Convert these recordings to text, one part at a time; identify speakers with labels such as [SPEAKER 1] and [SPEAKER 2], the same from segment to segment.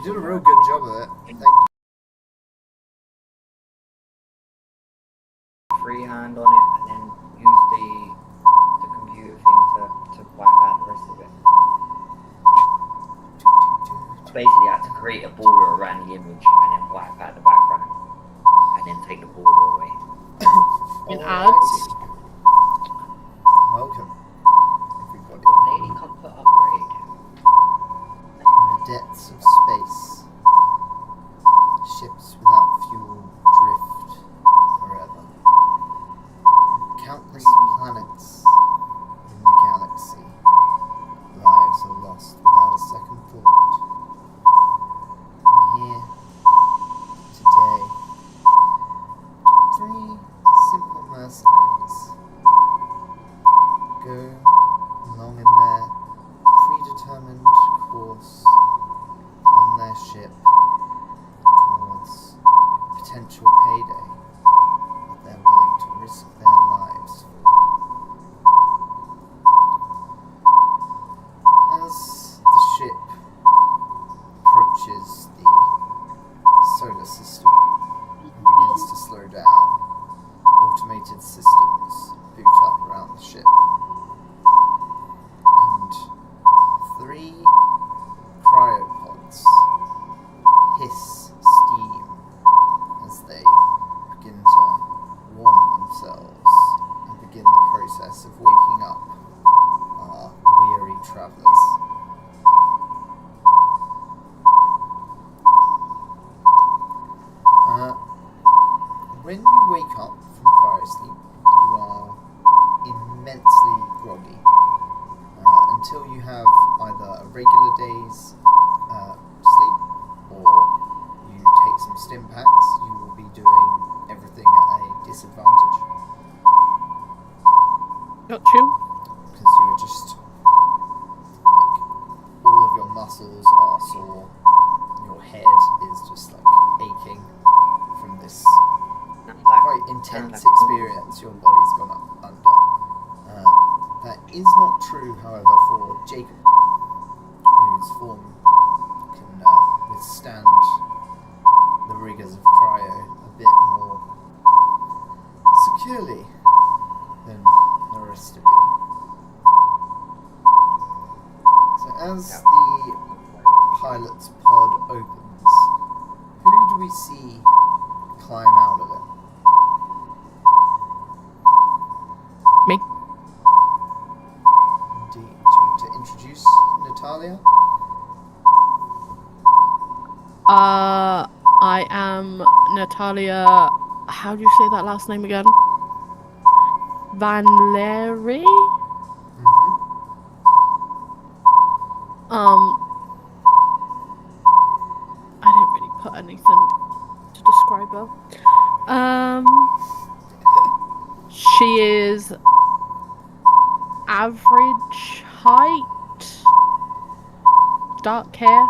[SPEAKER 1] did a real good job of it. Thank you.
[SPEAKER 2] Freehand on it and then use the computer thing to wipe out the rest of it. Basically, I had to create a border around the image and then wipe out the background and then take the border away.
[SPEAKER 3] In ads.
[SPEAKER 1] Welcome, everybody.
[SPEAKER 2] Daily comfort upgrade.
[SPEAKER 1] In the depths of space, ships without fuel drift forever. Countless planets in the galaxy. Lives are lost without a second thought. And here, today, 3 simple mercenaries go along in their predetermined course on their ship towards potential payday that they're willing to risk their lives for. As the ship approaches the solar system and begins to slow down, automated systems boot up around the ship. And 3 cryopods hiss steam as they begin to warm themselves and begin the process of waking up our weary travellers. When you wake up from cryosleep, you are immensely groggy until you have either a regular day's sleep or you take some stim packs. You will be doing everything at a disadvantage.
[SPEAKER 3] Got you.
[SPEAKER 1] Because you are just like, all of your muscles are sore, your head is just like aching from this quite intense experience your body's gone up under. That is not true, however, for Jacob, whose form can withstand the rigours of cryo a bit more securely than the rest of you. So as the pilot's pod opens, who do we see climb out of it?
[SPEAKER 3] Me.
[SPEAKER 1] Indeed. Do you want to introduce Natalia?
[SPEAKER 3] I am Natalia. How do you say that last name again? Vanleri? I didn't really put anything to describe her. She is average height, dark hair,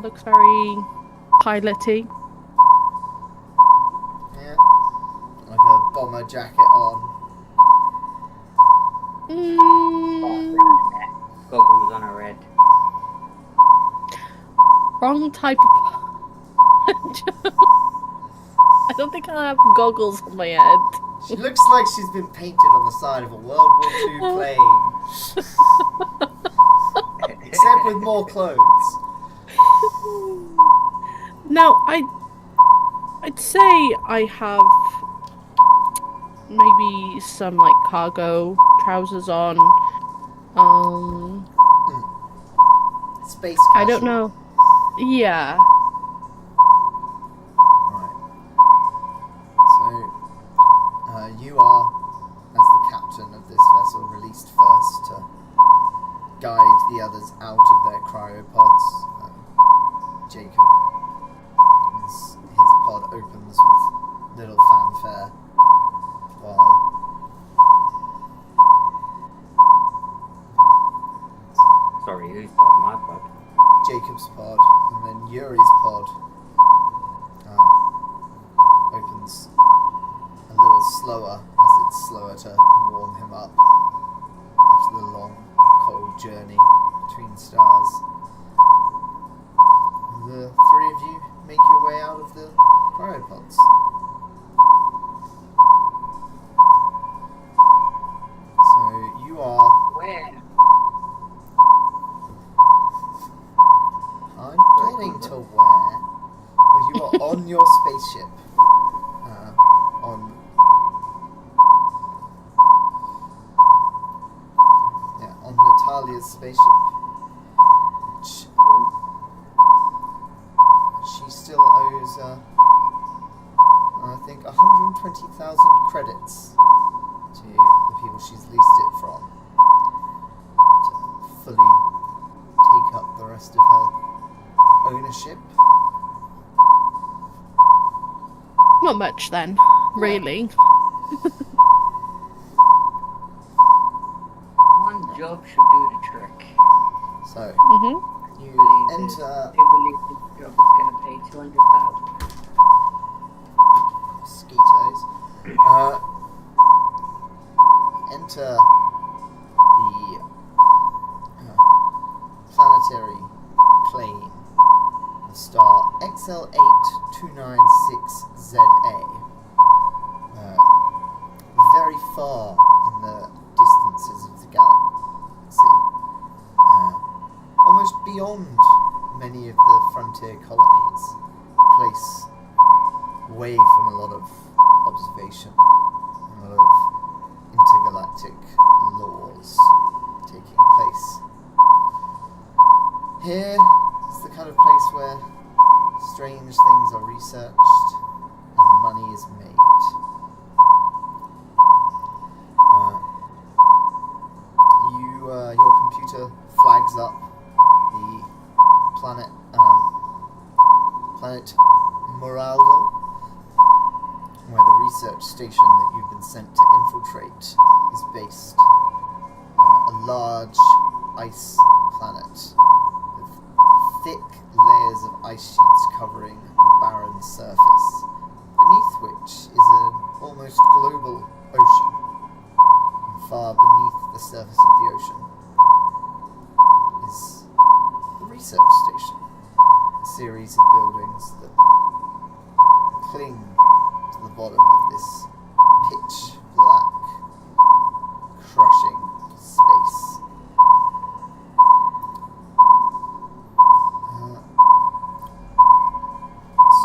[SPEAKER 3] looks very piloty.
[SPEAKER 1] Yeah. Like a bomber jacket on.
[SPEAKER 2] Goggles on her head.
[SPEAKER 3] Wrong type of. I don't think I have goggles on my head.
[SPEAKER 1] She looks like she's been painted on the side of a World War II plane. Except with more clothes.
[SPEAKER 3] Now, I'd say I have maybe some like cargo trousers on.
[SPEAKER 1] Space casual.
[SPEAKER 3] I don't know. Yeah.
[SPEAKER 1] Right. So, you are, as the captain of this vessel, released first to guide the others out of their cryopods. Jacob, his pod opens with little fanfare, while
[SPEAKER 2] Sorry, whose pod? My pod.
[SPEAKER 1] Jacob's pod, and then Yuri's pod opens a little slower, as it's slower to warm him up after the long, cold journey between stars. the three of you make your way out of the cryopods. So you are...
[SPEAKER 2] Where?
[SPEAKER 1] I'm getting to where? Well, you are on your spaceship. On Natalia's spaceship. Which she still owes, I think, 120,000 credits to the people she's leased it from to fully take up the rest of her ownership.
[SPEAKER 3] Not much then, really.
[SPEAKER 2] One job should do the trick.
[SPEAKER 1] So, you
[SPEAKER 2] I
[SPEAKER 1] enter...
[SPEAKER 2] believe this job is going to pay 200,000.
[SPEAKER 1] Mosquitoes. Enter the planetary plane, the star XL8296ZA. Very far in the distances of the galaxy. Almost beyond many of the frontier colonies. A place away from a lot of observation and a lot of intergalactic laws taking place. Here is the kind of place where strange things are researched and money is made. Your computer flags up the planet Moraldo, where the research station that you've been sent to infiltrate is based. A large ice planet with thick layers of ice sheets covering the barren surface, beneath which is an almost global ocean. And far beneath the surface of the ocean is the research station, a series of buildings that cling to the bottom of this pitch black, crushing space.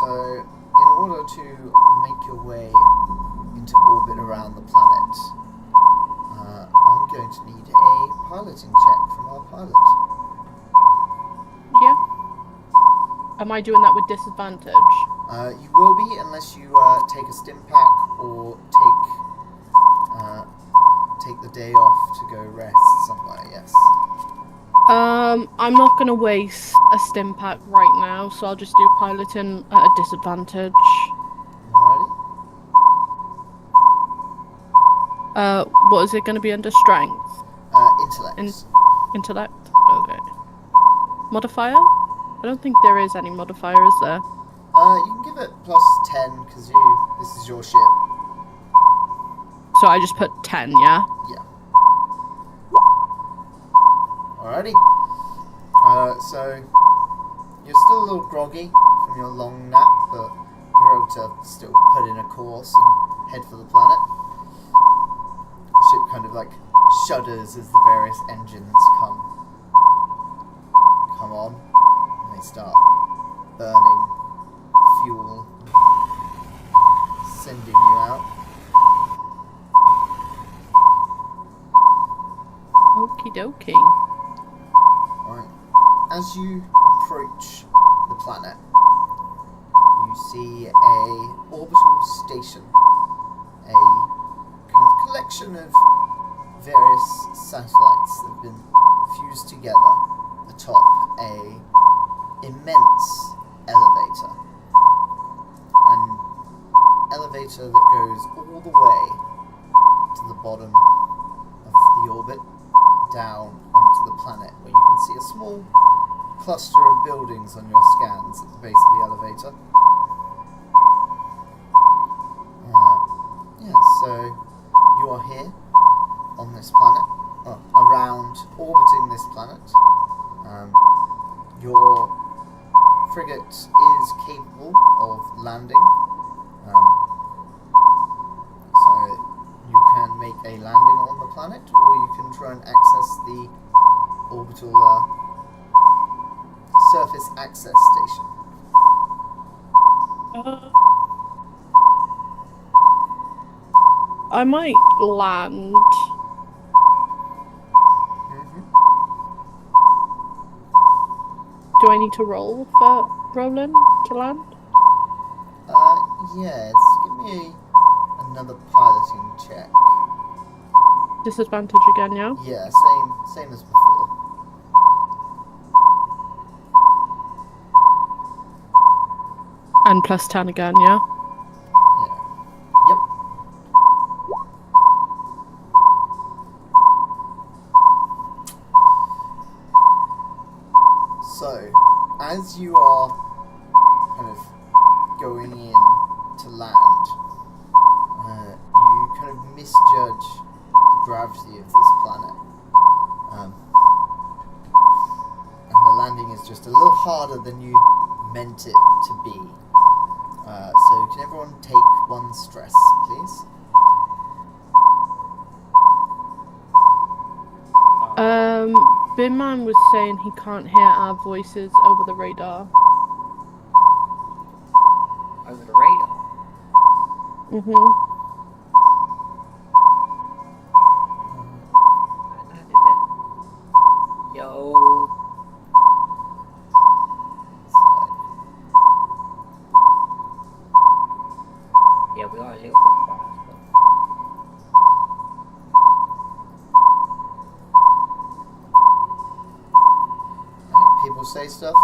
[SPEAKER 1] So, in order to make your way into orbit around the planet, I'm going to need a piloting check from our pilot.
[SPEAKER 3] Yeah. Am I doing that with disadvantage?
[SPEAKER 1] You will be, unless you take a stim pack or take the day off to go rest somewhere, yes.
[SPEAKER 3] I'm not gonna waste a stim pack right now, so I'll just do piloting at a disadvantage.
[SPEAKER 1] Alrighty.
[SPEAKER 3] What is it gonna be under strength?
[SPEAKER 1] Intellect.
[SPEAKER 3] Intellect? Okay. Modifier? I don't think there is any modifier, is there?
[SPEAKER 1] You can give it plus 10, because this is your ship.
[SPEAKER 3] So I just put 10, yeah?
[SPEAKER 1] Yeah. Alrighty. So, you're still a little groggy from your long nap, but you're able to still put in a course and head for the planet. The ship kind of like shudders as the various engines come on, and they start burning fuel, sending you out.
[SPEAKER 3] Okie dokie.
[SPEAKER 1] Right. As you approach the planet, you see a orbital station, a kind of collection of various satellites that have been fused together atop a immense elevator. An elevator that goes all the way to the bottom of the orbit, down onto the planet, where you can see a small cluster of buildings on your scans at the base of the elevator. So you are here on this planet, orbiting this planet. Your frigate is capable of landing. So you can make a landing on the planet, or you can try and access the orbital surface access station.
[SPEAKER 3] I might land. Do I need to roll for rolling to land?
[SPEAKER 1] Yes. Give me another piloting check.
[SPEAKER 3] Disadvantage again, yeah?
[SPEAKER 1] Yeah, same as before.
[SPEAKER 3] And plus 10 again, yeah?
[SPEAKER 1] Yeah. Yep. So, as you are kind of going in to land, you kind of misjudge the gravity of this planet. And the landing is just a little harder than you meant it to be. So can everyone take 1 stress, please?
[SPEAKER 3] Binman was saying he can't hear our voices over the radar.
[SPEAKER 2] Over the radar.
[SPEAKER 3] Mm-hmm.
[SPEAKER 2] That is it. Yo. Yeah, we are a little bit quiet.
[SPEAKER 1] People say stuff.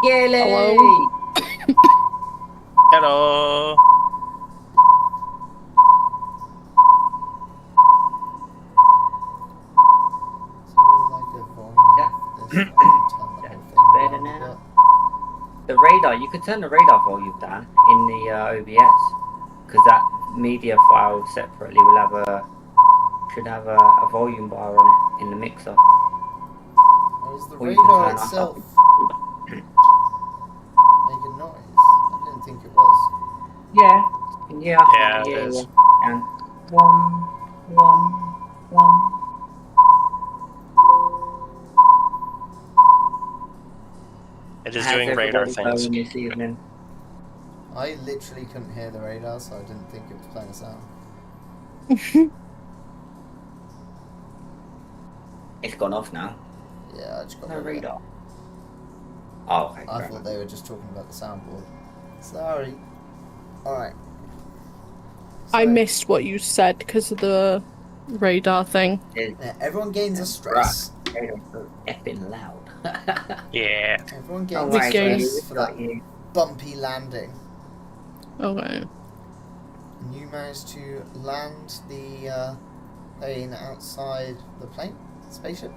[SPEAKER 2] Gilly!
[SPEAKER 3] Hello?
[SPEAKER 4] Hello.
[SPEAKER 1] So like a volume of this, I can turn the whole thing
[SPEAKER 2] Better
[SPEAKER 1] down a
[SPEAKER 2] now.
[SPEAKER 1] bit.
[SPEAKER 2] The radar, you could turn the radar volume down in the OBS, because that media file separately will have should have a volume bar on it in the mixer.
[SPEAKER 1] Or is the
[SPEAKER 2] Or you can
[SPEAKER 1] radar
[SPEAKER 2] turn up.
[SPEAKER 1] itself make a noise? I didn't think it was.
[SPEAKER 2] Yeah, yeah,
[SPEAKER 4] Yeah, it is.
[SPEAKER 2] And one, one.
[SPEAKER 4] It is
[SPEAKER 2] How's
[SPEAKER 4] doing radar
[SPEAKER 2] everybody
[SPEAKER 4] things.
[SPEAKER 2] going this evening?
[SPEAKER 1] I literally couldn't hear the radar, so I didn't think it was playing a sound.
[SPEAKER 2] It's gone off now.
[SPEAKER 1] Yeah, I just got
[SPEAKER 2] No
[SPEAKER 1] rid of it.
[SPEAKER 2] radar. Oh, okay.
[SPEAKER 1] I
[SPEAKER 2] fair
[SPEAKER 1] thought
[SPEAKER 2] enough.
[SPEAKER 1] they were just talking about the soundboard. Sorry. Alright.
[SPEAKER 3] I
[SPEAKER 1] So,
[SPEAKER 3] missed what you said because of the radar thing.
[SPEAKER 1] yeah, everyone gains a stress.
[SPEAKER 2] Radar's so effing loud.
[SPEAKER 4] Yeah.
[SPEAKER 1] Everyone
[SPEAKER 2] Don't
[SPEAKER 1] gains a
[SPEAKER 3] worry, Jamie,
[SPEAKER 1] stress for that
[SPEAKER 2] you.
[SPEAKER 1] bumpy landing.
[SPEAKER 3] Okay.
[SPEAKER 1] And you managed to land the plane outside the spaceship?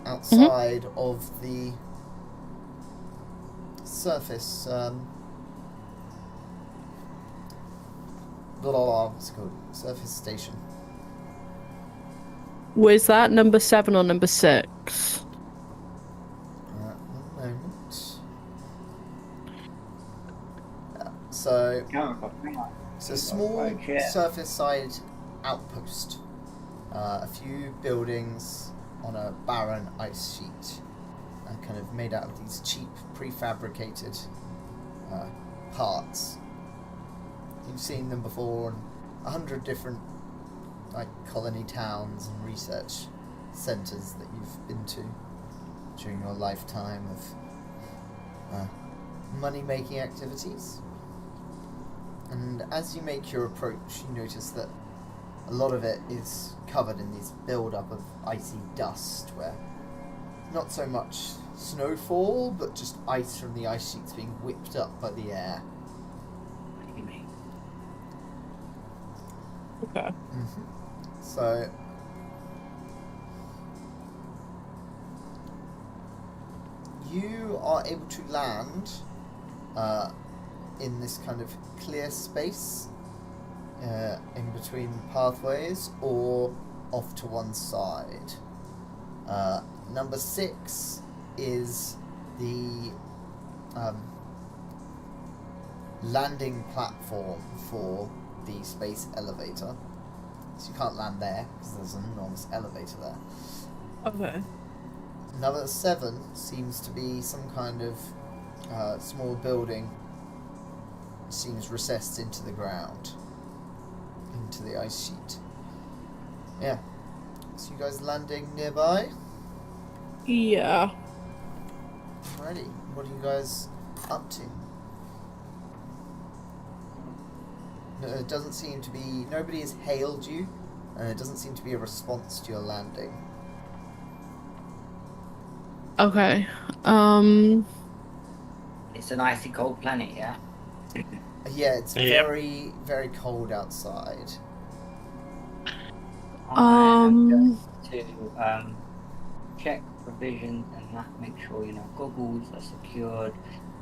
[SPEAKER 1] Outside of the surface, what's it called? Surface station.
[SPEAKER 3] Was that number 7 or number 6?
[SPEAKER 1] One moment. So, it's a small surface-side outpost. A few buildings on a barren ice sheet, kind of made out of these cheap prefabricated parts. You've seen them before in 100 different colony towns and research centres that you've been to during your lifetime of money-making activities. And as you make your approach, you notice that a lot of it is covered in these build-up of icy dust, where not so much snowfall, but just ice from the ice sheets being whipped up by the air.
[SPEAKER 2] What do you mean?
[SPEAKER 3] Okay.
[SPEAKER 1] So, you are able to land in this kind of clear space in between pathways or off to one side. Number 6 is the landing platform for the space elevator. So you can't land there because there's an enormous elevator there.
[SPEAKER 3] Okay.
[SPEAKER 1] Number 7 seems to be some kind of small building. Seems recessed into the ground, into the ice sheet. Yeah. So you guys landing nearby?
[SPEAKER 3] Yeah.
[SPEAKER 1] Alrighty. What are you guys up to? No, it doesn't seem to be. Nobody has hailed you, and it doesn't seem to be a response to your landing.
[SPEAKER 3] Okay.
[SPEAKER 2] It's an icy cold planet, yeah?
[SPEAKER 1] Yeah, it's
[SPEAKER 4] Yep.
[SPEAKER 1] very, very cold outside.
[SPEAKER 2] I am going to check provisions and that, make sure, you know, goggles are secured,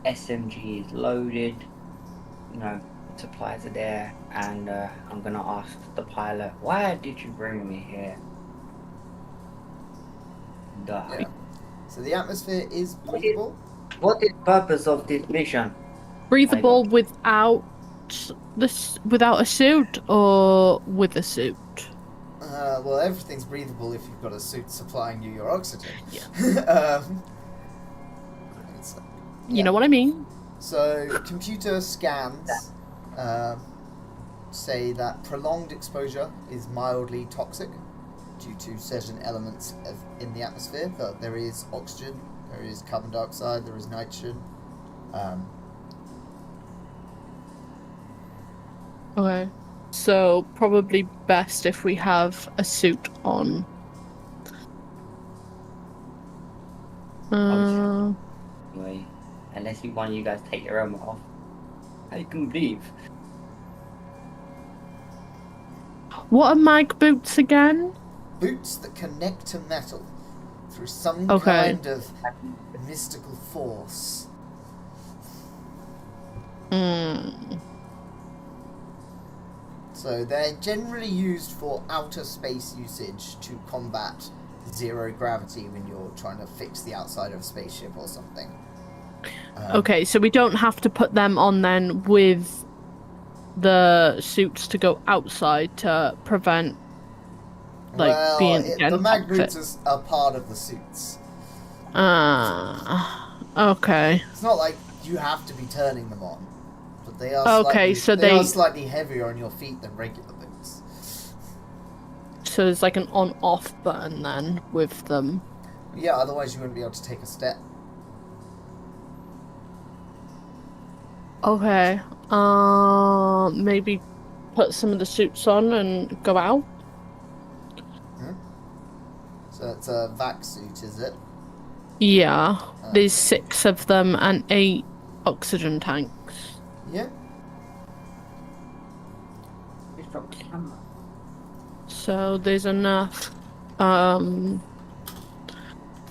[SPEAKER 2] SMG is loaded, you know, supplies are there, and I'm going to ask the pilot, why did you bring me here?
[SPEAKER 1] Yeah. So the atmosphere is breathable.
[SPEAKER 2] What is the purpose of this mission?
[SPEAKER 3] Breathable without without a suit or with a suit?
[SPEAKER 1] Well, everything's breathable if you've got a suit supplying you your oxygen.
[SPEAKER 3] Yeah. You know what I mean?
[SPEAKER 1] So, computer scans say that prolonged exposure is mildly toxic due to certain elements in the atmosphere. But there is oxygen, there is carbon dioxide, there is nitrogen.
[SPEAKER 3] Okay. So probably best if we have a suit on.
[SPEAKER 2] Anyway, unless you want you guys take your helmet off, I can breathe.
[SPEAKER 3] What are mag boots again?
[SPEAKER 1] Boots that connect to metal through some
[SPEAKER 3] Okay.
[SPEAKER 1] kind of mystical force. So they're generally used for outer space usage to combat zero gravity when you're trying to fix the outside of a spaceship or something.
[SPEAKER 3] Okay, so we don't have to put them on then with the suits to go outside to prevent
[SPEAKER 1] the mag
[SPEAKER 3] infected.
[SPEAKER 1] boots are part of the suits.
[SPEAKER 3] Okay.
[SPEAKER 1] It's not like you have to be turning them on, but they are
[SPEAKER 3] Okay,
[SPEAKER 1] slightly,
[SPEAKER 3] so
[SPEAKER 1] they are
[SPEAKER 3] they-
[SPEAKER 1] slightly heavier on your feet than regular boots.
[SPEAKER 3] So there's like an on-off button then with them.
[SPEAKER 1] Yeah, otherwise you wouldn't be able to take a step.
[SPEAKER 3] Okay. Maybe put some of the suits on and go out.
[SPEAKER 1] So it's a vac suit, is it?
[SPEAKER 3] Yeah. There's 6 of them and 8 oxygen tanks.
[SPEAKER 1] Yeah.
[SPEAKER 3] So there's enough for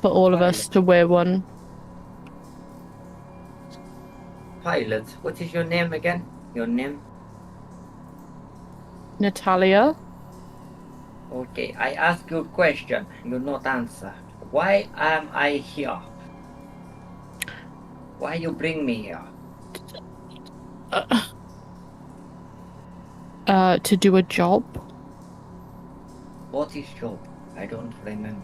[SPEAKER 3] all of us to wear one.
[SPEAKER 2] Pilot, what is your name again? Your name?
[SPEAKER 3] Natalia?
[SPEAKER 2] Okay, I ask you a question. You not answer. Why am I here? Why you bring me here?
[SPEAKER 3] To do a job.
[SPEAKER 2] What is job? I don't remember.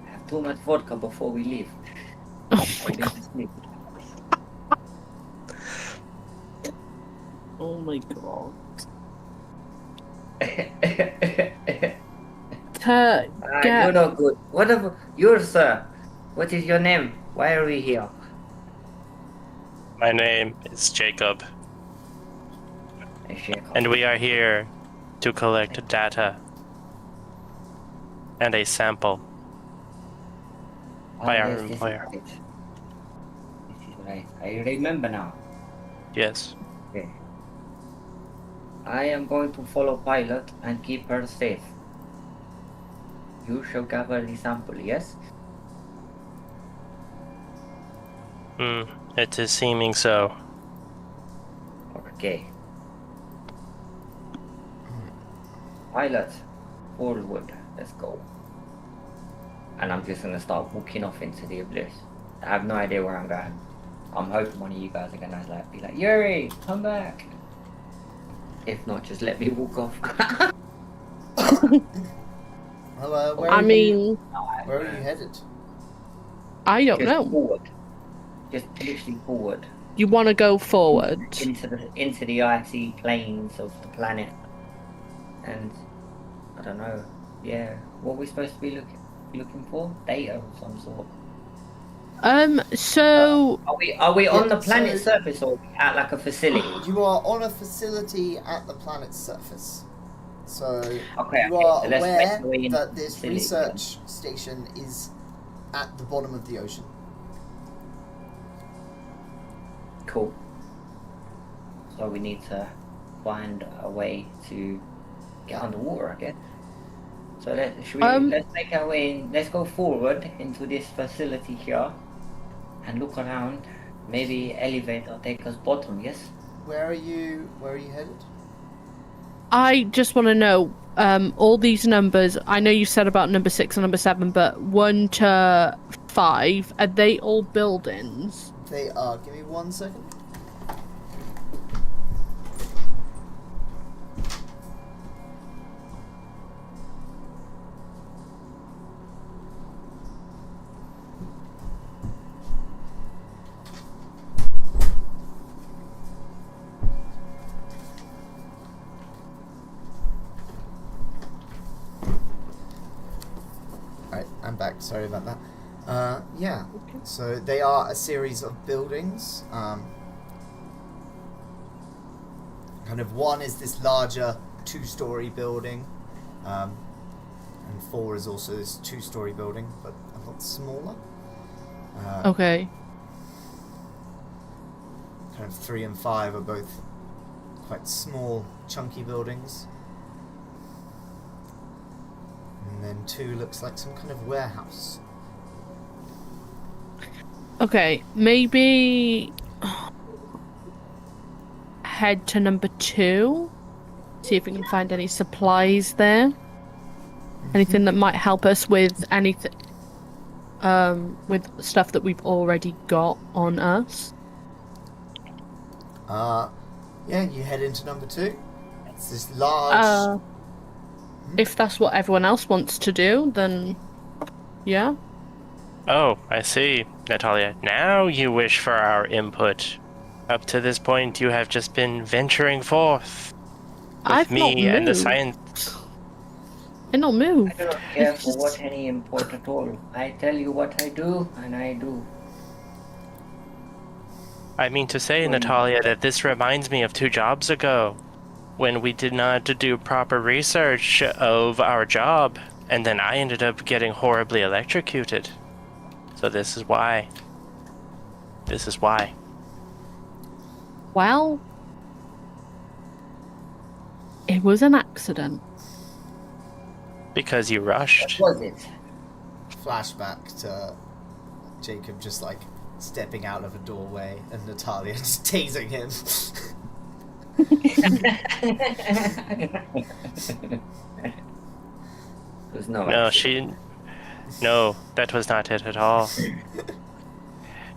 [SPEAKER 2] I have too much vodka before we leave.
[SPEAKER 3] Oh
[SPEAKER 2] I need to sleep.
[SPEAKER 3] Oh my god.
[SPEAKER 2] You're not good. What about you, sir? What is your name? Why are we here?
[SPEAKER 4] My name is Jacob, and we are here to collect data and a sample by our employer.
[SPEAKER 2] This is right. I remember now.
[SPEAKER 4] Yes.
[SPEAKER 2] Okay. I am going to follow Pilot and keep her safe. You shall gather the sample, yes?
[SPEAKER 4] It is seeming so.
[SPEAKER 2] Okay. Pilot, forward. Let's go. And I'm just gonna start walking off into the abyss. I have no idea where I'm going. I'm hoping one of you guys are gonna like be like, Yuri, come back. If not, just let me walk off.
[SPEAKER 1] Well, where
[SPEAKER 3] I
[SPEAKER 1] are
[SPEAKER 3] mean,
[SPEAKER 1] where are you headed?
[SPEAKER 3] I don't
[SPEAKER 2] just
[SPEAKER 3] know.
[SPEAKER 2] forward. Just literally forward.
[SPEAKER 3] You want to go forward?
[SPEAKER 2] Into the icy plains of the planet. And I don't know. Yeah. What are we supposed to be looking for? Data of some sort.
[SPEAKER 3] So
[SPEAKER 2] Are we on the
[SPEAKER 1] Yeah,
[SPEAKER 2] planet's
[SPEAKER 1] so-
[SPEAKER 2] surface or at like a facility?
[SPEAKER 1] You are on a facility at the planet's surface. So
[SPEAKER 2] Okay,
[SPEAKER 1] you are
[SPEAKER 2] so let's
[SPEAKER 1] aware
[SPEAKER 2] make our way into
[SPEAKER 1] that
[SPEAKER 2] the
[SPEAKER 1] this
[SPEAKER 2] facility
[SPEAKER 1] research station is at the bottom of the ocean.
[SPEAKER 2] Cool. So we need to find a way to get underwater, I guess. So let's make our way in. Let's go forward into this facility here and look around. Maybe elevator take us bottom, yes?
[SPEAKER 1] Where are you headed?
[SPEAKER 3] I just want to know, all these numbers, I know you said about number 6 and number 7, but 1 to 5, are they all buildings?
[SPEAKER 1] They are. Give me 1 second. Alright, I'm back. Sorry about that. Yeah. So they are a series of buildings. Kind of one is this larger 2-story building, and 4 is also this 2-story building, but a lot smaller.
[SPEAKER 3] Okay.
[SPEAKER 1] Kind of 3 and 5 are both quite small, chunky buildings. And then 2 looks like some kind of warehouse.
[SPEAKER 3] Okay, maybe head to number 2. See if we can find any supplies there. Anything that might help us with anything, with stuff that we've already got on us.
[SPEAKER 1] Yeah, you head into number 2. It's this large...
[SPEAKER 3] If that's what everyone else wants to do, then yeah.
[SPEAKER 4] Oh, I see, Natalia. Now you wish for our input. Up to this point, you have just been venturing forth with
[SPEAKER 3] I've not
[SPEAKER 4] me and the
[SPEAKER 3] moved.
[SPEAKER 4] science.
[SPEAKER 3] I not move.
[SPEAKER 2] I do not care for what any import at all. I tell you what I do, and I do.
[SPEAKER 4] I mean to say, Natalia, that this reminds me of 2 jobs ago, when we did not do proper research of our job, and then I ended up getting horribly electrocuted. So this is why. This is why.
[SPEAKER 3] Well, it was an accident.
[SPEAKER 4] Because you rushed.
[SPEAKER 2] What was it?
[SPEAKER 1] Flashback to Jacob just like stepping out of a doorway and Natalia just tasing him.
[SPEAKER 2] There's no
[SPEAKER 4] No,
[SPEAKER 2] accident.
[SPEAKER 4] No, that was not it at all.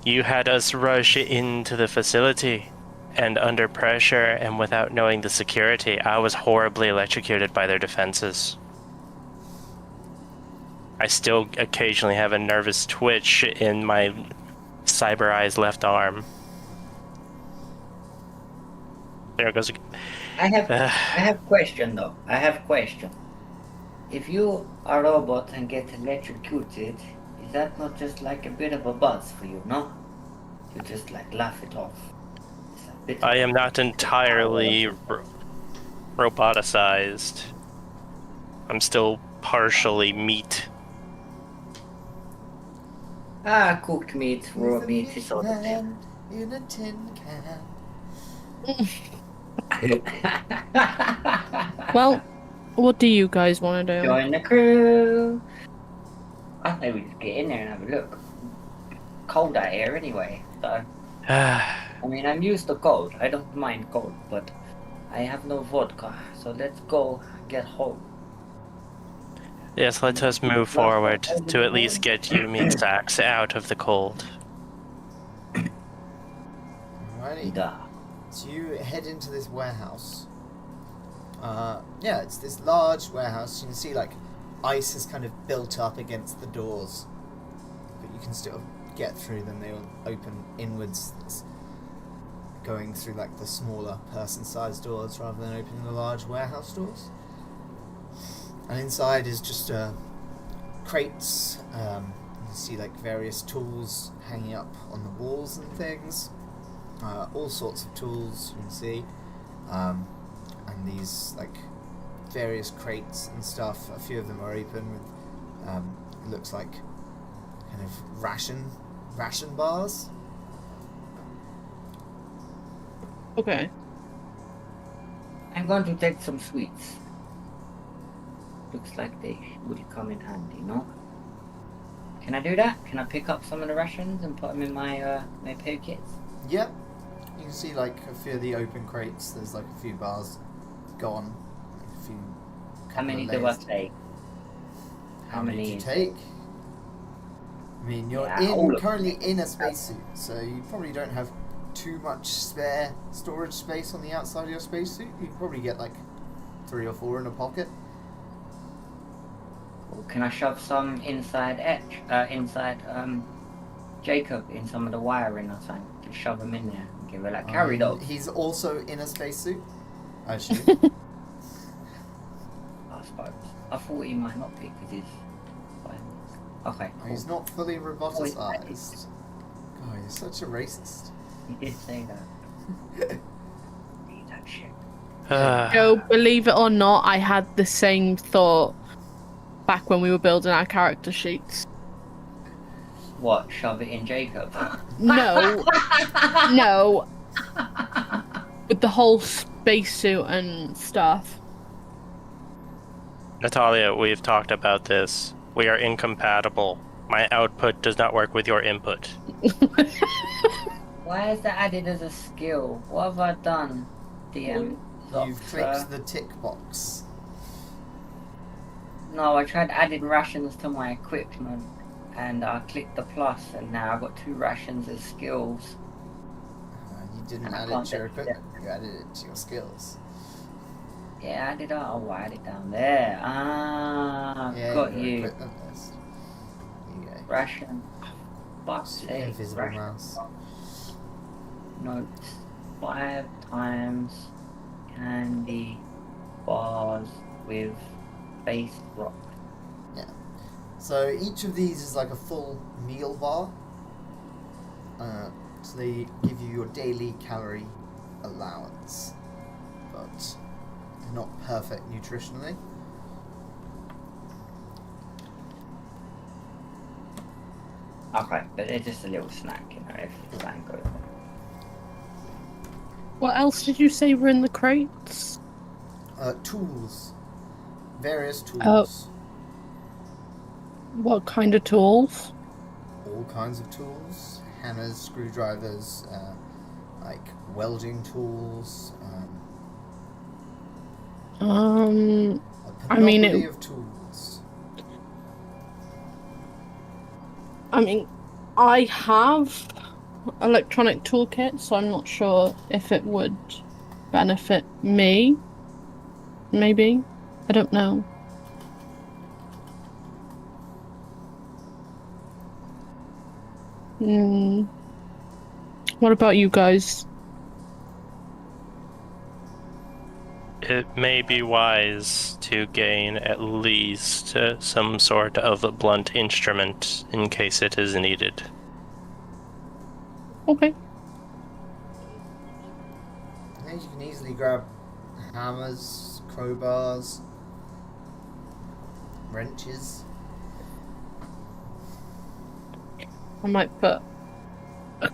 [SPEAKER 4] You had us rush into the facility, and under pressure and without knowing the security, I was horribly electrocuted by their defenses. I still occasionally have a nervous twitch in my cyberized left arm. There it goes again.
[SPEAKER 2] I have question though. I have question. If you are a robot and get electrocuted, is that not just like a bit of a buzz for you, no? You just like laugh it off. It's a bit
[SPEAKER 4] I am not entirely roboticized. I'm still partially meat.
[SPEAKER 2] cooked meat, raw meat is all the same.
[SPEAKER 1] In a tin can.
[SPEAKER 3] Well, what do you guys want to do?
[SPEAKER 2] Join the crew. I think we just get in there and have a look. Cold out here anyway, so I mean I'm used to cold. I don't mind cold, but I have no vodka, so let's go get home.
[SPEAKER 4] Yes, let us move forward to at least get you meat sacks out of the cold.
[SPEAKER 1] Alrighty.
[SPEAKER 2] Duh.
[SPEAKER 1] So you head into this warehouse. Yeah, it's this large warehouse. You can see like ice is kind of built up against the doors, but you can still get through them. They all open inwards. It's going through like the smaller person-sized doors rather than opening the large warehouse doors. And inside is just crates. You see like various tools hanging up on the walls and things. All sorts of tools you can see. And these like various crates and stuff. A few of them are open with it looks like kind of ration bars.
[SPEAKER 3] Okay.
[SPEAKER 2] I'm going to take some sweets. Looks like they would come in handy, no? Can I do that? Can I pick up some of the rations and put them in my my pockets?
[SPEAKER 1] Yep. You can see like a few of the open crates. There's like a few bars gone. Like a few.
[SPEAKER 2] How many do I take?
[SPEAKER 1] How many do you take? I mean, you're currently in a spacesuit, so you probably don't have too much spare storage space on the outside of your spacesuit. You can probably get like 3 or 4 in a pocket.
[SPEAKER 2] Well, can I shove some inside Jacob in some of the wiring or something? Just shove them in there and give it like carry dog.
[SPEAKER 1] He's also in a spacesuit, I assume.
[SPEAKER 2] I suppose. I thought he might not be because he's. Okay. Cool.
[SPEAKER 1] He's not fully roboticized. God, you're such a racist.
[SPEAKER 2] He did say that. Read that shit.
[SPEAKER 3] Joe, believe it or not, I had the same thought back when we were building our character sheets.
[SPEAKER 2] What? Shove it in Jacob?
[SPEAKER 3] No. No. With the whole spacesuit and stuff.
[SPEAKER 4] Natalia, we've talked about this. We are incompatible. My output does not work with your input.
[SPEAKER 2] Why is that added as a skill? What have I done, DM?
[SPEAKER 1] You've clicked the tick box.
[SPEAKER 2] No, I tried adding rations to my equipment, and I clicked the plus, and now I've got 2 rations as skills.
[SPEAKER 1] You didn't add it to your equipment. You added it to your skills.
[SPEAKER 2] Yeah, I did. Oh, I had it down there. Ah,
[SPEAKER 1] Yeah,
[SPEAKER 2] got
[SPEAKER 1] your
[SPEAKER 2] you.
[SPEAKER 1] equipment list. Here you go.
[SPEAKER 2] Ration. Fuck's
[SPEAKER 1] It's
[SPEAKER 2] sake.
[SPEAKER 1] invisible
[SPEAKER 2] Ration.
[SPEAKER 1] mouse.
[SPEAKER 2] Notes. 5 times candy bars with base rock.
[SPEAKER 1] Yeah. So each of these is like a full meal bar. So they give you your daily calorie allowance, but they're not perfect nutritionally.
[SPEAKER 2] Okay, but they're just a little snack, you know, if the plan goes.
[SPEAKER 3] What else did you say were in the crates?
[SPEAKER 1] Tools. Various tools.
[SPEAKER 3] Oh. What kind of tools?
[SPEAKER 1] All kinds of tools. Hammers, screwdrivers, like welding tools. A
[SPEAKER 3] I mean,
[SPEAKER 1] panoply of tools.
[SPEAKER 3] I mean, I have electronic toolkit, so I'm not sure if it would benefit me. Maybe. I don't know. What about you guys?
[SPEAKER 4] It may be wise to gain at least some sort of a blunt instrument in case it is needed.
[SPEAKER 3] Okay.
[SPEAKER 1] I think you can easily grab hammers, crowbars, wrenches.
[SPEAKER 3] I might pick up a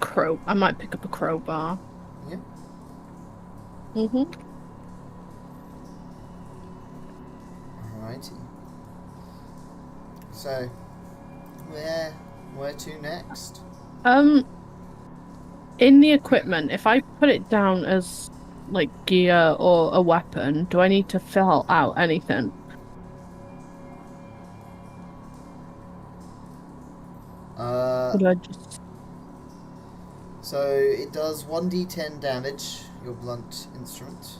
[SPEAKER 3] crowbar.
[SPEAKER 1] Yeah.
[SPEAKER 3] Mhm.
[SPEAKER 1] Alrighty. So, where to next?
[SPEAKER 3] In the equipment, if I put it down as like gear or a weapon, do I need to fill out anything? Could I just...
[SPEAKER 1] So it does 1d10 damage, your blunt instrument.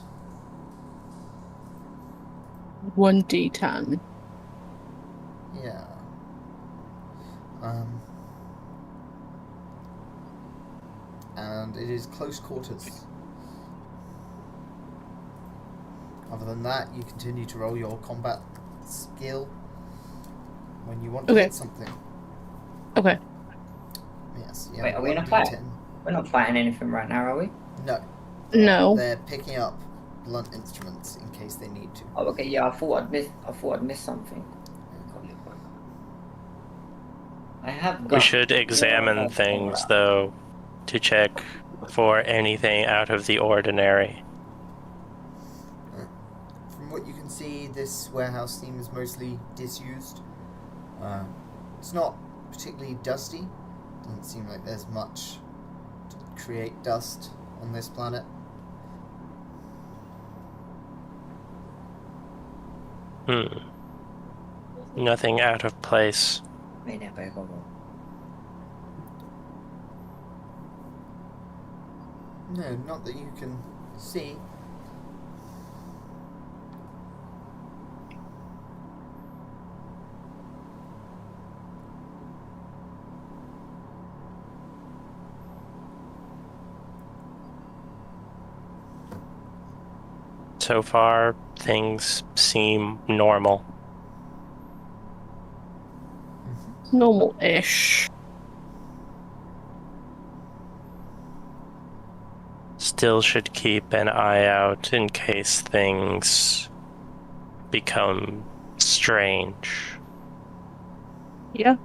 [SPEAKER 3] 1d10.
[SPEAKER 1] Yeah. And it is close quarters. Other than that, you continue to roll your combat skill when you want to
[SPEAKER 3] Okay.
[SPEAKER 1] hit something.
[SPEAKER 3] Okay.
[SPEAKER 1] Yes. Yeah.
[SPEAKER 2] Wait, are we in a
[SPEAKER 1] 1d10.
[SPEAKER 2] fight? We're not fighting anything right now, are we?
[SPEAKER 1] No.
[SPEAKER 3] No.
[SPEAKER 1] They're picking up blunt instruments in case they need to.
[SPEAKER 2] Oh, okay. Yeah, I thought I'd miss something. I have.
[SPEAKER 4] We should examine things, though, to check for anything out of the ordinary.
[SPEAKER 1] From what you can see, this warehouse seems mostly disused. It's not particularly dusty. Doesn't seem like there's much to create dust on this planet.
[SPEAKER 4] Nothing out of place.
[SPEAKER 1] No, not that you can see.
[SPEAKER 4] So far, things seem normal.
[SPEAKER 3] Normal-ish.
[SPEAKER 4] Still should keep an eye out in case things become strange.
[SPEAKER 3] Yeah.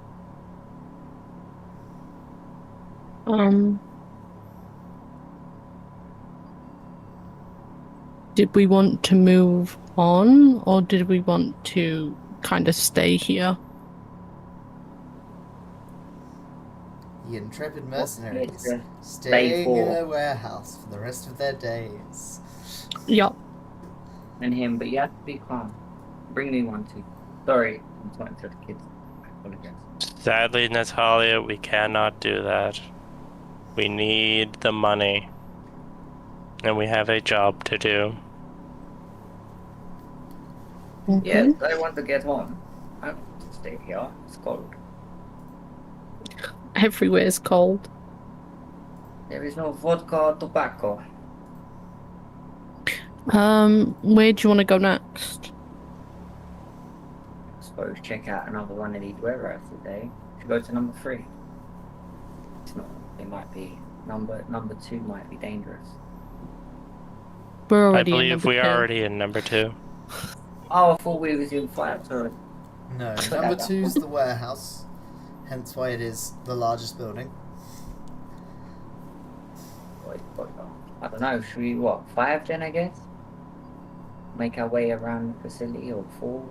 [SPEAKER 3] Did we want to move on, or did we want to kind of stay here?
[SPEAKER 1] The intrepid mercenaries
[SPEAKER 2] Yeah.
[SPEAKER 1] staying in a warehouse for the rest of their days.
[SPEAKER 3] Yup.
[SPEAKER 2] And him, but you have to be calm. Bring me one too. Sorry, I'm talking to the kids. I apologize.
[SPEAKER 4] Sadly, Natalia, we cannot do that. We need the money. And we have a job to do.
[SPEAKER 2] Yes, I want to get home. I don't want to stay here. It's cold.
[SPEAKER 3] Everywhere's cold.
[SPEAKER 2] There is no vodka or tobacco.
[SPEAKER 3] Where do you want to go next?
[SPEAKER 2] I suppose check out another one of these warehouses today. Should go to number 3. It's not. It might be number 2 might be dangerous.
[SPEAKER 3] We're
[SPEAKER 4] I
[SPEAKER 3] already in
[SPEAKER 4] believe
[SPEAKER 3] number
[SPEAKER 4] we
[SPEAKER 3] 2.
[SPEAKER 4] are already in number 2.
[SPEAKER 2] Oh, I thought we was in 5. Sorry.
[SPEAKER 1] No, number 2's the warehouse, hence why it is the largest building.
[SPEAKER 2] I don't know. Should we 5 then? I guess. Make our way around the facility, or 4.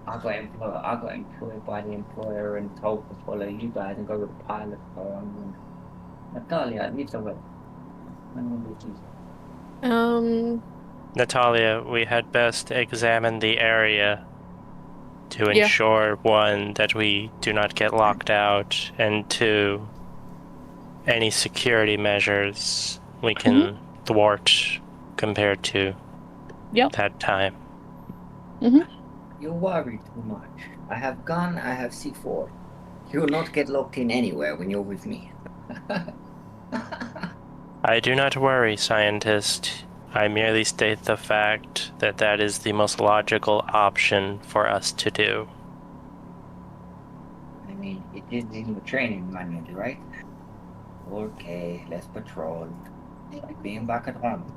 [SPEAKER 2] I got employed by the employer and told to follow you guys and go with the pilot car. Natalia, leave the way.
[SPEAKER 4] Natalia, we had best examine the area to
[SPEAKER 3] Yeah.
[SPEAKER 4] ensure, 1, that we do not get locked out, and 2, any security measures we can thwart compared to that time.
[SPEAKER 2] You worry too much. I have gun, I have C4. You will not get locked in anywhere when you're with me.
[SPEAKER 4] I do not worry, scientist. I merely state the fact that that is the most logical option for us to do.
[SPEAKER 2] I mean, it is in the training manual, right? Okay, let's patrol. Like being back at home.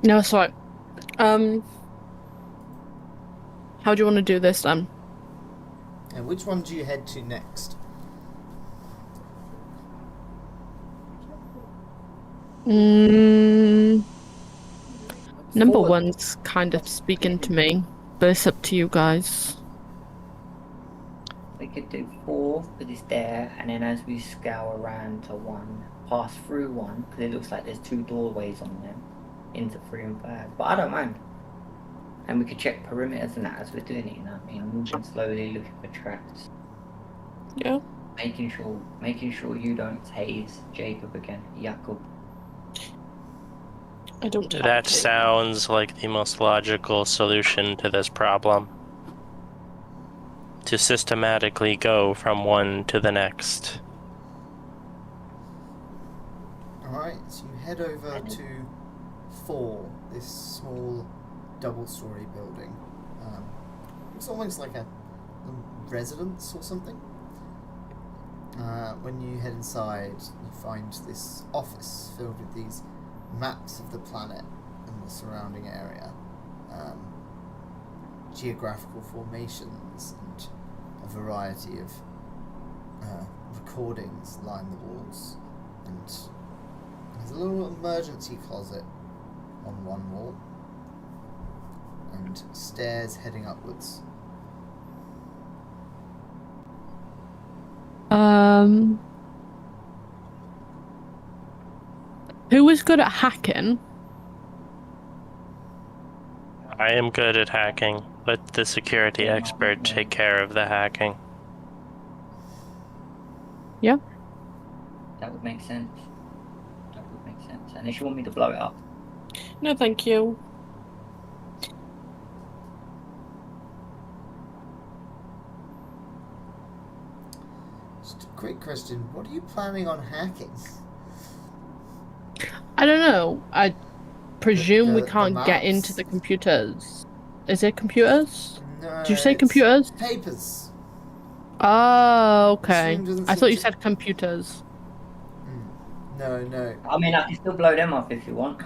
[SPEAKER 3] No, it's fine. How do you want to do this then?
[SPEAKER 1] And which one do you head to next?
[SPEAKER 3] Number 1's kind of speaking to me, but it's up to you guys.
[SPEAKER 2] Like, could do 4 because it's there, and then as we scale around to 1, pass through 1 because it looks like there's 2 doorways on them into 3 and 5. But I don't mind. And we could check perimeters and that as we're doing it. You know what I mean? I'm moving slowly, looking for traps.
[SPEAKER 3] Yeah.
[SPEAKER 2] Making sure you don't haze Jacob again, Jacob.
[SPEAKER 3] I don't.
[SPEAKER 4] That sounds like the most logical solution to this problem. To systematically go from one to the next.
[SPEAKER 1] Alright, so you head over to 4, this small double-story building. It's almost like a residence or something. When you head inside, you find this office filled with these maps of the planet and the surrounding area, geographical formations, and a variety of recordings line the walls, and there's a little emergency closet on one wall, and stairs heading upwards.
[SPEAKER 3] Who was good at hacking?
[SPEAKER 4] I am good at hacking. Let the security expert take care of the hacking.
[SPEAKER 3] Yeah.
[SPEAKER 2] That would make sense. Unless you want me to blow it up.
[SPEAKER 3] No, thank you.
[SPEAKER 1] Just a quick question, what are you planning on hacking?
[SPEAKER 3] I don't know. I presume we
[SPEAKER 1] The
[SPEAKER 3] can't get
[SPEAKER 1] maps?
[SPEAKER 3] into the computers. Is it computers?
[SPEAKER 1] No,
[SPEAKER 3] Did you say
[SPEAKER 1] it's
[SPEAKER 3] computers?
[SPEAKER 1] Papers.
[SPEAKER 3] Oh, okay.
[SPEAKER 1] Machine doesn't
[SPEAKER 3] I
[SPEAKER 1] seem
[SPEAKER 3] thought you
[SPEAKER 1] to-
[SPEAKER 3] said computers.
[SPEAKER 1] No.
[SPEAKER 2] I mean, I can still blow them up if you want.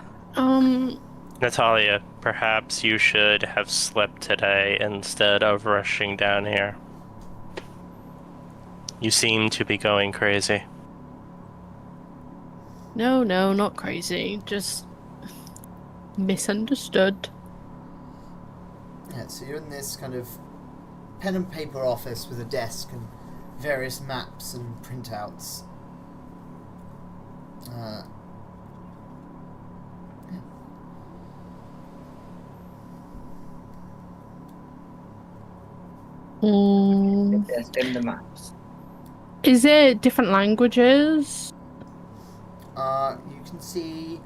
[SPEAKER 4] Natalia, perhaps you should have slept today instead of rushing down here. You seem to be going crazy.
[SPEAKER 3] No, not crazy. Just misunderstood.
[SPEAKER 1] Yeah, so you're in this kind of pen and paper office with a desk and various maps and printouts.
[SPEAKER 2] There's them the maps.
[SPEAKER 3] Is it different languages?
[SPEAKER 1] You can see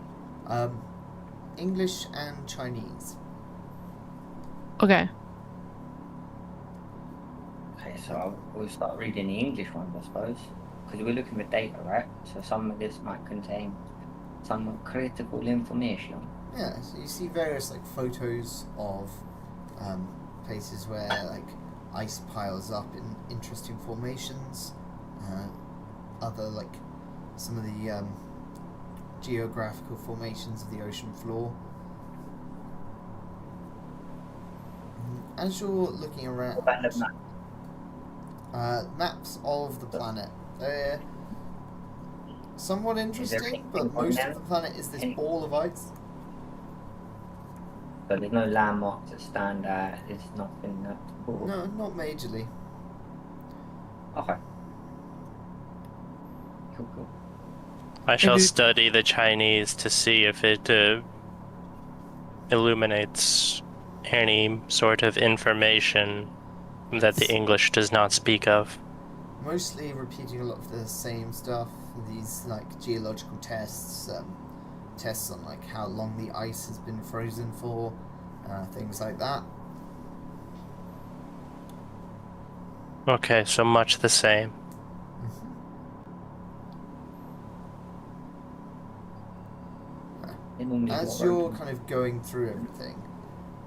[SPEAKER 1] English and Chinese.
[SPEAKER 3] Okay.
[SPEAKER 2] Okay, so we'll start reading the English ones, I suppose. Because we're looking for data, right? So some of this might contain some critical information.
[SPEAKER 1] Yeah, so you see various like photos of places where like ice piles up in interesting formations. Other like some of the geographical formations of the ocean floor. As you're looking around,
[SPEAKER 2] What about the map?
[SPEAKER 1] maps of the planet. They're somewhat interesting,
[SPEAKER 2] everything
[SPEAKER 1] but
[SPEAKER 2] on
[SPEAKER 1] most
[SPEAKER 2] them?
[SPEAKER 1] of the planet is this
[SPEAKER 2] Any-
[SPEAKER 1] ball of ice.
[SPEAKER 2] So there's no landmarks that stand out. There's nothing that. Cool.
[SPEAKER 1] No, not majorly.
[SPEAKER 2] Okay. Cool.
[SPEAKER 4] I shall
[SPEAKER 3] you-
[SPEAKER 4] study the Chinese to see if it illuminates any sort of information that the English does not speak of.
[SPEAKER 1] Mostly repeating a lot of the same stuff. These like geological tests, tests on like how long the ice has been frozen for, things like that.
[SPEAKER 4] Okay, so much the same.
[SPEAKER 2] They normally
[SPEAKER 1] As
[SPEAKER 2] go
[SPEAKER 1] you're
[SPEAKER 2] around.
[SPEAKER 1] kind of going through everything,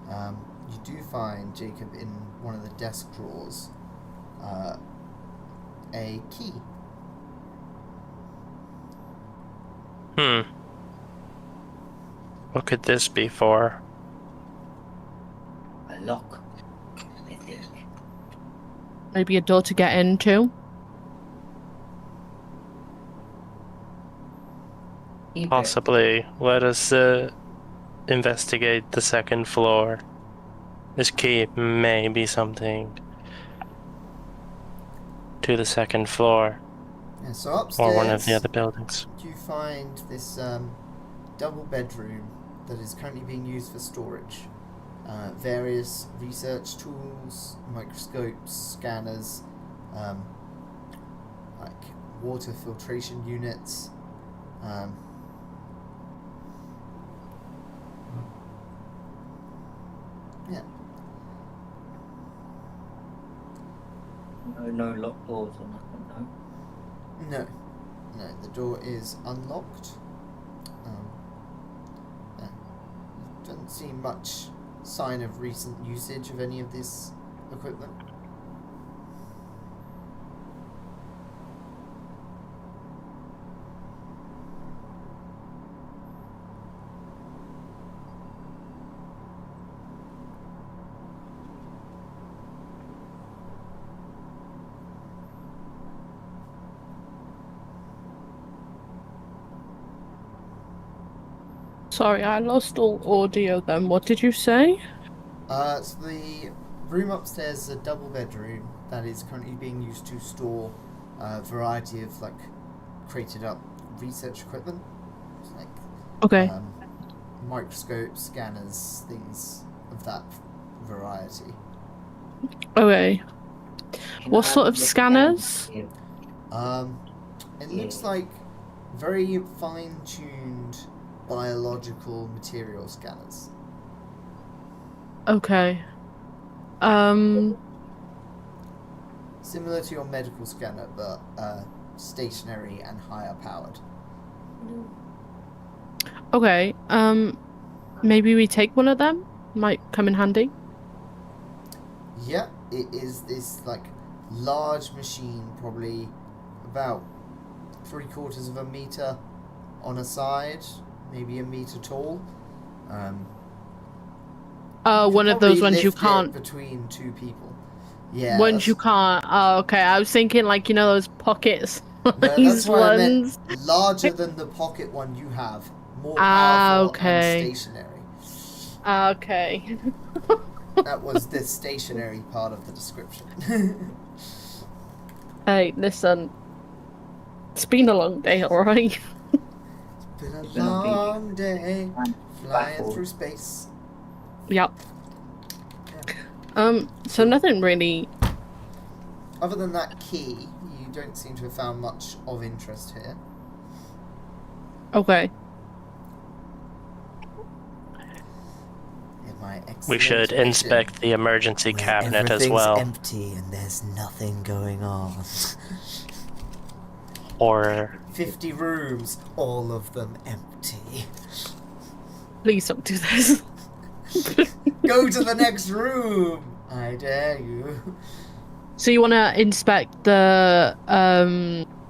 [SPEAKER 1] you do find, Jacob, in one of the desk drawers, a key.
[SPEAKER 4] What could this be for?
[SPEAKER 2] A lock. I think.
[SPEAKER 3] Maybe a door to get into?
[SPEAKER 2] Keep it.
[SPEAKER 4] Possibly. Let us investigate the second floor. This key may be something. to the second floor
[SPEAKER 1] Yeah, so upstairs,
[SPEAKER 4] or one of the other buildings.
[SPEAKER 1] you find this double bedroom that is currently being used for storage. Various research tools, microscopes, scanners, like water filtration units. Yeah.
[SPEAKER 2] No locked doors or nothing, no?
[SPEAKER 1] No, the door is unlocked. Yeah. Doesn't seem much sign of recent usage of any of this equipment.
[SPEAKER 3] Sorry, I lost all audio then. What did you say?
[SPEAKER 1] So the room upstairs is a double bedroom that is currently being used to store a variety of like crated up research equipment, like
[SPEAKER 3] Okay.
[SPEAKER 1] microscopes, scanners, things of that variety.
[SPEAKER 3] Okay.
[SPEAKER 2] Can
[SPEAKER 3] What
[SPEAKER 2] I
[SPEAKER 3] sort
[SPEAKER 2] have
[SPEAKER 3] of
[SPEAKER 2] the
[SPEAKER 3] scanners?
[SPEAKER 2] scan?
[SPEAKER 1] It looks like very fine-tuned biological material scanners.
[SPEAKER 3] Okay.
[SPEAKER 1] Similar to your medical scanner, but stationary and higher powered.
[SPEAKER 3] Okay. Maybe we take one of them? Might come in handy.
[SPEAKER 1] Yeah, it is this like large machine, probably about 3/4 of a meter on a side, maybe a meter tall. You
[SPEAKER 3] One
[SPEAKER 1] could
[SPEAKER 3] of those
[SPEAKER 1] probably
[SPEAKER 3] ones you
[SPEAKER 1] lift it
[SPEAKER 3] can't.
[SPEAKER 1] between two people. Yeah,
[SPEAKER 3] Ones you can't. Oh, okay. I was thinking like those pockets.
[SPEAKER 1] no, that's
[SPEAKER 3] These
[SPEAKER 1] why I meant
[SPEAKER 3] ones.
[SPEAKER 1] larger than the pocket one you have, more
[SPEAKER 3] Ah,
[SPEAKER 1] powerful
[SPEAKER 3] okay.
[SPEAKER 1] and stationary.
[SPEAKER 3] Okay.
[SPEAKER 1] That was the stationary part of the description.
[SPEAKER 3] Hey, listen. It's been a long day, alright?
[SPEAKER 1] Been a
[SPEAKER 2] It's been a big-
[SPEAKER 1] long day flying
[SPEAKER 2] baffled.
[SPEAKER 1] through space.
[SPEAKER 3] Yep. So nothing really.
[SPEAKER 1] Other than that key, you don't seem to have found much of interest here.
[SPEAKER 3] Okay.
[SPEAKER 1] In my
[SPEAKER 4] We
[SPEAKER 1] excellent
[SPEAKER 4] should
[SPEAKER 1] mission,
[SPEAKER 4] inspect the emergency
[SPEAKER 1] where
[SPEAKER 4] cabinet as
[SPEAKER 1] everything's
[SPEAKER 4] well.
[SPEAKER 1] empty and there's nothing going on.
[SPEAKER 4] Or
[SPEAKER 1] 50 rooms, all of them empty.
[SPEAKER 3] Please don't do this.
[SPEAKER 1] Go to the next room! I dare you.
[SPEAKER 3] So you want to inspect the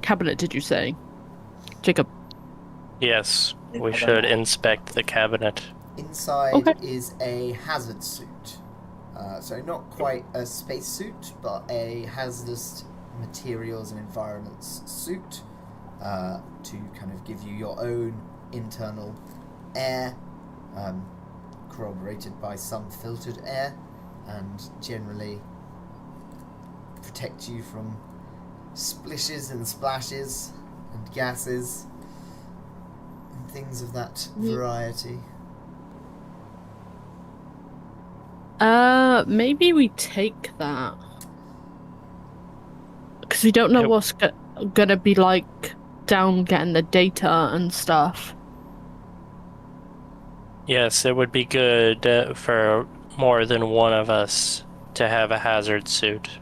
[SPEAKER 3] cabinet? Did you say, Jacob?
[SPEAKER 4] yes, we should inspect the cabinet.
[SPEAKER 1] Inside
[SPEAKER 3] Okay.
[SPEAKER 1] is a hazard suit. So not quite a space suit, but a hazardous materials and environments suit to kind of give you your own internal air, corroborated by some filtered air, and generally protect you from splishes and splashes and gases and things of that variety.
[SPEAKER 3] Maybe we take that because we don't know
[SPEAKER 4] Yep.
[SPEAKER 3] what's gonna be like down getting the data and stuff.
[SPEAKER 4] Yes, it would be good for more than one of us to have a hazard suit.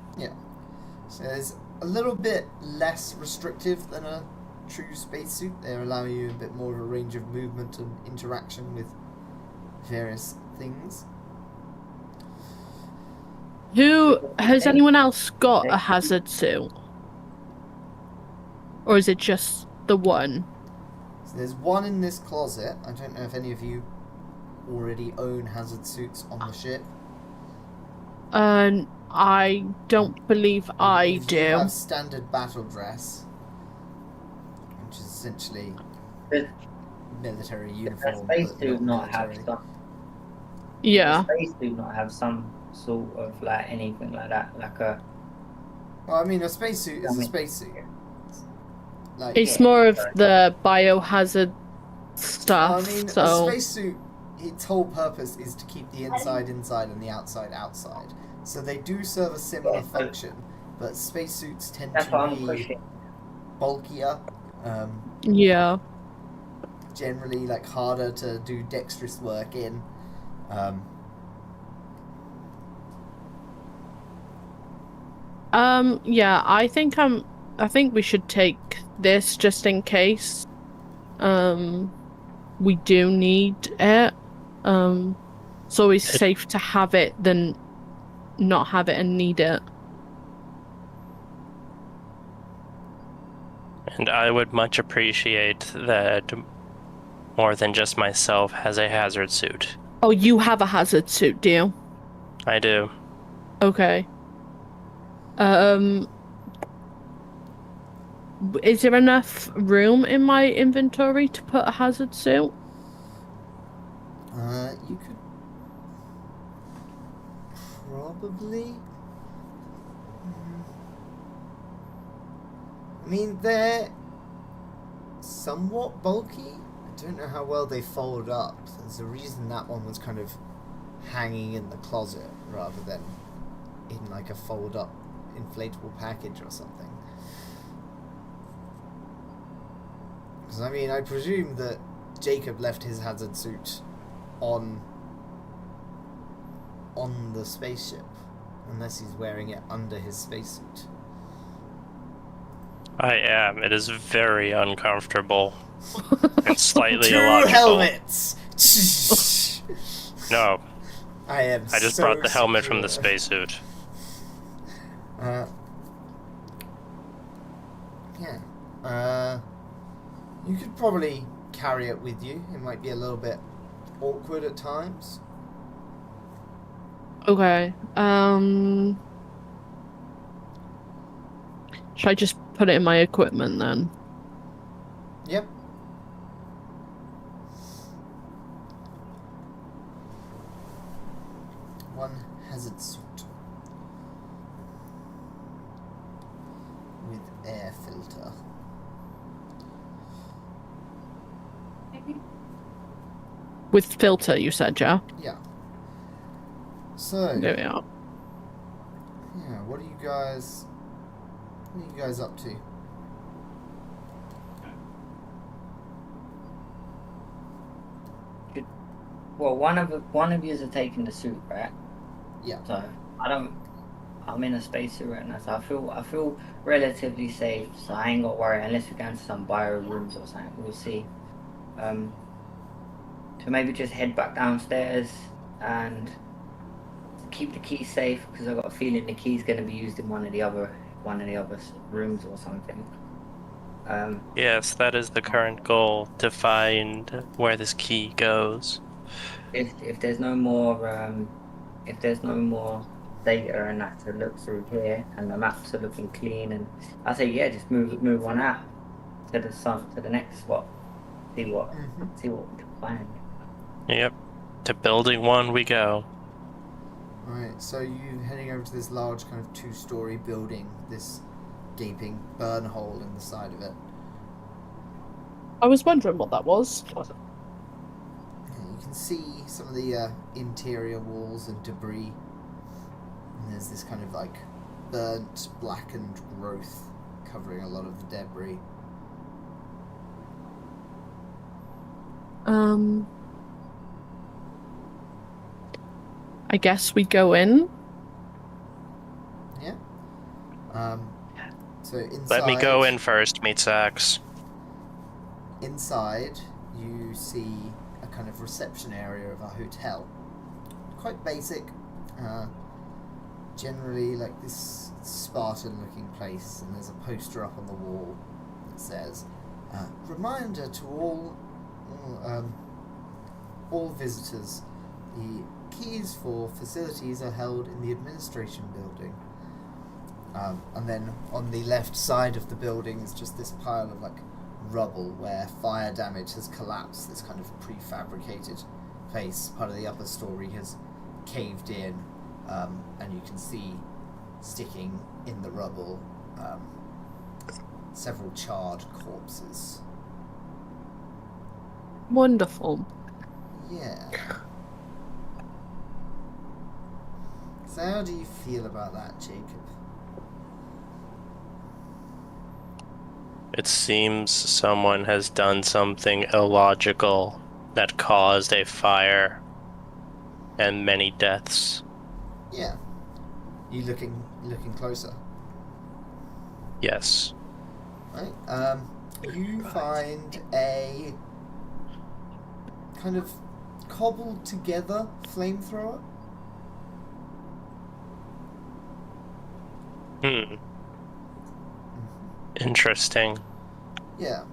[SPEAKER 1] So it's a little bit less restrictive than a true spacesuit. They allow you a bit more of a range of movement and interaction with various things.
[SPEAKER 3] Has anyone else got a hazard suit? Or is it just the one?
[SPEAKER 1] So there's one in this closet. I don't know if any of you already own hazard suits on the ship.
[SPEAKER 3] I don't believe I
[SPEAKER 1] You
[SPEAKER 3] do.
[SPEAKER 1] have standard battle dress, which is essentially
[SPEAKER 2] Does
[SPEAKER 1] military
[SPEAKER 2] the
[SPEAKER 1] uniform.
[SPEAKER 2] space
[SPEAKER 1] but
[SPEAKER 2] do not have
[SPEAKER 1] military.
[SPEAKER 2] some?
[SPEAKER 3] Yeah.
[SPEAKER 2] The space do not have some sort of like anything like that, like a
[SPEAKER 1] Well, I mean, a spacesuit is a spacesuit. Like,
[SPEAKER 3] It's more of the biohazard
[SPEAKER 1] I
[SPEAKER 3] stuff.
[SPEAKER 1] mean, a
[SPEAKER 3] So
[SPEAKER 1] spacesuit, its whole purpose is to keep the inside inside and the outside outside. So they do serve a similar function, but spacesuits tend
[SPEAKER 2] That's what
[SPEAKER 1] to
[SPEAKER 2] I'm
[SPEAKER 1] be
[SPEAKER 2] pushing.
[SPEAKER 1] bulkier,
[SPEAKER 3] yeah.
[SPEAKER 1] generally like harder to do dexterous work in.
[SPEAKER 3] Yeah, I think we should take this just in case. We do need it. It's always safe to have it than not have it and need it.
[SPEAKER 4] And I would much appreciate that more than just myself has a hazard suit.
[SPEAKER 3] Oh, you have a hazard suit, do you?
[SPEAKER 4] I do.
[SPEAKER 3] Okay. Is there enough room in my inventory to put a hazard suit?
[SPEAKER 1] You could probably. I mean, they're somewhat bulky. I don't know how well they fold up. There's a reason that one was kind of hanging in the closet rather than in like a fold-up inflatable package or something. Because, I mean, I presume that Jacob left his hazard suit on the spaceship, unless he's wearing it under his spacesuit.
[SPEAKER 4] I am. It is very uncomfortable and slightly
[SPEAKER 1] Two
[SPEAKER 4] illogical.
[SPEAKER 1] helmets!
[SPEAKER 4] No,
[SPEAKER 1] I
[SPEAKER 4] just brought the helmet from the spacesuit.
[SPEAKER 1] You could probably carry it with you. It might be a little bit awkward at times.
[SPEAKER 3] Okay. Should I just put it in my equipment then?
[SPEAKER 1] Yep. One hazard suit with air filter.
[SPEAKER 3] With filter, you said, yeah?
[SPEAKER 1] Yeah. So,
[SPEAKER 3] There we are.
[SPEAKER 1] yeah, what are you guys up to?
[SPEAKER 2] Well, one of you are taking the suit, right?
[SPEAKER 1] Yeah.
[SPEAKER 2] So I'm in a spacesuit right now, so I feel relatively safe. So I ain't got to worry unless we go into some bio rooms or something. We'll see. So maybe just head back downstairs and keep the key safe, because I've got a feeling the key's going to be used in one of the other rooms or something.
[SPEAKER 4] Yes, that is the current goal, to find where this key goes.
[SPEAKER 2] If there's no more data and that to look through here, and the maps are looking clean, and I say just move on out to the next spot. See what we can find.
[SPEAKER 4] Yep. To building 1 we go.
[SPEAKER 1] Alright, so you heading over to this large kind of 2-story building, this gaping burn hole in the side of it.
[SPEAKER 3] I was wondering what that was.
[SPEAKER 1] You can see some of the interior walls and debris. And there's this kind of like burnt, blackened growth covering a lot of the debris.
[SPEAKER 3] I guess we go in.
[SPEAKER 1] Yeah. So inside.
[SPEAKER 4] Let me go in first, meet Sax.
[SPEAKER 1] Inside, you see a kind of reception area of a hotel. Quite basic. Generally, like this Spartan-looking place, and there's a poster up on the wall that says, "Reminder to all visitors: the keys for facilities are held in the administration building." And then on the left side of the building is just this pile of like rubble where fire damage has collapsed. This kind of prefabricated place. Part of the upper story has caved in, and you can see sticking in the rubble, several charred corpses.
[SPEAKER 3] Wonderful.
[SPEAKER 1] Yeah. So how do you feel about that, Jacob?
[SPEAKER 4] It seems someone has done something illogical that caused a fire and many deaths.
[SPEAKER 1] Yeah. You looking closer?
[SPEAKER 4] Yes.
[SPEAKER 1] Right. You find a kind of cobbled together flamethrower.
[SPEAKER 4] Hmm. Interesting.
[SPEAKER 1] Yeah.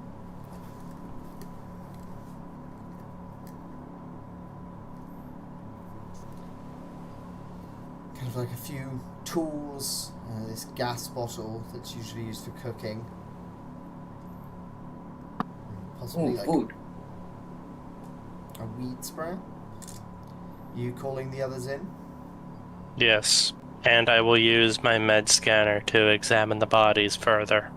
[SPEAKER 1] Kind of like a few tools, this gas bottle that's usually used for cooking. Possibly like
[SPEAKER 2] food.
[SPEAKER 1] a weed sprayer. You calling the others in?
[SPEAKER 4] Yes. And I will use my med scanner to examine the bodies further.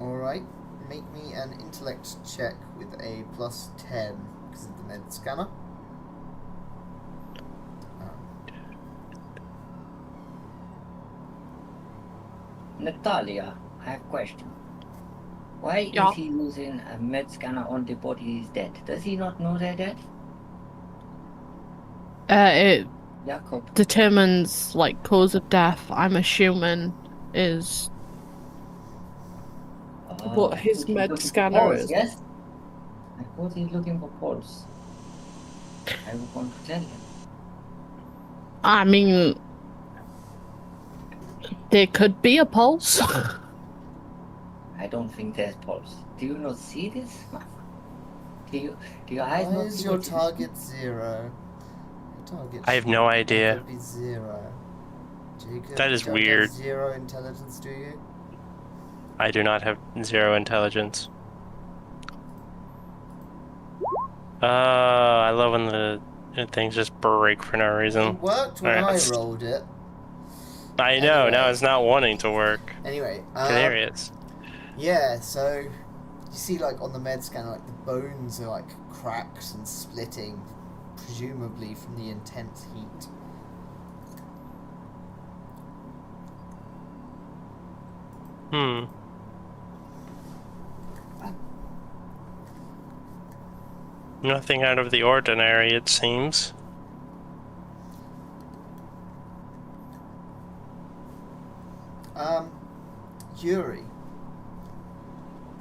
[SPEAKER 1] Alright. Make me an intellect check with a +10 because of the med scanner.
[SPEAKER 2] Natalia, I have a question. Why
[SPEAKER 3] Yeah.
[SPEAKER 2] is he using a med scanner on the body he's dead? Does he not know they're dead?
[SPEAKER 3] It
[SPEAKER 2] Jakob.
[SPEAKER 3] determines like cause of death. I'm assuming is what his
[SPEAKER 2] He's
[SPEAKER 3] med
[SPEAKER 2] looking for
[SPEAKER 3] scanner
[SPEAKER 2] pulse,
[SPEAKER 3] is.
[SPEAKER 2] yes? I thought he's looking for pulse. I was going to tell him.
[SPEAKER 3] I mean, there could be a pulse.
[SPEAKER 2] I don't think there's pulse. Do you not see this? Do your eyes
[SPEAKER 1] Why
[SPEAKER 2] not
[SPEAKER 1] is
[SPEAKER 2] see
[SPEAKER 1] your
[SPEAKER 2] what you
[SPEAKER 1] target 0? Your target
[SPEAKER 4] I have no idea.
[SPEAKER 1] could be 0. Jacob,
[SPEAKER 4] That is
[SPEAKER 1] you don't
[SPEAKER 4] weird.
[SPEAKER 1] have 0 intelligence, do you?
[SPEAKER 4] I do not have 0 intelligence. I love when the things just break for no reason.
[SPEAKER 1] It worked when
[SPEAKER 4] Alright,
[SPEAKER 1] I
[SPEAKER 4] let's-
[SPEAKER 1] rolled it.
[SPEAKER 4] I know, now
[SPEAKER 1] Anyway.
[SPEAKER 4] it's not wanting to work.
[SPEAKER 1] Anyway,
[SPEAKER 4] There it is.
[SPEAKER 1] yeah, so you see like on the med scanner, like the bones are like cracked and splitting, presumably from the intense heat.
[SPEAKER 4] Hmm. Nothing out of the ordinary, it seems.
[SPEAKER 1] Yuri,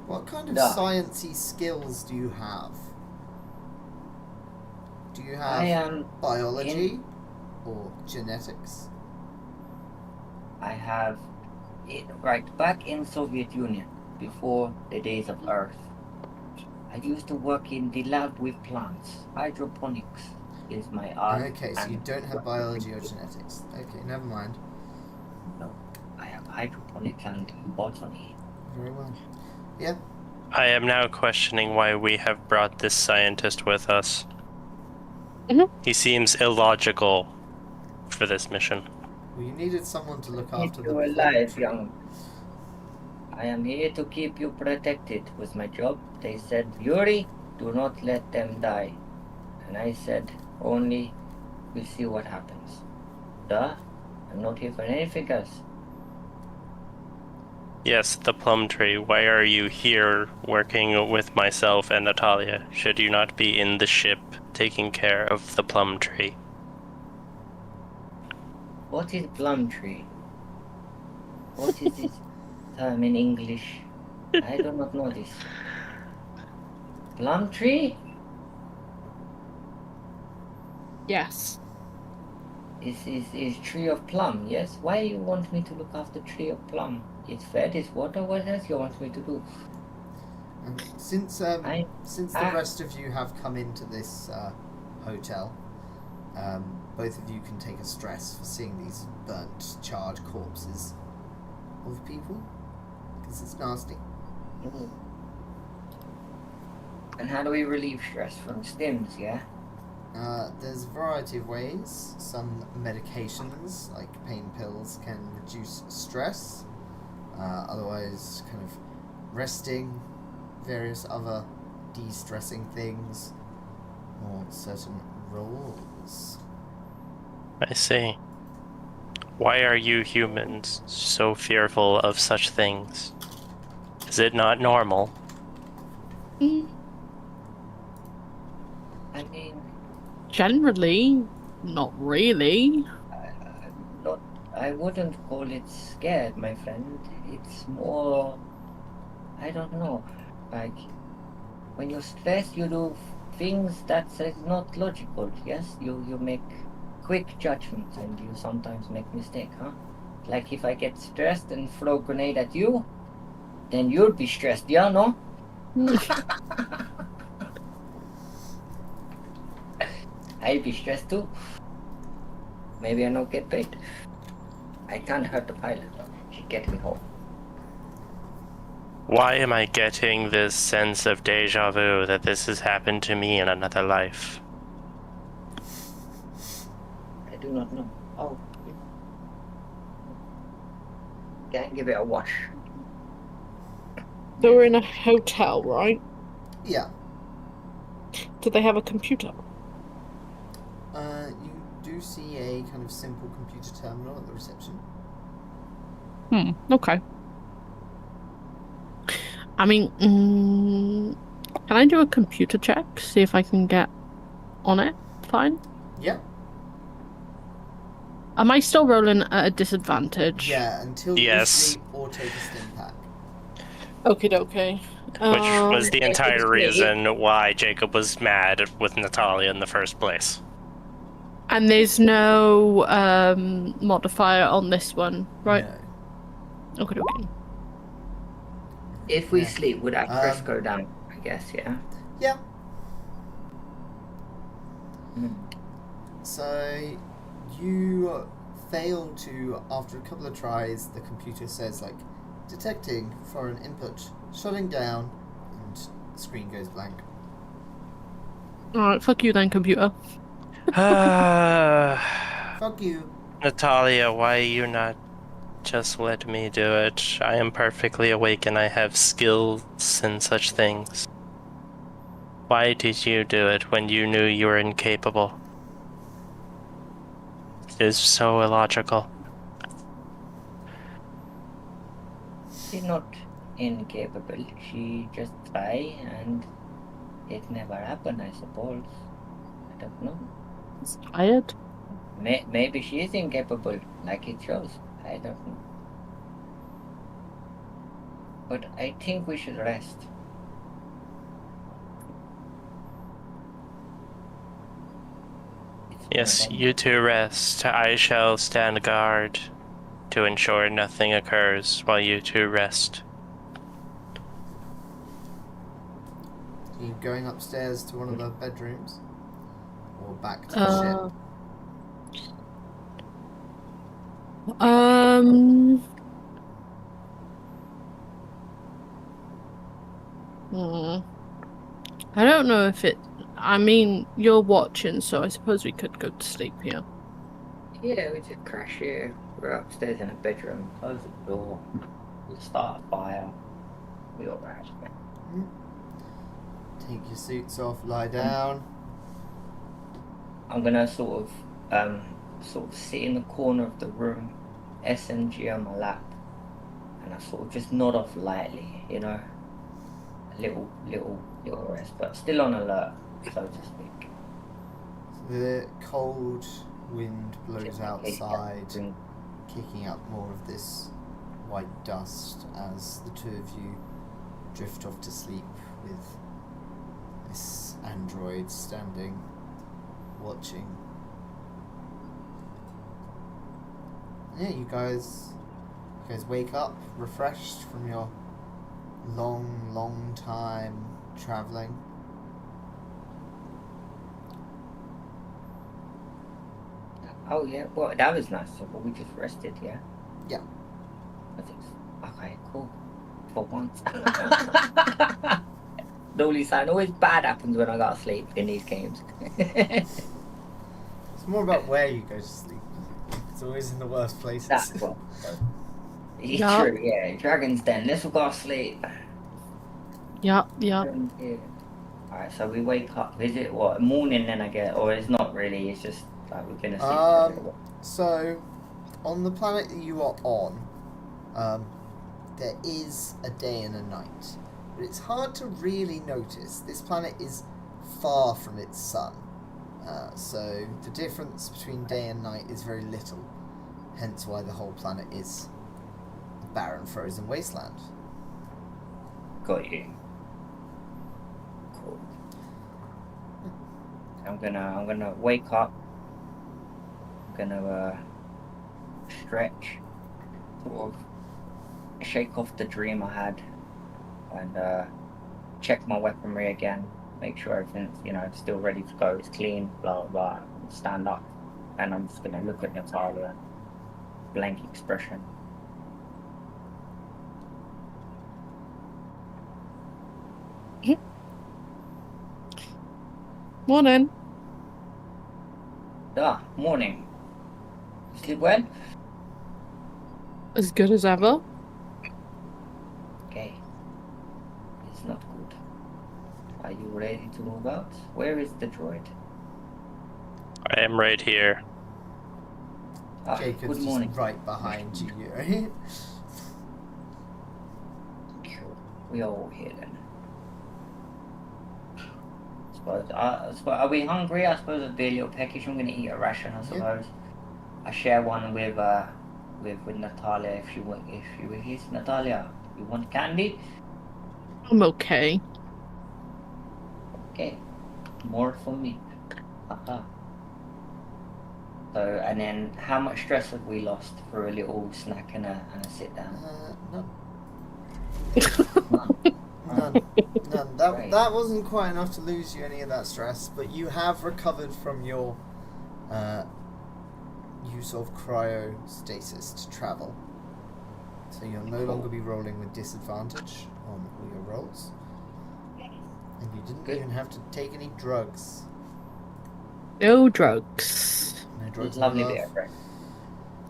[SPEAKER 1] what kind of
[SPEAKER 2] Yeah.
[SPEAKER 1] sciencey skills do you have? Do you
[SPEAKER 2] I
[SPEAKER 1] have
[SPEAKER 2] am
[SPEAKER 1] biology or genetics?
[SPEAKER 2] I have it right back in Soviet Union before the days of Earth. I used to work in the lab with plants. Hydroponics is my art.
[SPEAKER 1] Okay, so you
[SPEAKER 2] and
[SPEAKER 1] don't have biology or genetics. Okay, never mind.
[SPEAKER 2] No, I have hydroponics and botany.
[SPEAKER 1] Very well. Yeah.
[SPEAKER 4] I am now questioning why we have brought this scientist with us.
[SPEAKER 3] Mhm.
[SPEAKER 4] He seems illogical for this mission.
[SPEAKER 1] Well, you needed someone to look
[SPEAKER 2] Keep
[SPEAKER 1] after the
[SPEAKER 2] you alive,
[SPEAKER 1] plum
[SPEAKER 2] young. I am here to keep you protected was my job. They said, Yuri, do not let them die. And I said, only we'll see what happens. Duh, I'm not here for anything else.
[SPEAKER 4] Yes, the plum tree. Why are you here working with myself and Natalia? Should you not be in the ship taking care of the plum tree?
[SPEAKER 2] What is plum tree? What is this term in English? I do not know this. Plum tree
[SPEAKER 3] Yes.
[SPEAKER 2] is tree of plum, yes? Why you want me to look after tree of plum? It's fed, it's water, what else you want me to do?
[SPEAKER 1] And since
[SPEAKER 2] I-
[SPEAKER 1] the rest of you have come into this hotel, both of you can take a stress for seeing these burnt, charred corpses of people, because it's nasty.
[SPEAKER 2] And how do we relieve stress from stims, yeah?
[SPEAKER 1] There's a variety of ways. Some medications, like pain pills, can reduce stress. Otherwise, kind of resting, various other de-stressing things, or certain roles.
[SPEAKER 4] I see. Why are you humans so fearful of such things? Is it not normal?
[SPEAKER 3] Mm,
[SPEAKER 2] I mean,
[SPEAKER 3] generally, not really.
[SPEAKER 2] not. I wouldn't call it scared, my friend. It's more. I don't know. Like, when you're stressed, you do things that is not logical. Yes, you make quick judgments, and you sometimes make mistakes, huh? Like if I get stressed and throw a grenade at you, then you'll be stressed, yeah, no? I'll be stressed too. Maybe I don't get paid. I can't hurt the pilot, though. She get me home.
[SPEAKER 4] Why am I getting this sense of deja vu that this has happened to me in another life?
[SPEAKER 2] I do not know. Oh. Can't give it a wash.
[SPEAKER 3] So we're in a hotel, right?
[SPEAKER 1] Yeah.
[SPEAKER 3] Do they have a computer?
[SPEAKER 1] You do see a kind of simple computer terminal at the reception.
[SPEAKER 3] Okay. I mean, can I do a computer check? See if I can get on it? Fine.
[SPEAKER 1] Yeah.
[SPEAKER 3] Am I still rolling at a disadvantage?
[SPEAKER 1] Yeah, until you sleep or take a stim pack.
[SPEAKER 3] Okie dokie.
[SPEAKER 4] Which was the entire reason why Jacob was mad with Natalia in the first place.
[SPEAKER 3] And there's no modifier on this one, right?
[SPEAKER 1] No.
[SPEAKER 3] Okie dokie.
[SPEAKER 2] If we
[SPEAKER 1] Yeah.
[SPEAKER 2] sleep, would our stress go down? I guess, yeah.
[SPEAKER 1] Yeah.
[SPEAKER 2] Mm.
[SPEAKER 1] So you fail to, after a couple of tries, the computer says like detecting foreign input, shutting down, and the screen goes blank.
[SPEAKER 3] Alright, fuck you then, computer.
[SPEAKER 1] Fuck you.
[SPEAKER 4] Natalia, why you not just let me do it? I am perfectly awake and I have skills in such things. Why did you do it when you knew you were incapable? It is so illogical.
[SPEAKER 2] She's not incapable. She just tried and it never happened, I suppose. I don't know.
[SPEAKER 3] It's tired.
[SPEAKER 2] Maybe she is incapable, like it shows. I don't know. But I think we should rest.
[SPEAKER 4] Yes, you two rest. I shall stand guard to ensure nothing occurs while you two rest.
[SPEAKER 1] Are you going upstairs to one of the bedrooms? Or back to the ship?
[SPEAKER 3] I don't know if it... I mean, you're watching, so I suppose we could go to sleep here.
[SPEAKER 2] Yeah, we just crash here. We're upstairs in a bedroom. Close the door. We'll start a fire. We all right.
[SPEAKER 1] Take your suits off, lie down.
[SPEAKER 2] I'm gonna sort of sit in the corner of the room, SMG on my lap, and I sort of just nod off lightly, you know, a little rest, but still on alert, so to speak.
[SPEAKER 1] The cold wind blows outside, kicking up more of this white dust as the two of you drift off to sleep with this android standing, watching. Yeah, you guys wake up refreshed from your long time traveling.
[SPEAKER 2] Oh yeah, well that was nice. So we just rested, yeah.
[SPEAKER 1] Yeah.
[SPEAKER 2] I think. Okay, cool. For once. Dolly sign. Always bad happens when I go to sleep in these games.
[SPEAKER 1] It's more about where you go to sleep. It's always in the worst places.
[SPEAKER 2] That's what. It's
[SPEAKER 3] Yeah.
[SPEAKER 2] true, yeah. Dragon's Den. Let's go to sleep.
[SPEAKER 3] Yeah, yeah.
[SPEAKER 2] Yeah. Alright, so we wake up. Is it what morning then I get, or it's not really? It's just like we've been asleep. For a little while.
[SPEAKER 1] So, on the planet that you are on, there is a day and a night, but it's hard to really notice. This planet is far from its sun, so the difference between day and night is very little. Hence, why the whole planet is a barren, frozen wasteland.
[SPEAKER 2] Got you. Cool. I'm gonna wake up. I'm gonna stretch, sort of shake off the dream I had, and check my weaponry again. Make sure everything's still ready to go. It's clean. Blah blah. Stand up, and I'm just gonna look at Natalia. Blank expression.
[SPEAKER 3] Morning.
[SPEAKER 2] Morning. Sleep well?
[SPEAKER 3] As good as ever.
[SPEAKER 2] Okay. It's not good. Are you ready to move out? Where is the droid?
[SPEAKER 4] I am right here.
[SPEAKER 1] Jacob's
[SPEAKER 2] Good morning.
[SPEAKER 1] just right behind you, right?
[SPEAKER 2] Cool. We are all here then. Are we hungry? I suppose it'd be a little peckish. I'm gonna eat a ration, I suppose. I share one with Natalia if you wish. Natalia, you want candy?
[SPEAKER 3] I'm okay.
[SPEAKER 2] Okay. More for me. So, and then how much stress have we lost for a little snack and a sit down?
[SPEAKER 1] None.
[SPEAKER 2] None.
[SPEAKER 1] None. That wasn't quite enough to lose you any of that stress, but you have recovered from your use of cryostasis to travel. So you'll no longer be rolling with disadvantage on all your rolls. And you didn't even have to take any drugs.
[SPEAKER 3] No drugs.
[SPEAKER 1] No drugs.
[SPEAKER 2] Lovely
[SPEAKER 1] no love.
[SPEAKER 2] bit of break.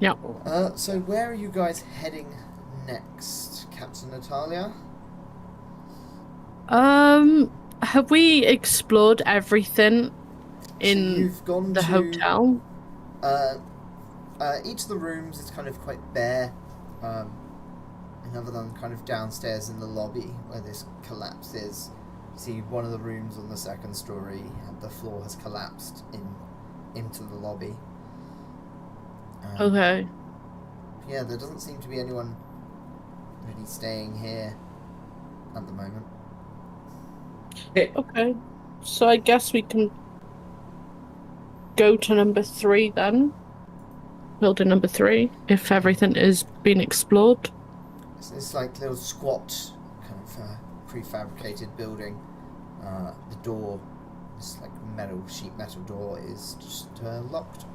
[SPEAKER 3] Yeah.
[SPEAKER 1] So where are you guys heading next, Captain Natalia?
[SPEAKER 3] Have we explored everything in
[SPEAKER 1] You've gone
[SPEAKER 3] the
[SPEAKER 1] to
[SPEAKER 3] hotel?
[SPEAKER 1] Each of the rooms is kind of quite bare, and other than kind of downstairs in the lobby where this collapse is. You see one of the rooms on the second story, and the floor has collapsed into the lobby.
[SPEAKER 3] Okay.
[SPEAKER 1] Yeah, there doesn't seem to be anyone really staying here at the moment.
[SPEAKER 3] Okay. So I guess we can go to number 3 then. Building number 3, if everything is being explored.
[SPEAKER 1] It's like a little squat, kind of prefabricated building. The door, this like sheet metal door, is just locked.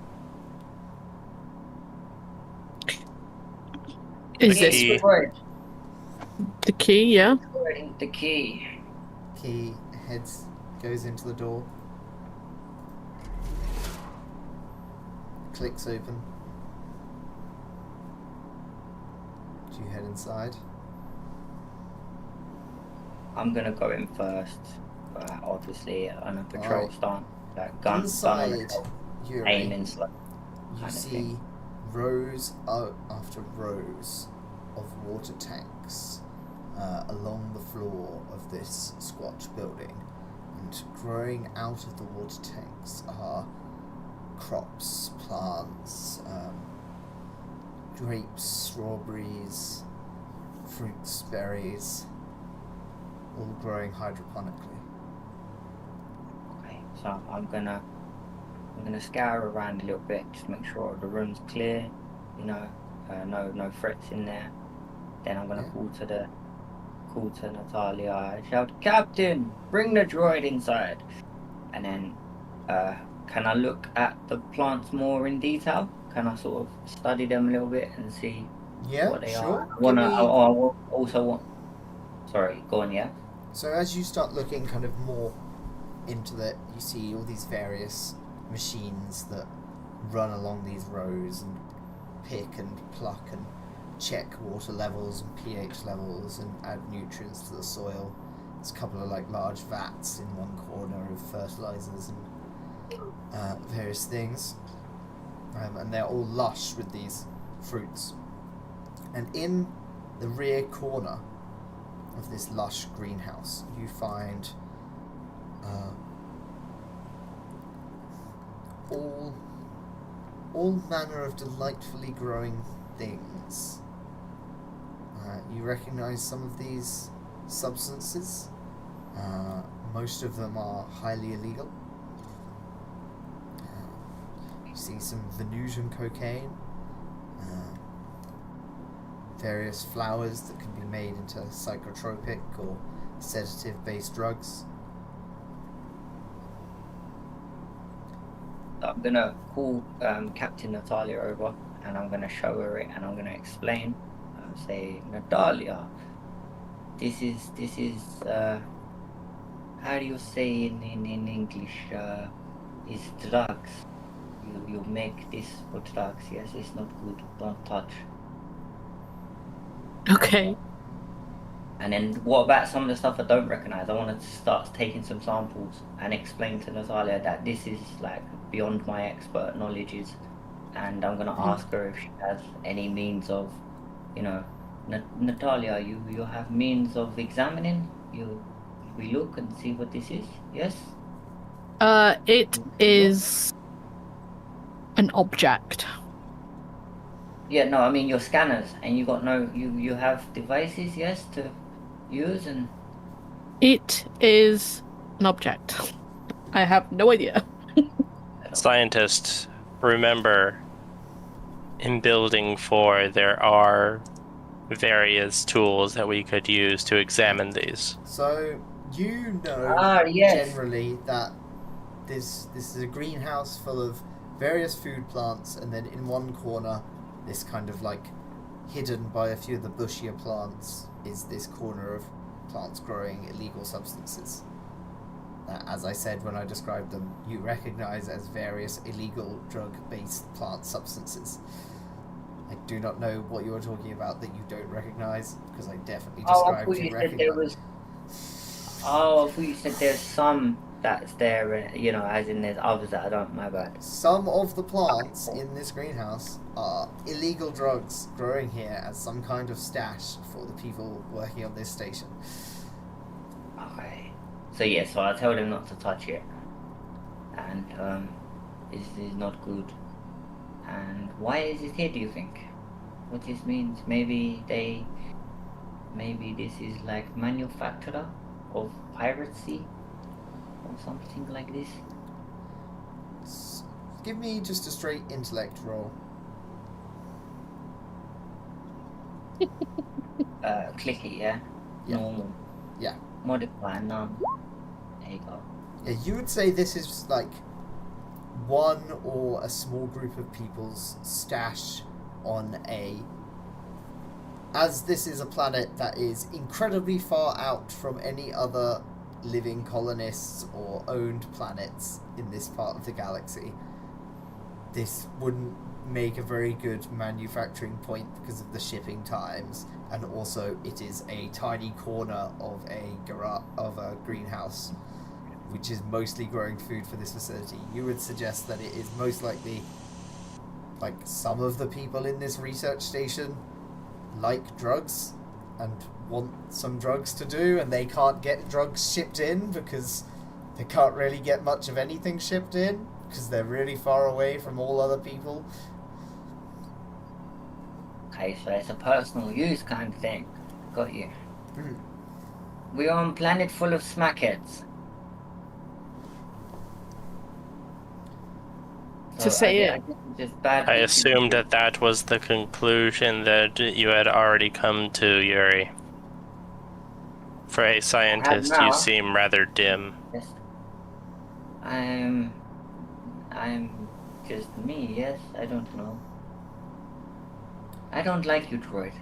[SPEAKER 3] Is
[SPEAKER 4] The
[SPEAKER 3] this
[SPEAKER 4] key.
[SPEAKER 3] the key? Yeah.
[SPEAKER 2] The key.
[SPEAKER 1] Key goes into the door, clicks open. Do you head inside?
[SPEAKER 2] I'm gonna go in first, obviously on a patrol
[SPEAKER 1] Alright.
[SPEAKER 2] stance, like gun on
[SPEAKER 1] Inside,
[SPEAKER 2] the top,
[SPEAKER 1] you're
[SPEAKER 2] aiming slow.
[SPEAKER 1] You
[SPEAKER 2] kind of
[SPEAKER 1] see
[SPEAKER 2] thing.
[SPEAKER 1] rows after rows of water tanks along the floor of this squat building, and growing out of the water tanks are crops, plants, grapes, strawberries, fruits, berries, all growing hydroponically.
[SPEAKER 2] Okay, so I'm gonna scour around a little bit, just make sure the room's clear, no threats in there. Then I'm gonna call to Natalia and shout, "Captain, bring the droid inside." And then, can I look at the plants more in detail? Can I sort of study them a little bit and see
[SPEAKER 1] Yeah,
[SPEAKER 2] what they
[SPEAKER 1] sure.
[SPEAKER 2] are? I also want. Sorry, go on. Yeah.
[SPEAKER 1] So as you start looking kind of more into it, you see all these various machines that run along these rows and pick and pluck and check water levels and pH levels and add nutrients to the soil. There's a couple of like large vats in one corner of fertilizers and various things, and they're all lush with these fruits. And in the rear corner of this lush greenhouse, you find all manner of delightfully growing things. You recognize some of these substances. Most of them are highly illegal. You see some Venusian cocaine, various flowers that can be made into psychotropic or sedative-based drugs.
[SPEAKER 2] I'm gonna call Captain Natalia over, and I'm gonna show her it, and I'm gonna explain. Say, Natalia, this is how do you say in English? Is drugs. You make this for drugs. Yes, it's not good. Don't touch.
[SPEAKER 3] Okay.
[SPEAKER 2] And then what about some of the stuff I don't recognize? I want to start taking some samples and explain to Natalia that this is like beyond my expert knowledges, and I'm gonna ask her if she has any means of, you know, Natalia, you have means of examining. We look and see what this is. Yes.
[SPEAKER 3] It is an object.
[SPEAKER 2] Yeah, no, I mean your scanners, and you have devices, yes, to use, and
[SPEAKER 3] It is an object. I have no idea.
[SPEAKER 4] Scientists, remember, in building 4, there are various tools that we could use to examine these.
[SPEAKER 1] So you know
[SPEAKER 2] yes.
[SPEAKER 1] generally that this is a greenhouse full of various food plants, and then in one corner, this kind of like hidden by a few of the bushier plants, is this corner of plants growing illegal substances. As I said when I described them, you recognize as various illegal drug-based plant substances. I do not know what you're talking about that you don't recognize, because I definitely described you recognize.
[SPEAKER 2] I thought you said there's some that's there, as in there's others that I don't know about.
[SPEAKER 1] Some of the plants in this greenhouse are illegal drugs growing here as some kind of stash for the people working on this station.
[SPEAKER 2] Okay. So I tell them not to touch it. And this is not good. And why is it here, do you think? What this means? Maybe this is like manufacturer of piracy or something like this.
[SPEAKER 1] Give me just a straight intellect roll.
[SPEAKER 2] Click it, yeah? Normal.
[SPEAKER 1] Yeah.
[SPEAKER 2] Modify none. There you go.
[SPEAKER 1] Yeah, you would say this is like one or a small group of people's stash on as this is a planet that is incredibly far out from any other living colonists or owned planets in this part of the galaxy. This wouldn't make a very good manufacturing point because of the shipping times, and also it is a tiny corner of a greenhouse which is mostly growing food for this facility. You would suggest that it is most likely like some of the people in this research station like drugs and want some drugs to do, and they can't get drugs shipped in because they can't really get much of anything shipped in because they're really far away from all other people.
[SPEAKER 2] Okay, so it's a personal use kind of thing. Got you. We're on a planet full of smackheads.
[SPEAKER 3] To say it.
[SPEAKER 4] I assumed that was the conclusion that you had already come to, Yuri. For a scientist, you seem rather dim.
[SPEAKER 2] Yes. I'm just me, yes? I don't know. I don't like you, droid.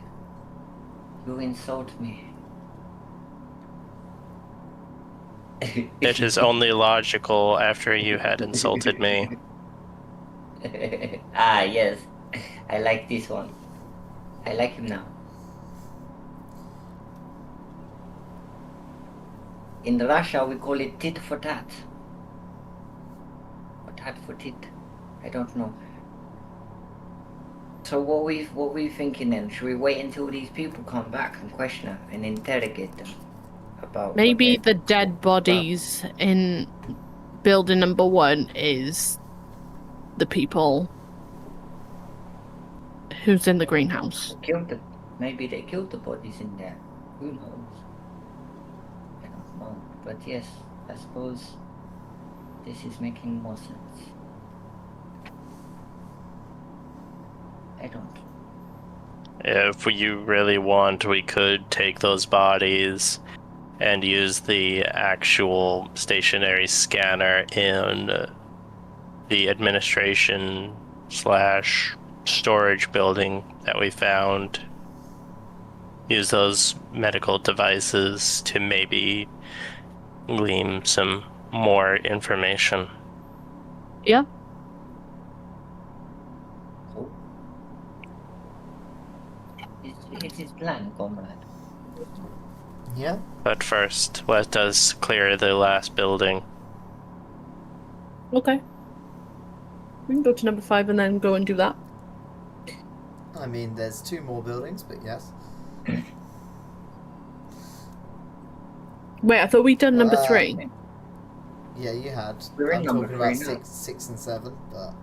[SPEAKER 2] You insult me.
[SPEAKER 4] It is only logical after you had insulted me.
[SPEAKER 2] Ah, yes. I like this one. I like him now. In Russia, we call it tit for tat. Or tat for tit. I don't know. So what we thinking then? Should we wait until these people come back and question her and interrogate them about
[SPEAKER 3] Maybe
[SPEAKER 2] what
[SPEAKER 3] the dead bodies in building number 1 is the people who's in the greenhouse.
[SPEAKER 2] Maybe they killed the bodies in there. Who knows? I don't know. But yes, I suppose this is making more sense. I don't.
[SPEAKER 4] If you really want, we could take those bodies and use the actual stationary scanner in the administration / storage building that we found. Use those medical devices to maybe glean some more information.
[SPEAKER 3] Yeah.
[SPEAKER 2] So, it's his plan, comrade.
[SPEAKER 1] Yeah.
[SPEAKER 4] But first, let us clear the last building.
[SPEAKER 3] Okay. We can go to number 5 and then go and do that.
[SPEAKER 1] I mean, there's 2 more buildings, but yes.
[SPEAKER 3] Wait, I thought we'd done number 3.
[SPEAKER 1] Yeah, you had.
[SPEAKER 2] We're in
[SPEAKER 1] I'm
[SPEAKER 2] number
[SPEAKER 1] talking about
[SPEAKER 2] 3 now.
[SPEAKER 1] 6 and 7, but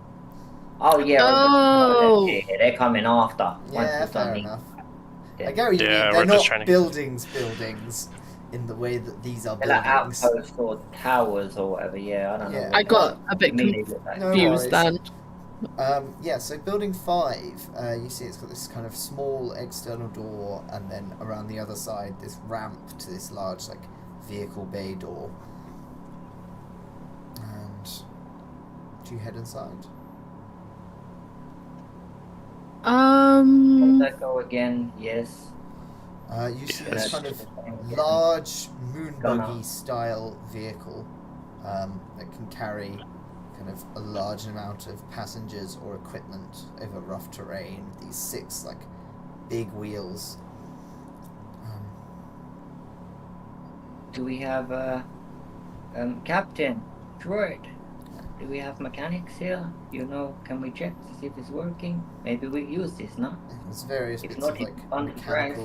[SPEAKER 2] Oh yeah.
[SPEAKER 3] Oh.
[SPEAKER 2] They're coming after.
[SPEAKER 1] yeah, fair enough.
[SPEAKER 2] Yeah.
[SPEAKER 1] I get what you
[SPEAKER 4] Yeah,
[SPEAKER 1] mean.
[SPEAKER 4] we're
[SPEAKER 1] They're
[SPEAKER 4] just
[SPEAKER 1] not
[SPEAKER 4] trying to-
[SPEAKER 1] buildings in the way that these are
[SPEAKER 2] They're like
[SPEAKER 1] buildings.
[SPEAKER 2] outposts or towers or whatever. Yeah, I don't
[SPEAKER 1] Yeah.
[SPEAKER 2] know.
[SPEAKER 3] I got a bit
[SPEAKER 2] To me, they look like-
[SPEAKER 1] No
[SPEAKER 3] confused
[SPEAKER 1] worries.
[SPEAKER 3] then.
[SPEAKER 1] Yeah, so building 5, you see it's got this kind of small external door, and then around the other side, this ramp to this large, like, vehicle bay door. And do you head inside?
[SPEAKER 2] Does that go again? Yes.
[SPEAKER 1] You see
[SPEAKER 4] Yes.
[SPEAKER 1] this kind of large moon
[SPEAKER 2] Gunner.
[SPEAKER 1] buggy style vehicle that can carry kind of a large amount of passengers or equipment over rough terrain. These 6 like big wheels.
[SPEAKER 2] Do we have Captain Droid? Do we have mechanics here? You know, can we check to see if it's working? Maybe we use this, no?
[SPEAKER 1] There's various
[SPEAKER 2] It's
[SPEAKER 1] bits
[SPEAKER 2] not
[SPEAKER 1] of like
[SPEAKER 2] on the drive.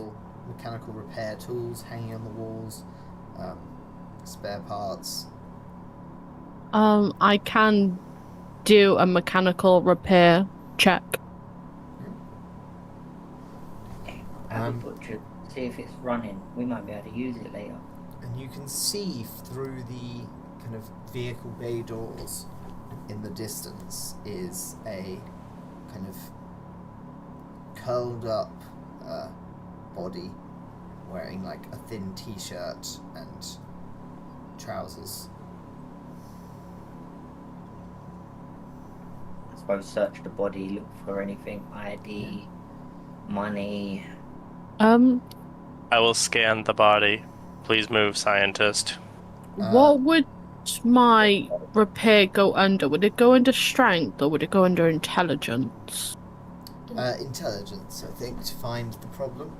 [SPEAKER 1] mechanical repair tools hanging on the walls, spare parts.
[SPEAKER 3] I can do a mechanical repair check.
[SPEAKER 2] Have a butcher, see if it's running. We might be able to use it later.
[SPEAKER 1] And you can see through the kind of vehicle bay doors in the distance is a kind of curled up body wearing like a thin t-shirt and trousers.
[SPEAKER 2] I suppose search the body, look for anything, ID, money.
[SPEAKER 4] I will scan the body. Please move, scientist.
[SPEAKER 3] What would my repair go under? Would it go under strength or would it go under intelligence?
[SPEAKER 1] Intelligence, I think, to find the problem.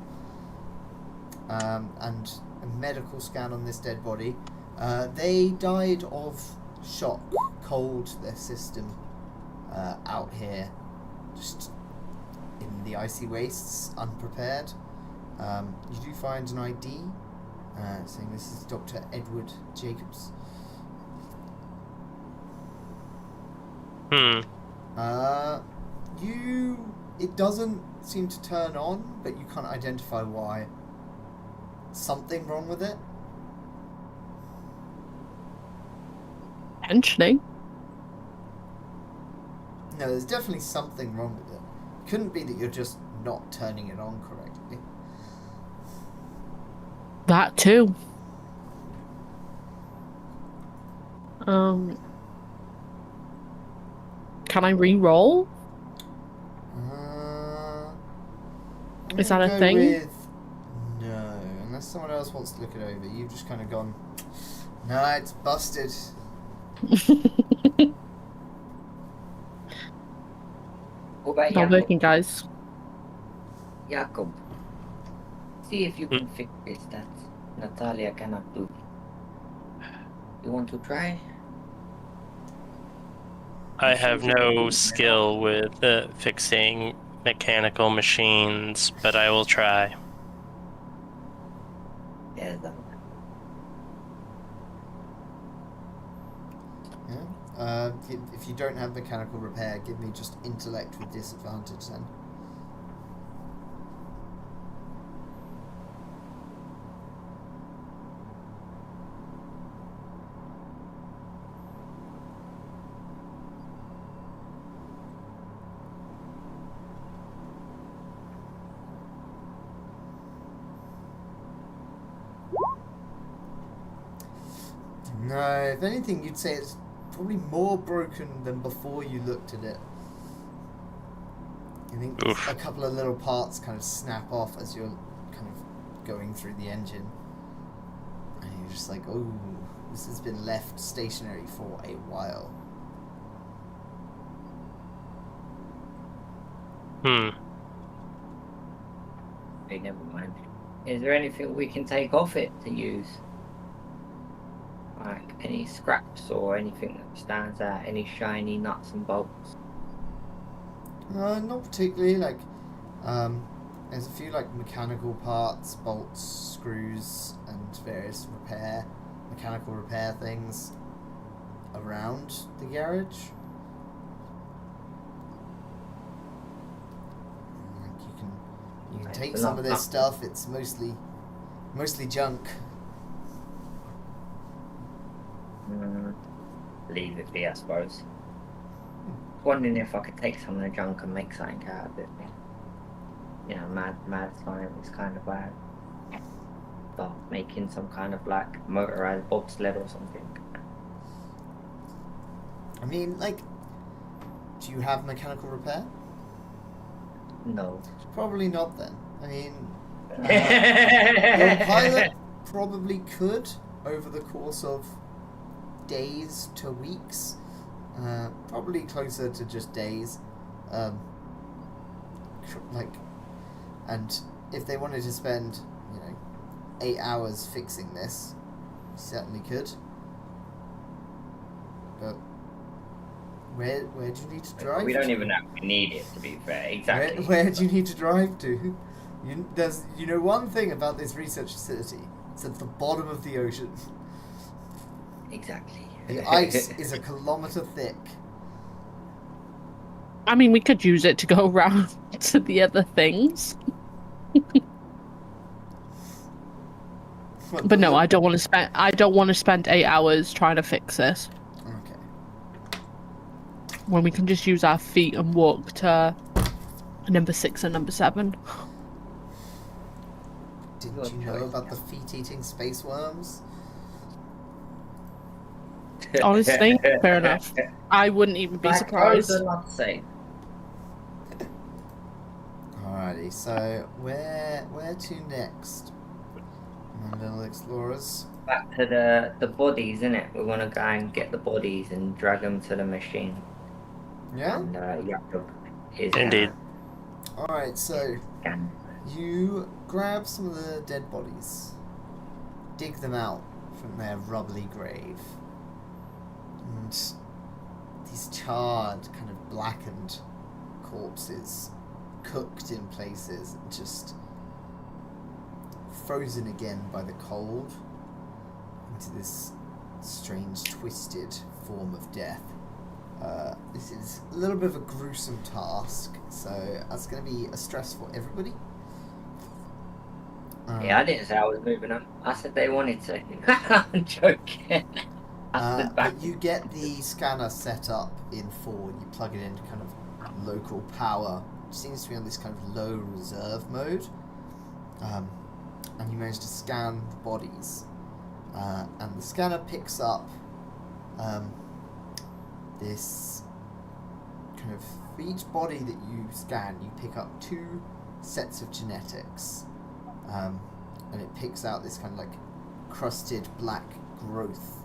[SPEAKER 1] And a medical scan on this dead body. They died of shock, cold, their system out here, just in the icy wastes, unprepared. You do find an ID saying this is Dr. Edward Jacobs. It doesn't seem to turn on, but you can't identify why. Something wrong with it?
[SPEAKER 3] Potentially.
[SPEAKER 1] No, there's definitely something wrong with it. Couldn't be that you're just not turning it on correctly.
[SPEAKER 3] That too. Can I re-roll?
[SPEAKER 1] I'm
[SPEAKER 3] Is
[SPEAKER 1] gonna
[SPEAKER 3] that a
[SPEAKER 1] go
[SPEAKER 3] thing?
[SPEAKER 1] No, unless someone else wants to look it over. You've just kind of gone, No, it's busted.
[SPEAKER 2] What about
[SPEAKER 3] Not
[SPEAKER 2] Jakob?
[SPEAKER 3] working, guys.
[SPEAKER 2] Jakob, see if you can fix this that Natalia cannot do. You want to try?
[SPEAKER 4] I have no skill with fixing mechanical machines, but I will try.
[SPEAKER 2] Yes.
[SPEAKER 1] Yeah. If you don't have mechanical repair, give me just intellect with disadvantage then. No, if anything, you'd say it's probably more broken than before you looked at it. I think
[SPEAKER 4] Oof.
[SPEAKER 1] a couple of little parts kind of snap off as you're kind of going through the engine. And you're just like, oh, this has been left stationary for a while.
[SPEAKER 2] Okay, never mind. Is there anything we can take off it to use? Like any scraps or anything that stands out, any shiny nuts and bolts?
[SPEAKER 1] Not particularly. Like, there's a few like mechanical parts, bolts, screws, and various mechanical repair things around the garage. Like you can take some of this stuff. It's mostly junk.
[SPEAKER 2] Leave it be, I suppose. Wondering if I could take some of the junk and make something out of it. You know, mad science kind of bad. Start making some kind of like motorized bobsled or something.
[SPEAKER 1] I mean, like, do you have mechanical repair?
[SPEAKER 2] No.
[SPEAKER 1] Probably not then. I mean, your pilot probably could over the course of days to weeks, probably closer to just days, like, and if they wanted to spend 8 hours fixing this, certainly could. But where do you need to drive?
[SPEAKER 2] We don't even know if we need it, to be fair. Exactly.
[SPEAKER 1] Where do you need to drive to? There's one thing about this research facility. It's at the bottom of the ocean.
[SPEAKER 2] Exactly.
[SPEAKER 1] The ice is a kilometre thick.
[SPEAKER 3] I mean, we could use it to go around to the other things. But no, I don't want to spend 8 hours trying to fix this.
[SPEAKER 1] Okay.
[SPEAKER 3] When we can just use our feet and walk to number 6 and number 7.
[SPEAKER 1] Didn't you know about the feet-eating space worms?
[SPEAKER 3] Honestly, fair enough. I wouldn't even be surprised.
[SPEAKER 1] Alrighty, so where to next, my little explorers?
[SPEAKER 2] Back to the bodies, innit? We want to go and get the bodies and drag them to the machine.
[SPEAKER 1] Yeah?
[SPEAKER 2] And Jakob is
[SPEAKER 4] Indeed.
[SPEAKER 1] Alright, so you grab some of the dead bodies, dig them out from their rubbly grave, and these charred, kind of blackened corpses, cooked in places and just frozen again by the cold into this strange twisted form of death. This is a little bit of a gruesome task, so that's going to be a stress for everybody.
[SPEAKER 2] Yeah, I didn't say I was moving them. I said they wanted to. I'm joking.
[SPEAKER 1] But you get the scanner set up in Ford. You plug it into kind of local power, which seems to be on this kind of low reserve mode. And you manage to scan the bodies. And the scanner picks up this kind of, for each body that you scan, you pick up 2 sets of genetics. And it picks out this kind of like crusted black growth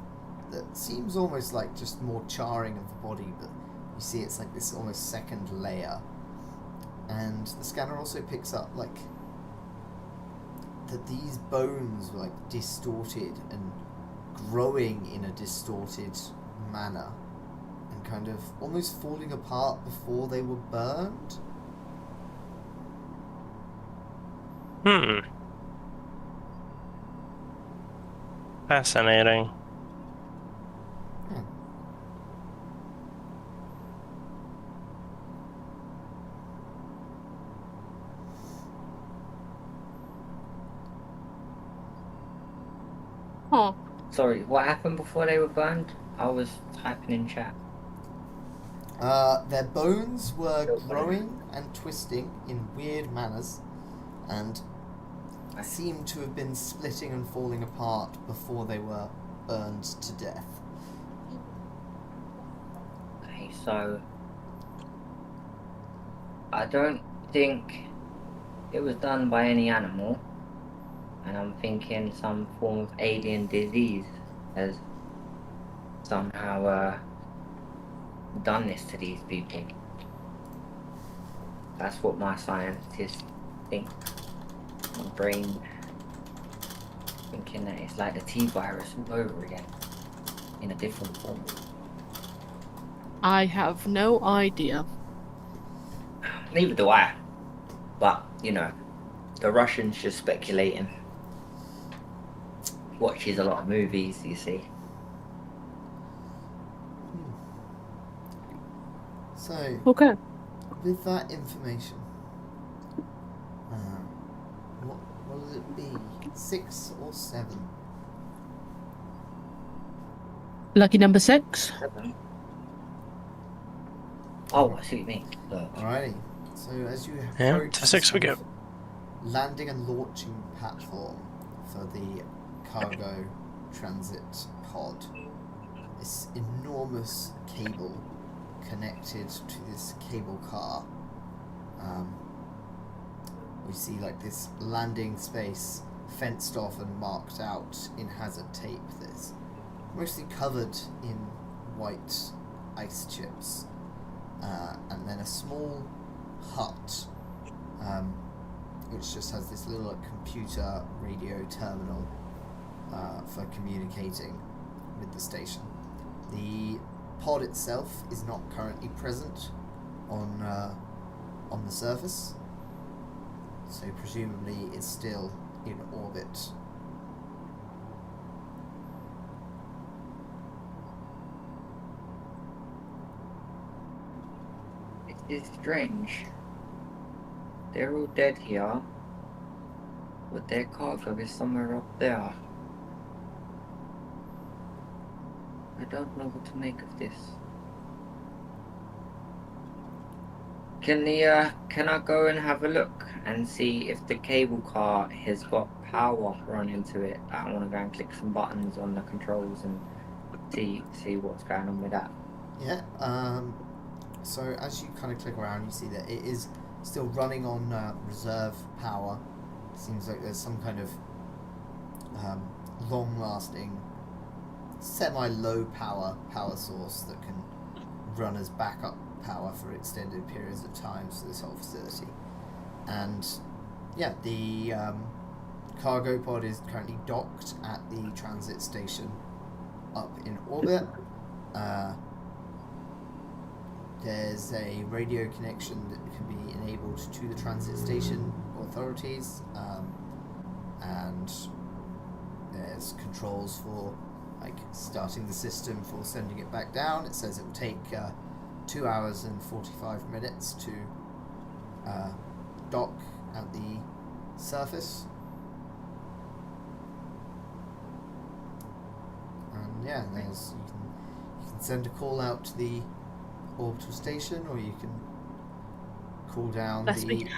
[SPEAKER 1] that seems almost like just more charring of the body, but you see it's like this almost second layer. And the scanner also picks up like that these bones were like distorted and growing in a distorted manner and kind of almost falling apart before they were burned.
[SPEAKER 4] Fascinating.
[SPEAKER 3] Oh,
[SPEAKER 2] Sorry, what happened before they were burned? I was typing in chat.
[SPEAKER 1] Their bones were growing and twisting in weird manners and seemed to have been splitting and falling apart before they were burned to death.
[SPEAKER 2] Okay, so I don't think it was done by any animal, and I'm thinking some form of alien disease has somehow done this to these people. That's what my scientists think. My brain thinking that it's like the T-virus all over again, in a different form.
[SPEAKER 3] I have no idea.
[SPEAKER 2] Neither do I. But, you know, the Russians just speculating. Watches a lot of movies, you see.
[SPEAKER 1] So,
[SPEAKER 3] Okay.
[SPEAKER 1] with that information, what will it be? 6 or 7?
[SPEAKER 3] Lucky number 6.
[SPEAKER 2] Oh, I see what you mean. Look.
[SPEAKER 1] Alrighty. So as you
[SPEAKER 4] Yeah,
[SPEAKER 1] approach
[SPEAKER 4] to 6 we
[SPEAKER 1] this
[SPEAKER 4] go.
[SPEAKER 1] kind of landing and launching platform for the cargo transit pod, this enormous cable connected to this cable car. We see like this landing space fenced off and marked out in hazard tape that's mostly covered in white ice chips. And then a small hut, which just has this little computer radio terminal for communicating with the station. The pod itself is not currently present on the surface, so presumably it's still in orbit.
[SPEAKER 2] It's strange. They're all dead here, but their cargo is somewhere up there. I don't know what to make of this. Can I go and have a look and see if the cable car has got power run into it? I want to go and click some buttons on the controls and see what's going on with that.
[SPEAKER 1] Yeah. So as you kind of click around, you see that it is still running on reserve power. Seems like there's some kind of long-lasting, semi-low power source that can run as backup power for extended periods of time to this whole facility. And yeah, the cargo pod is currently docked at the transit station up in orbit. There's a radio connection that can be enabled to the transit station authorities, and there's controls for like starting the system for sending it back down. It says it will take 2 hours and 45 minutes to dock at the surface. And yeah, there's you can send a call out to the orbital station, or you can cool down
[SPEAKER 3] That's
[SPEAKER 1] the
[SPEAKER 3] me.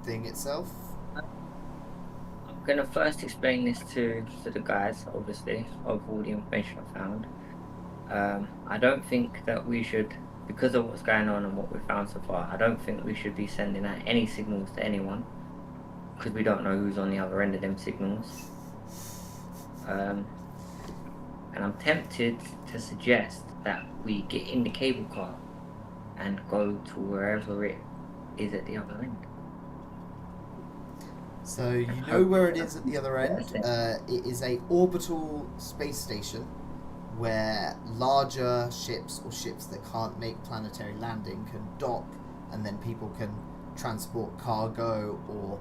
[SPEAKER 1] thing itself.
[SPEAKER 2] I'm gonna first explain this to the guys, obviously, of all the information I found. I don't think that we should, because of what's going on and what we've found so far, I don't think we should be sending out any signals to anyone, because we don't know who's on the other end of them signals. And I'm tempted to suggest that we get in the cable car and go to wherever it is at the other end.
[SPEAKER 1] So you know where it is at the other end. It is a orbital space station where larger ships or ships that can't make planetary landing can dock, and then people can transport cargo or.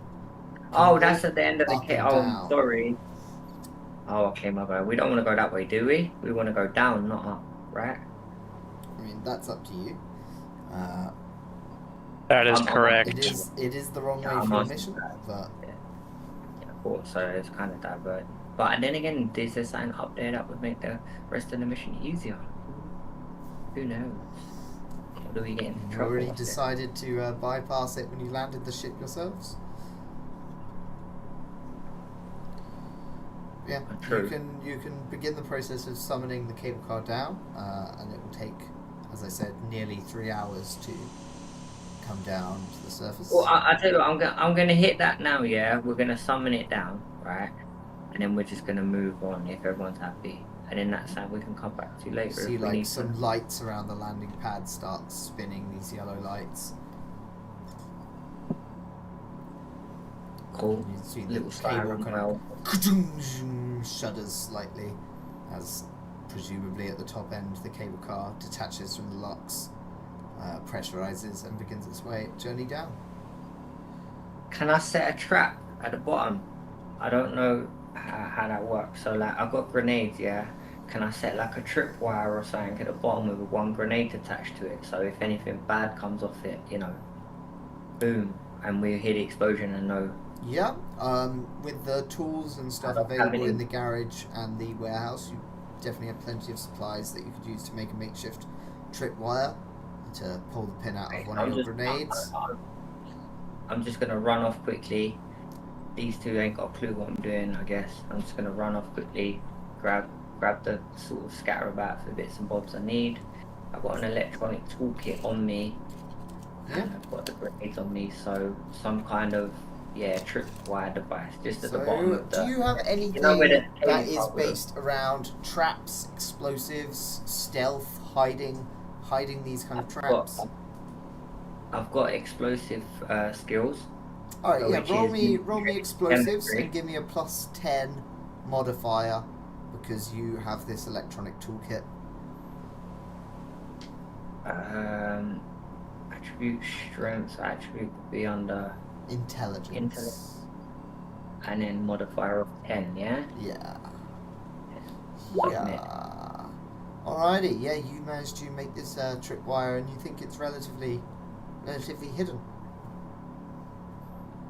[SPEAKER 2] Oh, that's at the end of the
[SPEAKER 1] up
[SPEAKER 2] cable.
[SPEAKER 1] and
[SPEAKER 2] Oh,
[SPEAKER 1] down.
[SPEAKER 2] sorry. Oh, okay, my bad. We don't want to go that way, do we? We want to go down, not up, right?
[SPEAKER 1] I mean, that's up to you.
[SPEAKER 4] That is
[SPEAKER 2] I'm-
[SPEAKER 4] correct.
[SPEAKER 1] It is the wrong
[SPEAKER 2] Yeah,
[SPEAKER 1] way
[SPEAKER 2] I'm
[SPEAKER 1] for the
[SPEAKER 2] asking
[SPEAKER 1] mission,
[SPEAKER 2] that.
[SPEAKER 1] but
[SPEAKER 2] Yeah, I thought so. It's kind of diverted. But then again, there's a sign up there that would make the rest of the mission easier. Who knows? What do we get into
[SPEAKER 1] you
[SPEAKER 2] trouble
[SPEAKER 1] already
[SPEAKER 2] with it?
[SPEAKER 1] decided to bypass it when you landed the ship yourselves. Yeah,
[SPEAKER 2] True.
[SPEAKER 1] you can begin the process of summoning the cable car down, and it will take, as I said, nearly 3 hours to come down to the surface.
[SPEAKER 2] Well, I tell you what, I'm gonna hit that now. Yeah, we're gonna summon it down, right? And then we're just gonna move on if everyone's happy. And then that's how we can come back to later.
[SPEAKER 1] See,
[SPEAKER 2] if we
[SPEAKER 1] like
[SPEAKER 2] need
[SPEAKER 1] some
[SPEAKER 2] to.
[SPEAKER 1] lights around the landing pad start spinning. These yellow lights.
[SPEAKER 2] Cool.
[SPEAKER 1] You see the
[SPEAKER 2] Little
[SPEAKER 1] cable
[SPEAKER 2] siren
[SPEAKER 1] kind
[SPEAKER 2] bell.
[SPEAKER 1] of shudders slightly as, presumably at the top end, the cable car detaches from the locks, pressurizes, and begins its journey down.
[SPEAKER 2] Can I set a trap at the bottom? I don't know how that works. So like, I've got grenades, yeah. Can I set like a tripwire or something at the bottom with one grenade attached to it? So if anything bad comes off it, you know, boom, and we hear the explosion and know.
[SPEAKER 1] Yeah, with the tools and stuff
[SPEAKER 2] I don't have
[SPEAKER 1] available
[SPEAKER 2] any-
[SPEAKER 1] in the garage and the warehouse, you definitely have plenty of supplies that you could use to make a makeshift tripwire to pull the pin out of one of your grenades.
[SPEAKER 2] I'm just gonna run off quickly. These two ain't got a clue what I'm doing, I guess. I'm just gonna run off quickly, grab the sort of scatter about for the bits and bobs I need. I've got an electronic toolkit on me.
[SPEAKER 1] Yeah.
[SPEAKER 2] And I've got the grenades on me, so some kind of tripwire device just at the
[SPEAKER 1] So,
[SPEAKER 2] bottom of the.
[SPEAKER 1] do you have anything
[SPEAKER 2] where the
[SPEAKER 1] that
[SPEAKER 2] cable
[SPEAKER 1] is
[SPEAKER 2] car was?
[SPEAKER 1] based around traps, explosives, stealth, hiding these kind of traps?
[SPEAKER 2] I've got explosive skills.
[SPEAKER 1] Alright, yeah,
[SPEAKER 2] which
[SPEAKER 1] roll me
[SPEAKER 2] is
[SPEAKER 1] explosives
[SPEAKER 2] chemistry.
[SPEAKER 1] and give me a +10 modifier because you have this electronic toolkit.
[SPEAKER 2] Attribute strength. Attribute would be under,
[SPEAKER 1] Intelligence.
[SPEAKER 2] and then modifier of 10. Yeah.
[SPEAKER 1] Yeah.
[SPEAKER 2] Submit.
[SPEAKER 1] Yeah. Alrighty, yeah, you managed to make this tripwire and you think it's relatively hidden.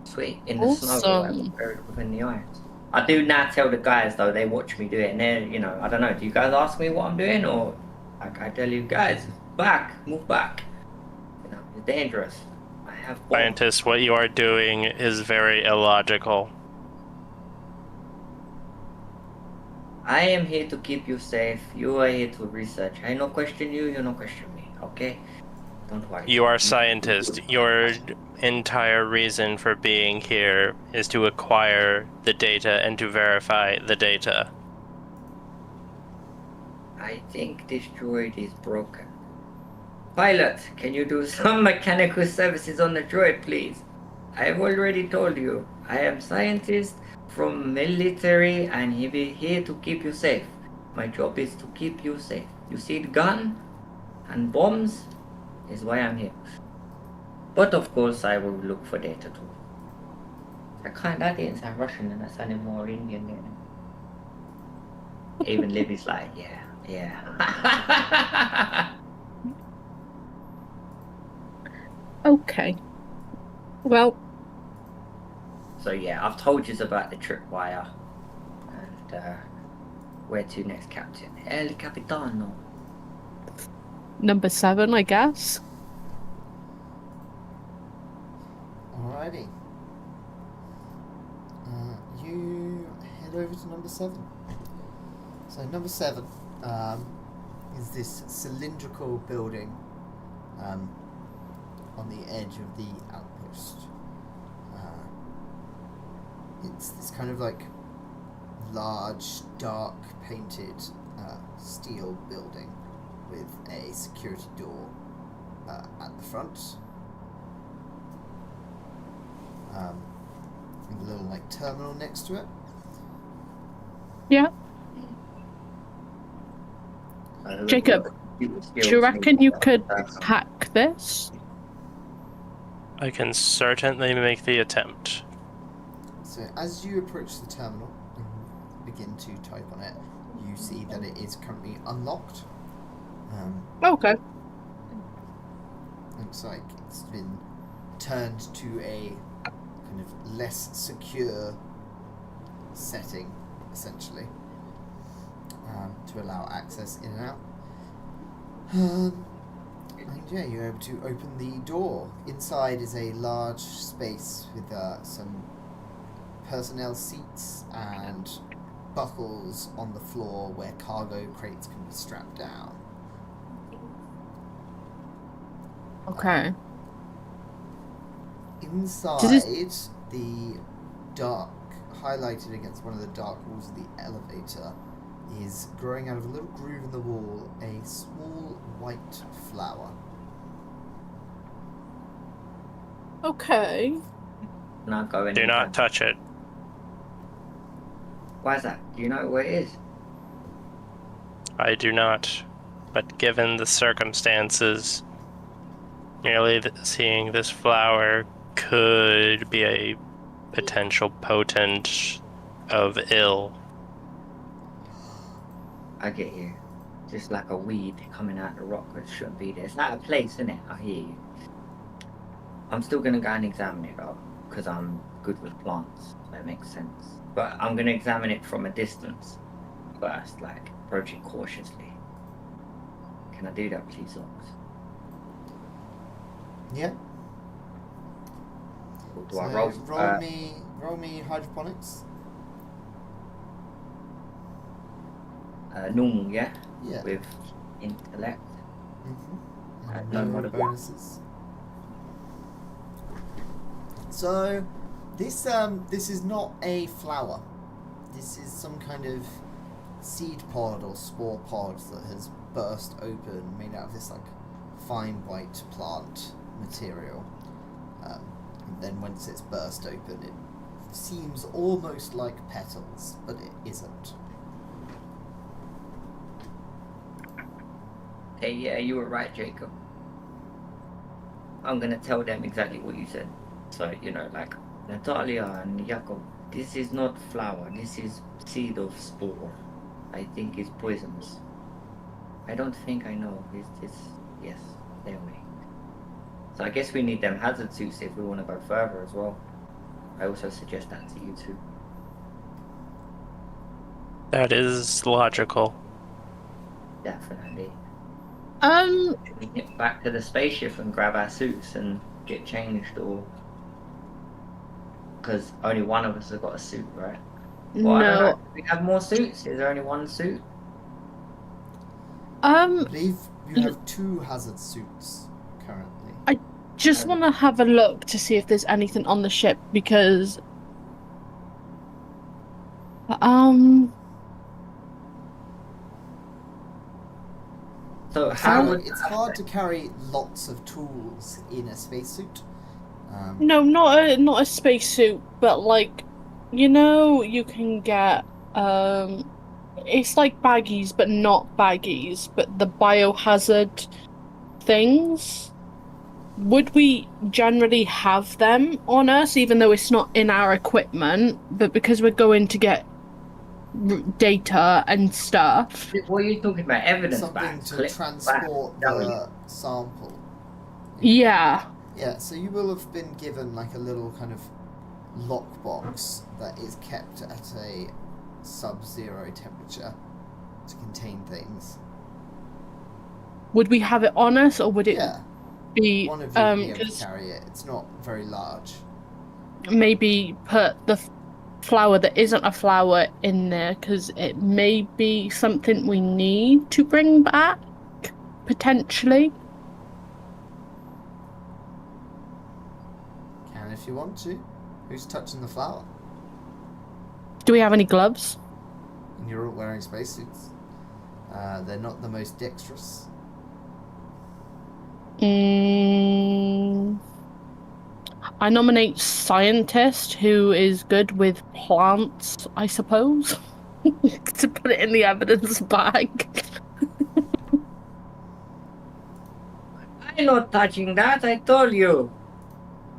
[SPEAKER 2] Sweet. In the snow,
[SPEAKER 3] Awesome.
[SPEAKER 2] buried within the ice. I do now tell the guys though, they watch me do it, and they're, I don't know. Do you guys ask me what I'm doing, or like I tell you guys, move back. It's dangerous. I have bombs.
[SPEAKER 4] Scientist, what you are doing is very illogical.
[SPEAKER 2] I am here to keep you safe. You are here to research. I no question you. You no question me. Okay? Don't worry.
[SPEAKER 4] You are scientist. Your entire reason for being here is to acquire the data and to verify the data.
[SPEAKER 2] I think this droid is broken. Pilot, can you do some mechanical services on the droid, please? I have already told you. I am scientist from military and he be here to keep you safe. My job is to keep you safe. You see the gun and bombs is why I'm here. But of course I will look for data too. That didn't sound Russian, and that sounded more Indian than even Libby's like, yeah.
[SPEAKER 3] Okay. Well,
[SPEAKER 2] So yeah, I've told you about the tripwire. And where to next, Captain? El Capitano.
[SPEAKER 3] number 7, I guess.
[SPEAKER 1] Alrighty. You head over to number 7. So number 7 is this cylindrical building on the edge of the outpost. It's this kind of like large, dark painted steel building with a security door at the front. And a little like terminal next to it.
[SPEAKER 3] Yeah. Jacob, do you reckon you could hack this?
[SPEAKER 4] I can certainly make the attempt.
[SPEAKER 1] So as you approach the terminal and begin to type on it, you see that it is currently unlocked.
[SPEAKER 3] Okay.
[SPEAKER 1] Looks like it's been turned to a kind of less secure setting, essentially, to allow access in and out. And yeah, you're able to open the door. Inside is a large space with some personnel seats and buckles on the floor where cargo crates can be strapped down.
[SPEAKER 3] Okay.
[SPEAKER 1] Inside, the dark, highlighted against one of the dark walls of the elevator, is growing out of a little groove in the wall a small white flower.
[SPEAKER 3] Okay.
[SPEAKER 2] Not go in.
[SPEAKER 4] Do not touch it.
[SPEAKER 2] Why is that? Do you know where it is?
[SPEAKER 4] I do not. But given the circumstances, merely seeing this flower could be a potential potent of ill.
[SPEAKER 2] I get you. Just like a weed coming out the rock that shouldn't be there. It's not a place, isn't it? I hear you. I'm still going to go and examine it though, because I'm good with plants. So that makes sense. But I'm going to examine it from a distance first, like approach it cautiously. Can I do that, please, Ox?
[SPEAKER 1] Yeah.
[SPEAKER 2] Or do
[SPEAKER 1] So
[SPEAKER 2] I roll?
[SPEAKER 1] roll me hydroponics.
[SPEAKER 2] Normal, yeah?
[SPEAKER 1] Yeah.
[SPEAKER 2] With intellect.
[SPEAKER 1] And
[SPEAKER 2] no
[SPEAKER 1] no
[SPEAKER 2] modifier.
[SPEAKER 1] bonuses. So, this is not a flower. This is some kind of seed pod or spore pod that has burst open, made out of this like fine white plant material. And then once it's burst open, it seems almost like petals, but it isn't.
[SPEAKER 2] Hey, yeah, you were right, Jacob. I'm gonna tell them exactly what you said. So, you know, like, Natalia and Jacob, this is not flower, this is seed of spore. I think it's poisonous. I don't think I know. Yes, they're me. So I guess we need them hazard suits if we want to go further as well. I also suggest that to you too.
[SPEAKER 4] That is logical.
[SPEAKER 2] Definitely.
[SPEAKER 3] Um,
[SPEAKER 2] We get back to the spaceship and grab our suits and get changed, or because only one of us has got a suit, right? Well, I don't know.
[SPEAKER 3] no.
[SPEAKER 2] Do we have more suits? Is there only one suit?
[SPEAKER 1] I believe you have 2 hazard suits currently.
[SPEAKER 3] Just want to have a look to see if there's anything on the ship because
[SPEAKER 2] So how would
[SPEAKER 1] It's hard to carry lots of tools in a spacesuit.
[SPEAKER 3] no, not a spacesuit, but like, you know, you can get it's like baggies, but not baggies, but the biohazard things. Would we generally have them on us, even though it's not in our equipment, but because we're going to get data and stuff?
[SPEAKER 2] What are you talking about? Evidence
[SPEAKER 1] Something
[SPEAKER 2] back?
[SPEAKER 1] to
[SPEAKER 2] Clip
[SPEAKER 1] transport
[SPEAKER 2] back,
[SPEAKER 1] the sample.
[SPEAKER 3] Yeah.
[SPEAKER 1] Yeah, so you will have been given like a little kind of lockbox that is kept at a sub-zero temperature to contain things.
[SPEAKER 3] Would we have it on us, or would it
[SPEAKER 1] Yeah,
[SPEAKER 3] be
[SPEAKER 1] one of you will be able to
[SPEAKER 3] 'cause
[SPEAKER 1] carry it. It's not very large.
[SPEAKER 3] maybe put the flower that isn't a flower in there because it may be something we need to bring back potentially.
[SPEAKER 1] Can if you want to. Who's touching the flower?
[SPEAKER 3] Do we have any gloves?
[SPEAKER 1] And you're all wearing spacesuits. They're not the most dexterous.
[SPEAKER 3] I nominate scientist who is good with plants, I suppose, to put it in the evidence bag.
[SPEAKER 2] I'm not touching that, I told you.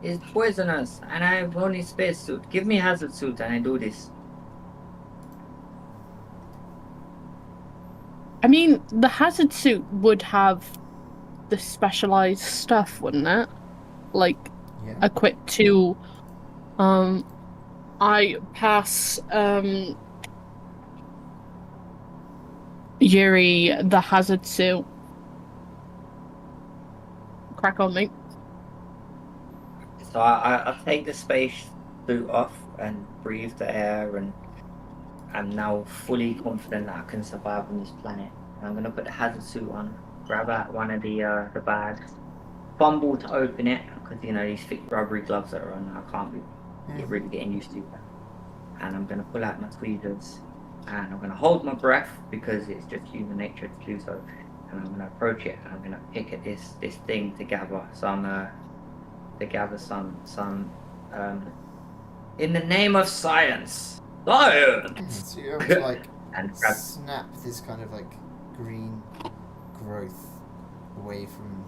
[SPEAKER 2] It's poisonous, and I have only spacesuit. Give me hazard suit and I do this.
[SPEAKER 3] I mean, the hazard suit would have the specialized stuff, wouldn't it? Like,
[SPEAKER 1] Yeah.
[SPEAKER 3] equipped to, I pass, Yuri the hazard suit. Crack on, mate.
[SPEAKER 2] So I take the space suit off and breathe the air, and I'm now fully confident that I can survive on this planet. And I'm gonna put the hazard suit on, grab out one of the bags, fumble to open it because you know these thick rubbery gloves that are on. I can't be really getting used to that. And I'm gonna pull out my tweezers, and I'm gonna hold my breath because it's just human nature to do so. And I'm gonna approach it, and I'm gonna pick at this thing to gather some in the name of science. Science!
[SPEAKER 1] So you're able to like
[SPEAKER 2] And grab
[SPEAKER 1] snap this kind of like green growth away from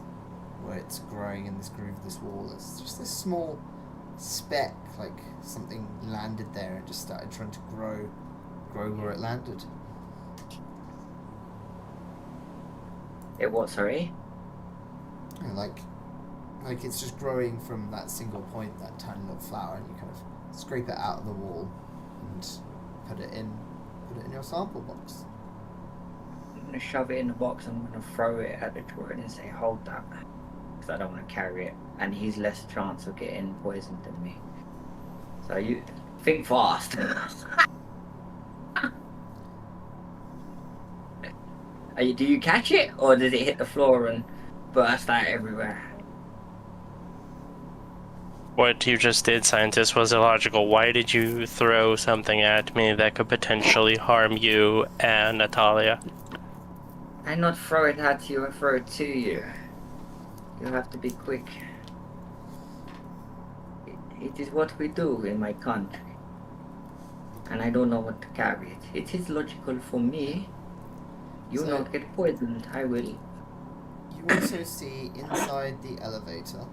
[SPEAKER 1] where it's growing in this groove of this wall. It's just this small speck, like something landed there and just started trying to grow where it landed.
[SPEAKER 2] it what, sorry?
[SPEAKER 1] And like it's just growing from that single point, that tiny little flower, and you kind of scrape it out of the wall and put it in your sample box.
[SPEAKER 2] I'm gonna shove it in the box. I'm gonna throw it at the droid and say, "Hold that," because I don't want to carry it, and he's less chance of getting poisoned than me. So you think fast. Do you catch it, or does it hit the floor and burst out everywhere?
[SPEAKER 4] What you just did, scientist, was illogical. Why did you throw something at me that could potentially harm you and Natalia?
[SPEAKER 2] I not throw it at you, I throw it to you. You have to be quick. It is what we do in my country. And I don't know what to carry it. It is logical for me. You
[SPEAKER 1] So-
[SPEAKER 2] not get poisoned, I will.
[SPEAKER 1] You also see inside the elevator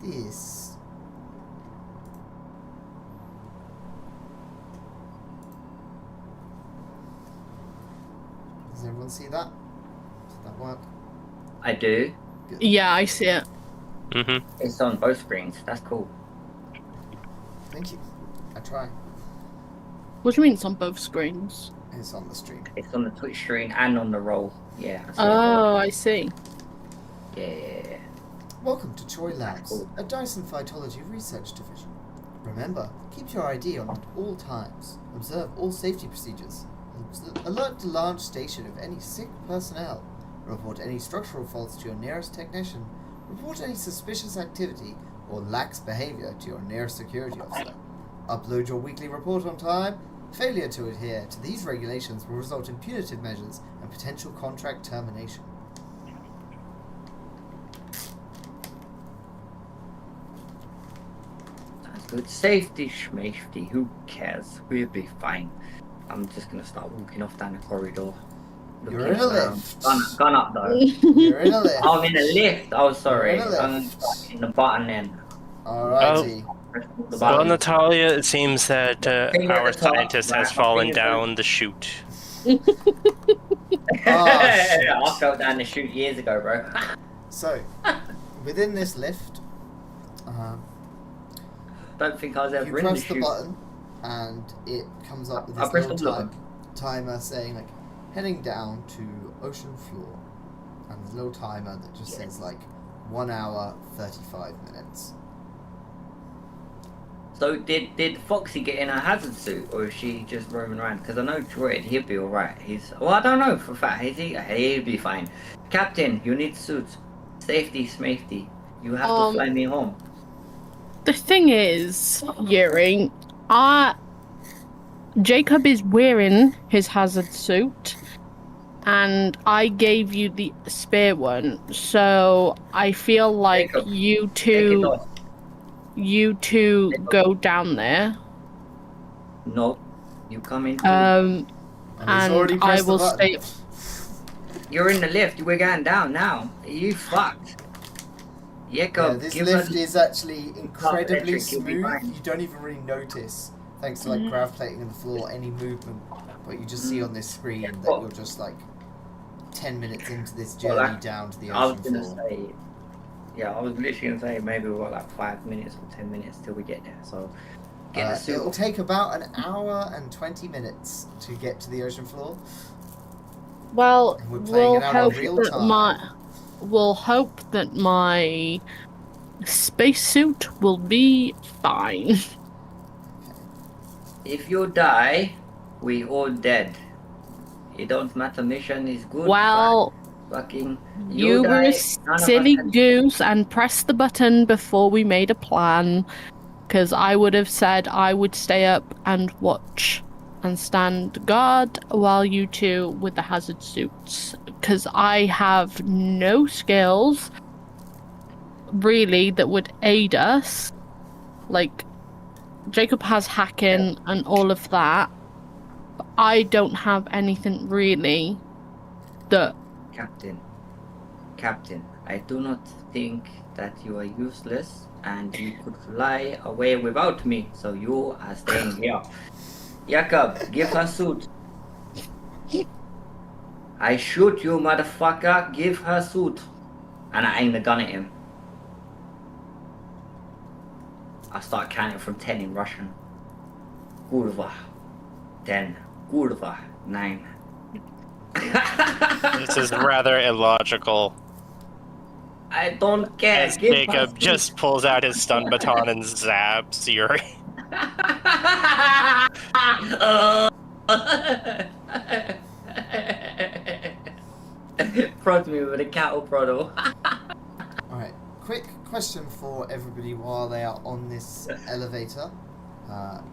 [SPEAKER 1] this. Does everyone see that? Does that work?
[SPEAKER 2] I do.
[SPEAKER 3] Yeah, I see it.
[SPEAKER 4] Mm-hmm.
[SPEAKER 2] It's on both screens. That's cool.
[SPEAKER 1] Thank you. I try.
[SPEAKER 3] What do you mean it's on both screens?
[SPEAKER 1] It's on the stream.
[SPEAKER 2] It's on the Twitch screen and on the roll. Yeah. I see it.
[SPEAKER 3] Oh, I see.
[SPEAKER 2] Yeah.
[SPEAKER 1] Welcome to Troy Labs,
[SPEAKER 2] Cool.
[SPEAKER 1] a Dyson Phytology research division. Remember, keep your ID on at all times. Observe all safety procedures. Alert the launch station of any sick personnel. Report any structural faults to your nearest technician. Report any suspicious activity or lax behavior to your nearest security officer. Upload your weekly report on time. Failure to adhere to these regulations will result in punitive measures and potential contract termination.
[SPEAKER 2] That's good. Safety, schmafety. Who cares? We'll be fine. I'm just gonna start walking off down the corridor.
[SPEAKER 1] You're in a
[SPEAKER 2] around.
[SPEAKER 1] lift.
[SPEAKER 2] Gone up though.
[SPEAKER 1] You're in a lift.
[SPEAKER 2] I'm in a lift. Oh, sorry.
[SPEAKER 1] You're in a
[SPEAKER 2] I'm
[SPEAKER 1] lift.
[SPEAKER 2] in the button then.
[SPEAKER 1] Alrighty.
[SPEAKER 2] Press the
[SPEAKER 4] Well,
[SPEAKER 2] button.
[SPEAKER 4] Natalia, it seems that
[SPEAKER 2] Finger at
[SPEAKER 4] our
[SPEAKER 2] the top,
[SPEAKER 4] scientist has
[SPEAKER 2] right,
[SPEAKER 4] fallen
[SPEAKER 2] finger-
[SPEAKER 4] down the chute.
[SPEAKER 1] shit.
[SPEAKER 2] I fell down the chute years ago, bro.
[SPEAKER 1] So, within this lift,
[SPEAKER 2] Don't think I was
[SPEAKER 1] you
[SPEAKER 2] ever in the
[SPEAKER 1] press the
[SPEAKER 2] chute.
[SPEAKER 1] button, and it comes up with
[SPEAKER 2] I
[SPEAKER 1] this
[SPEAKER 2] pressed
[SPEAKER 1] little
[SPEAKER 2] the button.
[SPEAKER 1] timer saying like heading down to ocean floor, and there's a little timer that just says like 1 hour 35 minutes.
[SPEAKER 2] So did Foxy get in a hazard suit, or is she just roaming around? Because I know Droid, he'd be alright. I don't know for a fact. He'd be fine. Captain, you need suits. Safety, smafety. You have to fly me home.
[SPEAKER 3] The thing is, Yuri, Jacob is wearing his hazard suit, and I gave you the spare one, so I feel like
[SPEAKER 2] Jacob,
[SPEAKER 3] you
[SPEAKER 2] Take it
[SPEAKER 3] two
[SPEAKER 2] off.
[SPEAKER 3] go down there.
[SPEAKER 2] No, you come in too.
[SPEAKER 3] And
[SPEAKER 1] he's already
[SPEAKER 3] I
[SPEAKER 1] pressed the
[SPEAKER 3] will
[SPEAKER 1] button.
[SPEAKER 3] stay.
[SPEAKER 2] You're in the lift. We're going down now. You fucked. Jacob,
[SPEAKER 1] Yeah, this
[SPEAKER 2] give
[SPEAKER 1] lift
[SPEAKER 2] us...
[SPEAKER 1] is actually incredibly
[SPEAKER 2] electric, you'll be
[SPEAKER 1] smooth.
[SPEAKER 2] fine.
[SPEAKER 1] You don't even really notice, thanks to like grav plating in the floor, any movement. But you just see on this screen that you're just like 10 minutes into this journey down to the
[SPEAKER 2] I was
[SPEAKER 1] ocean
[SPEAKER 2] gonna
[SPEAKER 1] floor.
[SPEAKER 2] say, yeah, I was literally gonna say maybe we've got like 5 minutes or 10 minutes till we get there. So get the suit.
[SPEAKER 1] It'll take about an hour and 20 minutes to get to the ocean floor.
[SPEAKER 3] Well,
[SPEAKER 1] And we're playing it out on real time.
[SPEAKER 3] we'll hope that my spacesuit will be fine.
[SPEAKER 2] If you die, we all dead. It don't matter. Mission is good.
[SPEAKER 3] Well,
[SPEAKER 2] bad. Fucking
[SPEAKER 3] you were
[SPEAKER 2] die,
[SPEAKER 3] a
[SPEAKER 2] none of us
[SPEAKER 3] silly
[SPEAKER 2] can-
[SPEAKER 3] goose and pressed the button before we made a plan, because I would have said I would stay up and watch and stand guard while you two with the hazard suits, because I have no skills really that would aid us. Like, Jacob has hacking and all of that, but I don't have anything really that...
[SPEAKER 2] Captain, I do not think that you are useless and you could fly away without me, so you are staying here. Jacob, give her suit. I shoot you, motherfucker. Give her suit. And I aim the gun at him. I start counting from 10 in Russian. Kurva. 10. Kurva. 9.
[SPEAKER 4] This is rather illogical.
[SPEAKER 2] I don't care.
[SPEAKER 4] As
[SPEAKER 2] Give her
[SPEAKER 4] Jacob
[SPEAKER 2] suit.
[SPEAKER 4] just pulls out his stun baton and zaps Yuri.
[SPEAKER 2] Prod me with a cattle proddle.
[SPEAKER 1] Alright, quick question for everybody while they are on this elevator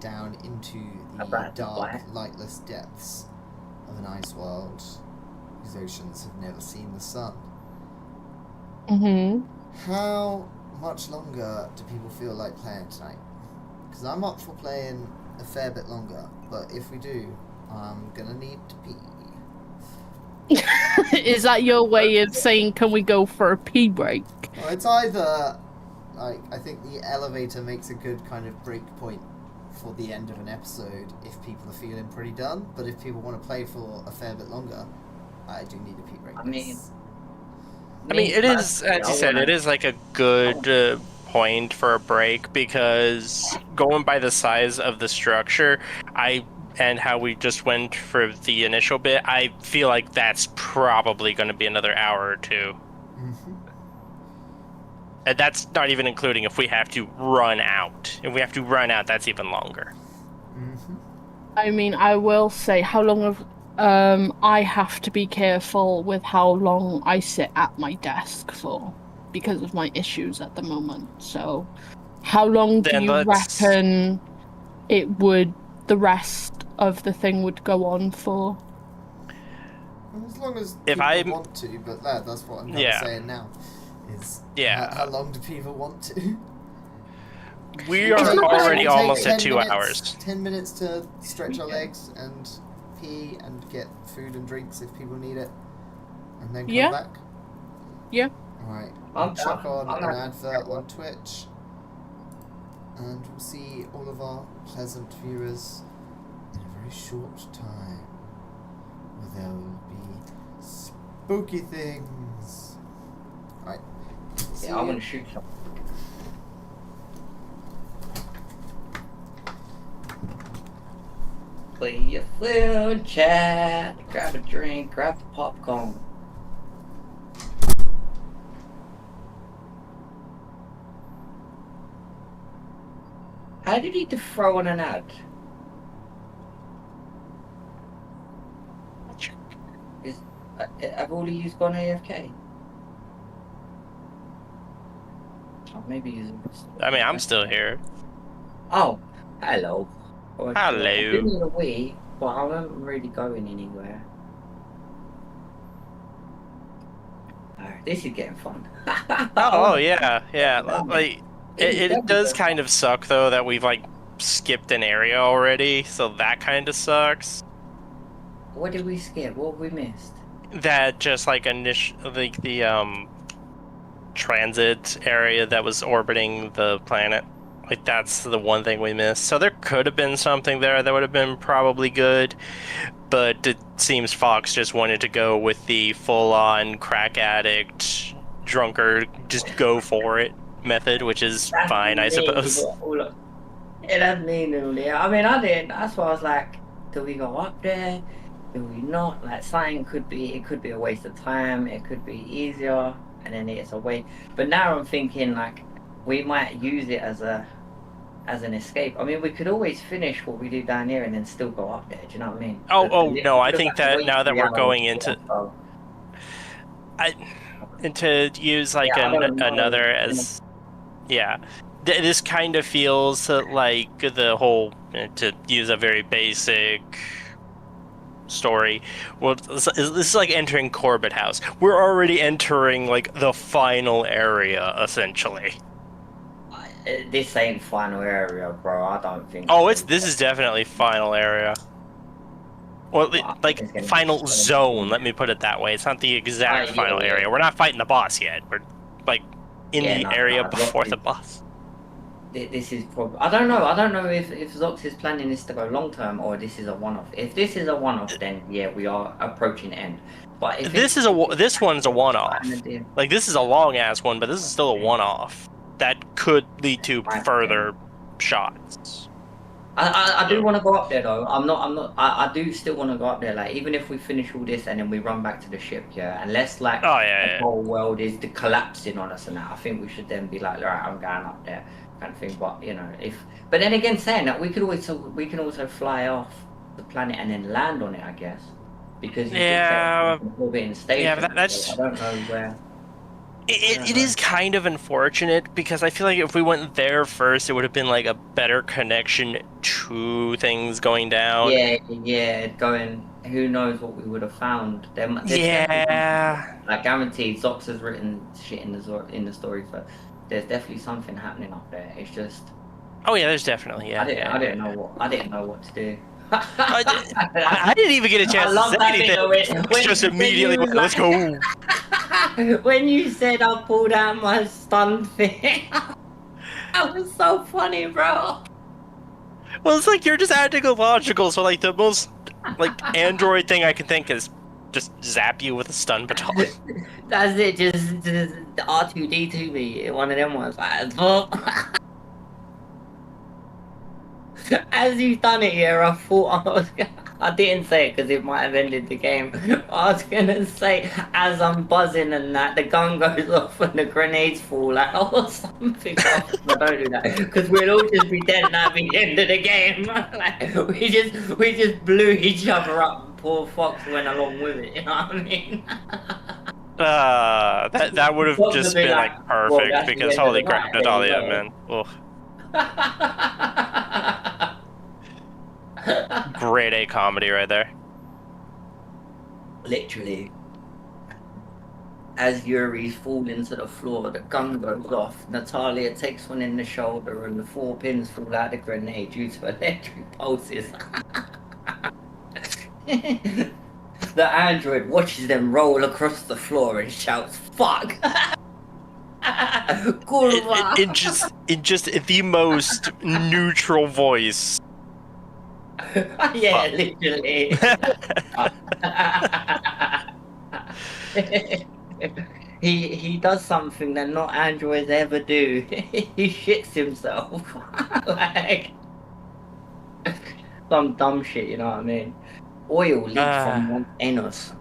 [SPEAKER 1] down into the
[SPEAKER 2] About
[SPEAKER 1] dark,
[SPEAKER 2] what?
[SPEAKER 1] lightless depths of an ice world whose oceans have never seen the sun.
[SPEAKER 3] Mm-hmm.
[SPEAKER 1] How much longer do people feel like playing tonight? Because I'm up for playing a fair bit longer, but if we do, I'm gonna need to pee.
[SPEAKER 3] Is that your way of saying, can we go for a pee break?
[SPEAKER 1] Well, it's either, like, I think the elevator makes a good kind of break point for the end of an episode if people are feeling pretty done, but if people want to play for a fair bit longer, I do need a pee break.
[SPEAKER 2] I mean,
[SPEAKER 4] it is, as you said, it is like a good point for a break, because going by the size of the structure, and how we just went for the initial bit, I feel like that's probably going to be another hour or two.
[SPEAKER 1] Mm-hmm.
[SPEAKER 4] And that's not even including if we have to run out. If we have to run out, that's even longer.
[SPEAKER 1] Mm-hmm.
[SPEAKER 3] I mean, I will say how long of I have to be careful with how long I sit at my desk for because of my issues at the moment. So, how long do you reckon the rest of the thing would go on for?
[SPEAKER 1] Well, as long as
[SPEAKER 4] If
[SPEAKER 1] people want to, but that's what I'm kind of saying now. Is how long do people want to?
[SPEAKER 4] We are already almost at 2
[SPEAKER 1] minutes,
[SPEAKER 4] hours.
[SPEAKER 1] 10 minutes to stretch our legs and pee and get food and drinks if people need it, and then come back.
[SPEAKER 3] Yeah.
[SPEAKER 1] Alright,
[SPEAKER 2] I'm
[SPEAKER 1] we'll chuck on
[SPEAKER 2] I'm
[SPEAKER 1] an
[SPEAKER 2] not-
[SPEAKER 1] advert on Twitch, and we'll see all of our pleasant viewers in a very short time, where there will be spooky things. Alright.
[SPEAKER 2] Yeah, I'm gonna shoot some. Play your flute, chat, grab a drink, grab the popcorn. How did he throw on an ad? Have all of you gone AFK? Oh, maybe using.
[SPEAKER 4] I mean, I'm still here.
[SPEAKER 2] Oh, hello.
[SPEAKER 4] Hello.
[SPEAKER 2] I've been in a wee, but I wasn't really going anywhere. This is getting fun.
[SPEAKER 4] Oh yeah. Like
[SPEAKER 2] This is
[SPEAKER 4] it does
[SPEAKER 2] definitely
[SPEAKER 4] kind of suck though that we've like skipped an area already, so that kind of sucks.
[SPEAKER 2] What did we skip? What we missed?
[SPEAKER 4] That just like the transit area that was orbiting the planet. Like that's the one thing we missed. So there could have been something there that would have been probably good, but it seems Fox just wanted to go with the full-on crack addict, drunkard, just go for it method, which is
[SPEAKER 2] That's
[SPEAKER 4] fine, I
[SPEAKER 2] me,
[SPEAKER 4] suppose.
[SPEAKER 2] but all of- Yeah, that's me, Lily. I mean, I didn't. That's why I was like, do we go up there? Do we not? Like, something could be. It could be a waste of time. It could be easier, and then it's a waste. But now I'm thinking like, we might use it as an escape. I mean, we could always finish what we do down here and then still go up there. Do you know what I mean?
[SPEAKER 4] Oh
[SPEAKER 2] We
[SPEAKER 4] no, I
[SPEAKER 2] could
[SPEAKER 4] think
[SPEAKER 2] have
[SPEAKER 4] that
[SPEAKER 2] wait
[SPEAKER 4] now that
[SPEAKER 2] 3
[SPEAKER 4] we're
[SPEAKER 2] hours
[SPEAKER 4] going
[SPEAKER 2] to
[SPEAKER 4] into
[SPEAKER 2] go.
[SPEAKER 4] and to use like
[SPEAKER 2] Yeah, I don't know.
[SPEAKER 4] another as yeah. This kind of feels like the whole, to use a very basic story. Well, this is like entering Corbett House. We're already entering like the final area, essentially.
[SPEAKER 2] This ain't final area, bro. I don't think.
[SPEAKER 4] Oh,
[SPEAKER 2] so.
[SPEAKER 4] this is definitely final area. Well, like
[SPEAKER 2] It's gonna-
[SPEAKER 4] final zone. Let me put it that way. It's not the exact
[SPEAKER 2] yeah,
[SPEAKER 4] final
[SPEAKER 2] yeah.
[SPEAKER 4] area. We're not fighting the boss yet. We're like in
[SPEAKER 2] Yeah,
[SPEAKER 4] the
[SPEAKER 2] no,
[SPEAKER 4] area
[SPEAKER 2] no,
[SPEAKER 4] before
[SPEAKER 2] Zox
[SPEAKER 4] the
[SPEAKER 2] is-
[SPEAKER 4] boss.
[SPEAKER 2] This is probably. I don't know. I don't know if Zox is planning this to go long term or this is a one-off. If this is a one-off, then yeah, we are approaching the end. But if
[SPEAKER 4] This one's a one-off. Like this is a long ass one, but this is still a one-off that could lead to further shots.
[SPEAKER 2] I do want to go up there though. I do still want to go up there. Like even if we finish all this and then we run back to the ship, yeah. Unless like
[SPEAKER 4] Oh, yeah.
[SPEAKER 2] the whole world is collapsing on us and that, I think we should then be like, all right, I'm going up there, kind of thing. But you know, but then again, saying that we can also fly off the planet and then land on it, I guess, because
[SPEAKER 4] Yeah.
[SPEAKER 2] orbiting station.
[SPEAKER 4] Yeah, that's-
[SPEAKER 2] So I don't know where.
[SPEAKER 4] It is kind of unfortunate because I feel like if we went there first, it would have been like a better connection to things going down.
[SPEAKER 2] Yeah, going. Who knows what we would have found? There's
[SPEAKER 4] Yeah.
[SPEAKER 2] like guaranteed, Zox has written shit in the story, so there's definitely something happening up there. It's just
[SPEAKER 4] Oh yeah, there's definitely
[SPEAKER 2] I didn't know what to do.
[SPEAKER 4] I didn't even get a chance
[SPEAKER 2] love
[SPEAKER 4] to say
[SPEAKER 2] that
[SPEAKER 4] anything.
[SPEAKER 2] bit when-
[SPEAKER 4] Just
[SPEAKER 2] when
[SPEAKER 4] immediately
[SPEAKER 2] you was
[SPEAKER 4] went, let's go.
[SPEAKER 2] When you said I pulled out my stun thing, that was so funny, bro.
[SPEAKER 4] Well, it's like you're just acting illogical. So like the most like android thing I can think is just zap you with a stun baton.
[SPEAKER 2] That's it. Just R2D2 me. One of them ones. Like, as you done it here, I thought I didn't say it because it might have ended the game. I was gonna say as I'm buzzing and that the gun goes off and the grenades fall out or something. I don't do that because we'll all just be dead and at the end of the game. Like, we just blew each other up. And poor Fox went along with it. You know what I mean?
[SPEAKER 4] That would have
[SPEAKER 2] Fox
[SPEAKER 4] just
[SPEAKER 2] would be
[SPEAKER 4] been
[SPEAKER 2] like,
[SPEAKER 4] like
[SPEAKER 2] well,
[SPEAKER 4] perfect
[SPEAKER 2] that's the
[SPEAKER 4] because
[SPEAKER 2] end of
[SPEAKER 4] holy
[SPEAKER 2] the
[SPEAKER 4] crap,
[SPEAKER 2] night, there you
[SPEAKER 4] Natalia,
[SPEAKER 2] go.
[SPEAKER 4] man. Ugh. Grade A comedy right there.
[SPEAKER 2] Literally, as Yuri's falling to the floor, the gun goes off. Natalia takes one in the shoulder, and the 4 pins fall out of the grenade due to electric pulses. The android watches them roll across the floor and shouts, "Fuck!" Kurva!
[SPEAKER 4] in just the most neutral voice.
[SPEAKER 2] Yeah, literally. He does something that not androids ever do. He shits himself. Like some dumb shit, you know what I mean? Oil leaks from one anus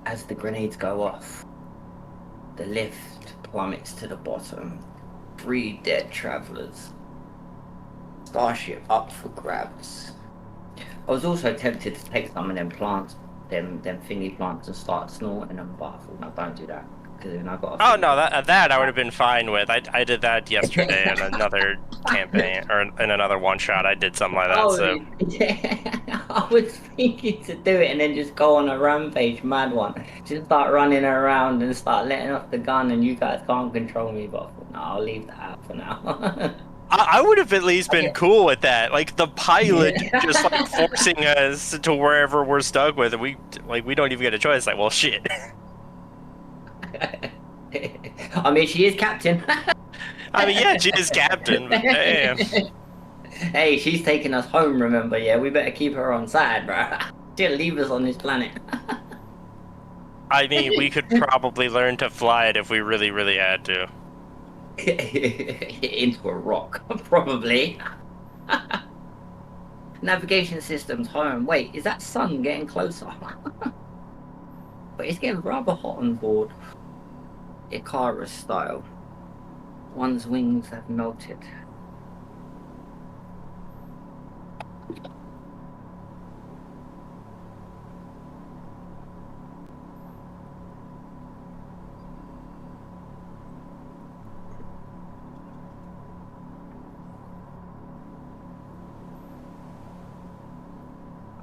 [SPEAKER 2] as the grenades go off. The lift plummets to the bottom. 3 dead travelers. Starship up for grabs. I was also tempted to take some of them plants, them thingy plants, and start snorting them, but I thought, no, don't do that. platoon. I got.
[SPEAKER 4] Oh no, that I would have been fine with. I did that yesterday in another campaign or in another one shot. I did something like that.
[SPEAKER 2] Oh,
[SPEAKER 4] So
[SPEAKER 2] yeah. I was thinking to do it and then just go on a rampage, mad one. Just start running around and start letting off the gun, and you guys can't control me. But no, I'll leave that out for now.
[SPEAKER 4] I would have at least been cool with that. Like the pilot
[SPEAKER 2] Yeah.
[SPEAKER 4] just like forcing us to wherever we're stuck with, and we don't even get a choice. Like, well, shit.
[SPEAKER 2] I mean, she is captain.
[SPEAKER 4] I mean, yeah, she is captain, but damn.
[SPEAKER 2] Hey, she's taking us home, remember? Yeah, we better keep her on side, bro. She'll leave us on this planet.
[SPEAKER 4] I mean, we could probably learn to fly it if we really, really had to.
[SPEAKER 2] Into a rock, probably. Navigation system's home. Wait, is that sun getting closer? But it's getting rather hot on board. Icarus style. One's wings have melted.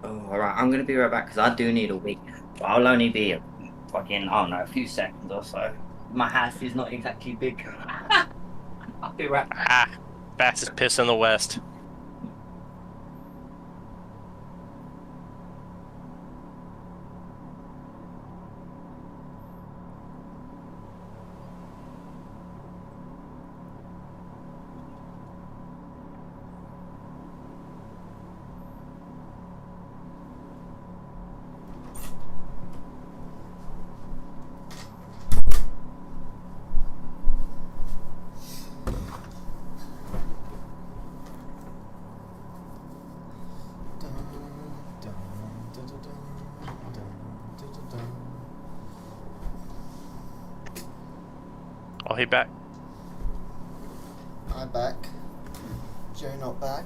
[SPEAKER 2] Oh, alright, I'm gonna be right back because I do need a week. I'll only be a fucking, I don't know, a few seconds or so. My house is not exactly big. I'll be right back.
[SPEAKER 4] Ah, fastest piss in the West. Oh, he back.
[SPEAKER 1] I'm back. Joe not back.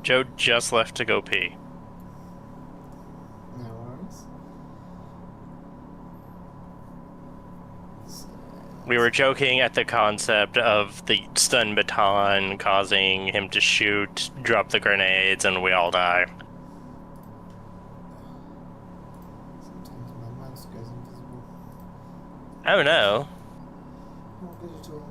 [SPEAKER 4] Joe just left to go pee.
[SPEAKER 1] No worries.
[SPEAKER 4] We were joking at the concept of the stun baton causing him to shoot, drop the grenades, and we all die.
[SPEAKER 1] Sometimes my mouse goes invisible.
[SPEAKER 4] Oh no.
[SPEAKER 1] Not good at all.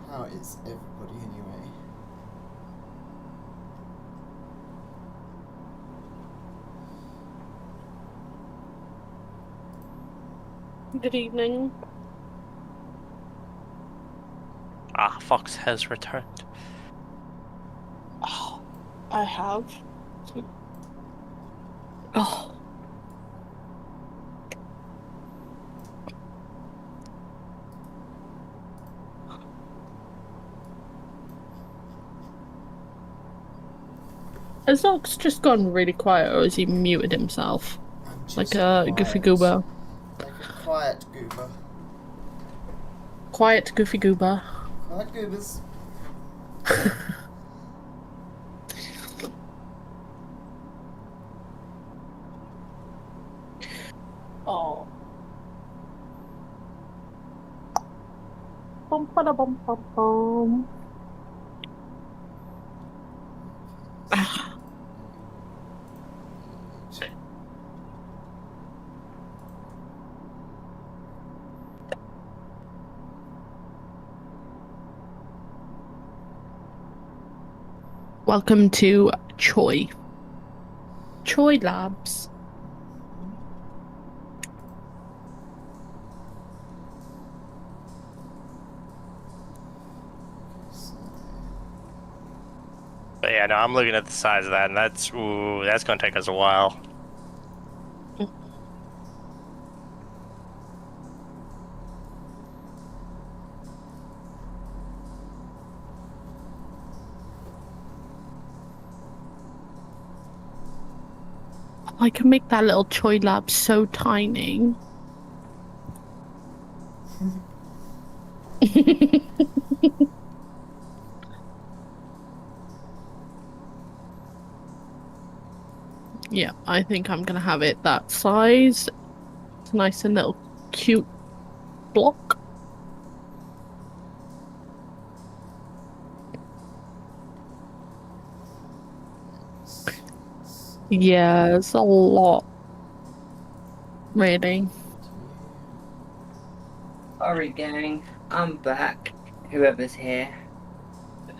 [SPEAKER 1] How is everybody anyway?
[SPEAKER 3] Good evening.
[SPEAKER 4] Ah, Fox has returned.
[SPEAKER 3] Oh, I have. Oh. Has Ox just gone really quiet, or has he muted himself?
[SPEAKER 1] I'm just
[SPEAKER 3] Like a goofy
[SPEAKER 1] quiet.
[SPEAKER 3] goober.
[SPEAKER 1] Like a quiet goober.
[SPEAKER 3] Quiet goofy goober.
[SPEAKER 1] Quiet goobers.
[SPEAKER 3] Oh. Bum ba bum bum bum. Welcome to Choi. Choi Labs.
[SPEAKER 4] But yeah, no, I'm looking at the size of that, and that's gonna take us a while.
[SPEAKER 3] I can make that little Choi Lab so tiny. Yeah, I think I'm gonna have it that size. It's a nice and little cute block. Yeah, it's a lot. Really.
[SPEAKER 2] Sorry, gang. I'm back. Whoever's here.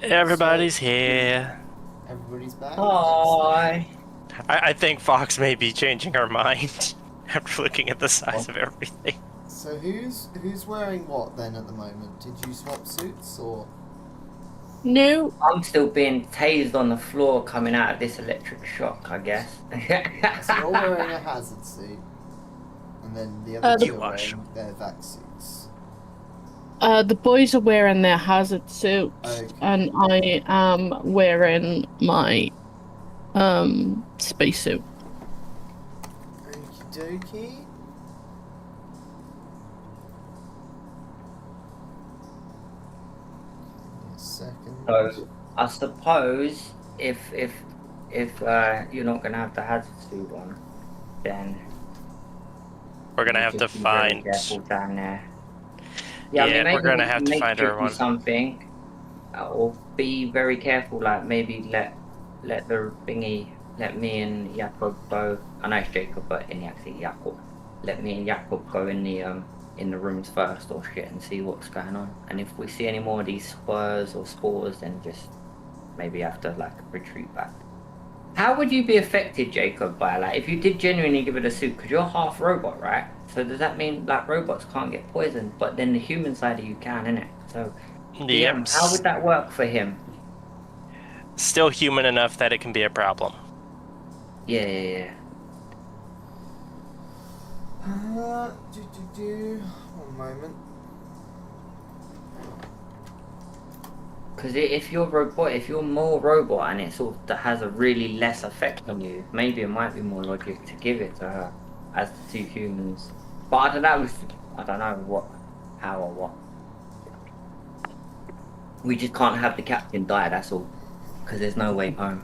[SPEAKER 4] Everybody's here.
[SPEAKER 1] Everybody's back.
[SPEAKER 2] Hi.
[SPEAKER 4] I think Fox may be changing her mind after looking at the size of everything.
[SPEAKER 1] So who's wearing what then at the moment? Did you swap suits or?
[SPEAKER 3] No.
[SPEAKER 2] I'm still being tased on the floor coming out of this electric shock, I guess.
[SPEAKER 1] So you're wearing a hazard suit, and then the other two are
[SPEAKER 4] Wash.
[SPEAKER 1] wearing their vac suits.
[SPEAKER 3] The boys are wearing their hazard suits,
[SPEAKER 1] Okay.
[SPEAKER 3] and I am wearing my spacesuit.
[SPEAKER 1] Okie dokie. Give me a second.
[SPEAKER 2] So I suppose if you're not gonna have the hazard suit on, then
[SPEAKER 4] We're gonna have to
[SPEAKER 2] just be very
[SPEAKER 4] find.
[SPEAKER 2] careful down there.
[SPEAKER 4] Yeah,
[SPEAKER 2] maybe
[SPEAKER 4] we're gonna
[SPEAKER 2] we
[SPEAKER 4] have
[SPEAKER 2] can
[SPEAKER 4] to
[SPEAKER 2] make
[SPEAKER 4] find her
[SPEAKER 2] Chicky
[SPEAKER 4] one.
[SPEAKER 2] something, or be very careful. Like maybe let the thingy, let me and Jakob go. I know it's Jacob, but in the accent Jakob. Let me and Jakob go in the rooms first or shit and see what's going on. And if we see any more of these spurs or spores, then just maybe have to like retreat back. How would you be affected, Jacob, by like if you did genuinely give it a suit? Because you're half robot, right? So does that mean like robots can't get poisoned, but then the human side of you can, innit? So yeah,
[SPEAKER 4] Yep.
[SPEAKER 2] how would that work for him?
[SPEAKER 4] Still human enough that it can be a problem.
[SPEAKER 2] Yeah.
[SPEAKER 1] One moment.
[SPEAKER 2] Because if you're robot, if you're more robot and it sort of has a really less effect on you, maybe it might be more logic to give it to her as the two humans. But I don't know how or what. We just can't have the captain die, that's all. Because there's no way home.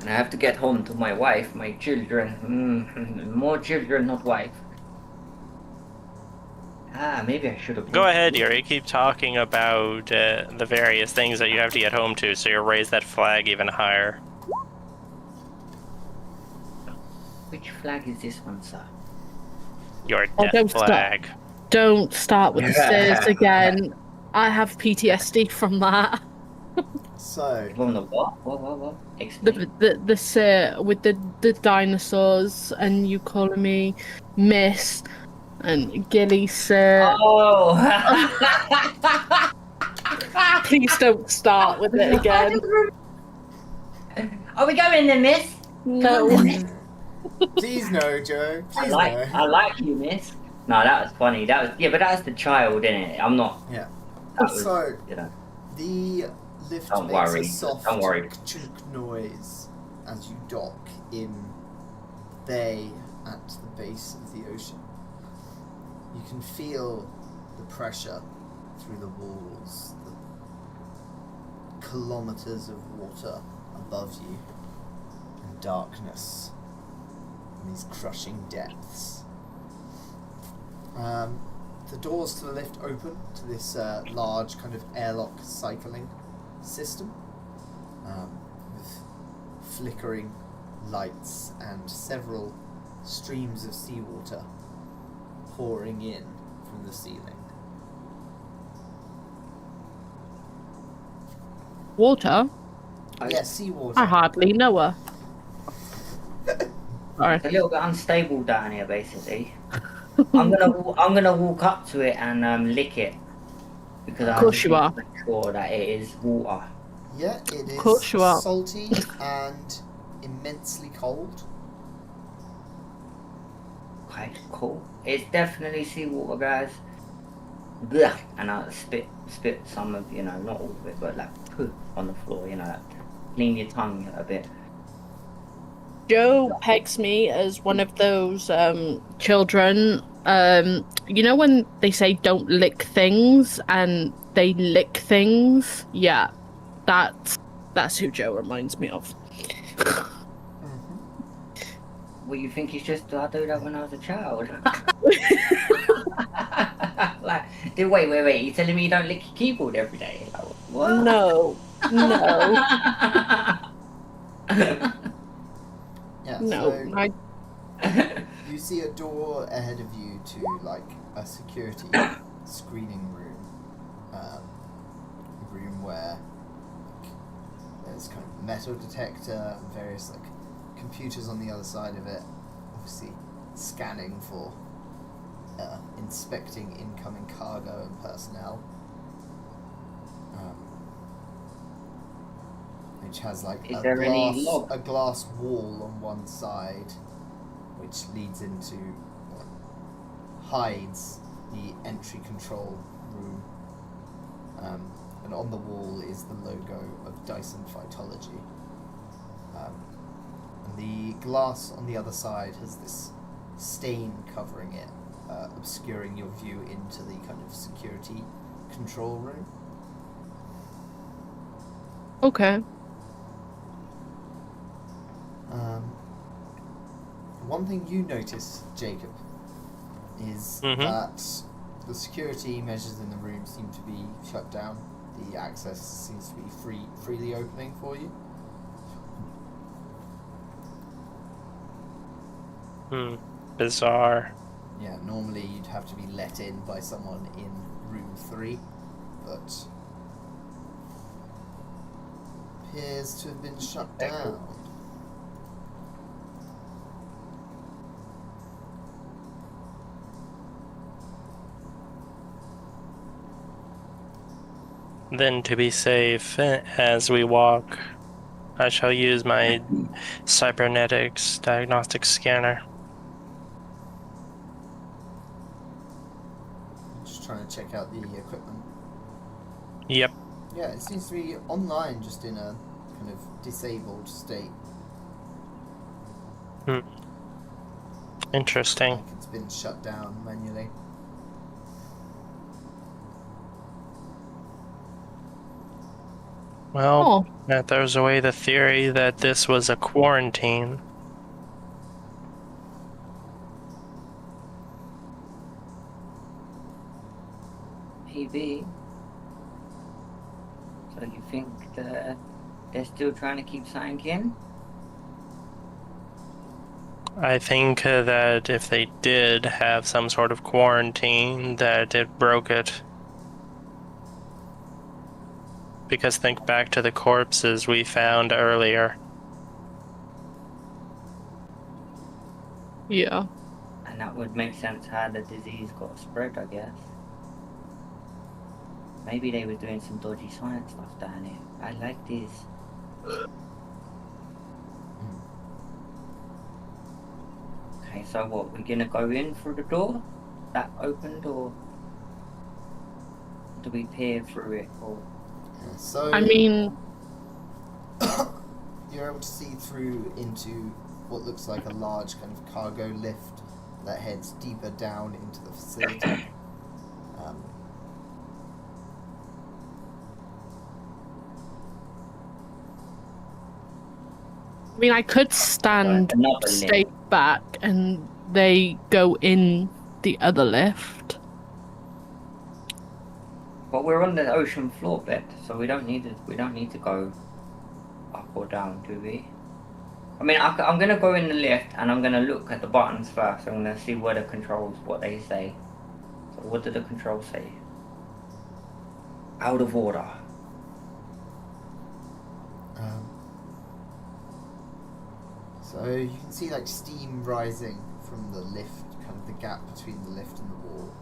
[SPEAKER 2] And I have to get home to my wife, my children. More children, not wife. Maybe I should have...
[SPEAKER 4] Go ahead, Yuri. Keep talking about the various things that you have to get home to, so you'll raise that flag even higher.
[SPEAKER 2] Which flag is this one, sir?
[SPEAKER 4] Your
[SPEAKER 3] Oh,
[SPEAKER 4] death
[SPEAKER 3] don't stop.
[SPEAKER 4] flag.
[SPEAKER 3] Don't start with the stairs again. I have PTSD from that.
[SPEAKER 1] So
[SPEAKER 2] From the what? What? Explain.
[SPEAKER 3] The with the dinosaurs and you calling me Miss and Gilly sir.
[SPEAKER 2] Oh!
[SPEAKER 3] Please don't start with it again.
[SPEAKER 2] Are we going then, miss?
[SPEAKER 3] No.
[SPEAKER 1] please no, Joe.
[SPEAKER 2] I
[SPEAKER 1] Please
[SPEAKER 2] I like you, miss. No, that was funny. But that's the child, innit? I'm not.
[SPEAKER 1] Yeah.
[SPEAKER 2] That was,
[SPEAKER 1] So
[SPEAKER 2] you know.
[SPEAKER 1] the lift
[SPEAKER 2] Don't
[SPEAKER 1] makes
[SPEAKER 2] worry,
[SPEAKER 1] a soft
[SPEAKER 2] don't worry.
[SPEAKER 1] chunk noise as you dock in bay at the base of the ocean. You can feel the pressure through the walls, the kilometers of water above you, and darkness in these crushing depths. The doors to the lift open to this large kind of airlock cycling system with flickering lights and several streams of seawater pouring in from the ceiling.
[SPEAKER 3] Water?
[SPEAKER 1] Yeah, seawater.
[SPEAKER 3] I hardly know her. Sorry.
[SPEAKER 2] It's a little bit unstable down here, basically. I'm gonna walk up to it and lick it because
[SPEAKER 3] Of course you are.
[SPEAKER 2] make sure that it is water.
[SPEAKER 1] Yeah, it is
[SPEAKER 3] course you are.
[SPEAKER 1] salty and immensely cold.
[SPEAKER 2] Okay, cool. It's definitely seawater, guys. Blah. And I spit some of, not all of it, but like poo on the floor, like clean your tongue a bit.
[SPEAKER 3] Joe pegs me as one of those children. When they say don't lick things and they lick things? Yeah, that's who Joe reminds me of.
[SPEAKER 2] What, you think it's just I do that when I was a child? Like, wait. You telling me you don't lick your keyboard every day? Like, what?
[SPEAKER 3] No.
[SPEAKER 1] Yeah,
[SPEAKER 3] No.
[SPEAKER 1] so you see a door ahead of you to like a security screening room, a room where like, there's kind of metal detector and various like computers on the other side of it, obviously scanning for inspecting incoming cargo and personnel, which has like
[SPEAKER 2] Is there any log?
[SPEAKER 1] a glass wall on one side, which leads into hides the entry control room, and on the wall is the logo of Dyson Phytology. And the glass on the other side has this stain covering it, obscuring your view into the kind of security control room.
[SPEAKER 3] Okay.
[SPEAKER 1] One thing you notice, Jacob, is that the security measures in the room seem to be shut down. The access seems to be freely opening for you.
[SPEAKER 4] Bizarre.
[SPEAKER 1] Yeah, normally you'd have to be let in by someone in room 3, but appears to have been shut down.
[SPEAKER 4] Then, to be safe, as we walk, I shall use my cybernetics diagnostic scanner.
[SPEAKER 1] Just trying to check out the equipment.
[SPEAKER 4] Yep.
[SPEAKER 1] Yeah, it seems to be online, just in a kind of disabled state.
[SPEAKER 4] Interesting.
[SPEAKER 1] Like it's been shut down manually.
[SPEAKER 4] Well, that throws away the theory that this was a quarantine.
[SPEAKER 2] Maybe. So you think that they're still trying to keep something in?
[SPEAKER 4] I think that if they did have some sort of quarantine, that it broke it. Because think back to the corpses we found earlier.
[SPEAKER 3] Yeah.
[SPEAKER 2] And that would make sense how the disease got spread, I guess. Maybe they were doing some dodgy science stuff down here. I like this. Okay, so what, we're gonna go in through the door that opened, or do we peer through it, or?
[SPEAKER 1] Yeah, so
[SPEAKER 3] I mean,
[SPEAKER 1] you're able to see through into what looks like a large kind of cargo lift that heads deeper down into the facility.
[SPEAKER 3] I could stand
[SPEAKER 2] Another
[SPEAKER 3] stay
[SPEAKER 2] lift.
[SPEAKER 3] back and they go in the other lift.
[SPEAKER 2] But we're on the ocean floor bed, so we don't need to go up or down, do we? I mean, I'm gonna go in the lift and I'm gonna look at the buttons first. I'm gonna see where the controls, what they say. So what do the controls say? Out of order.
[SPEAKER 1] So you can see like steam rising from the lift, kind of the gap between the lift and the wall.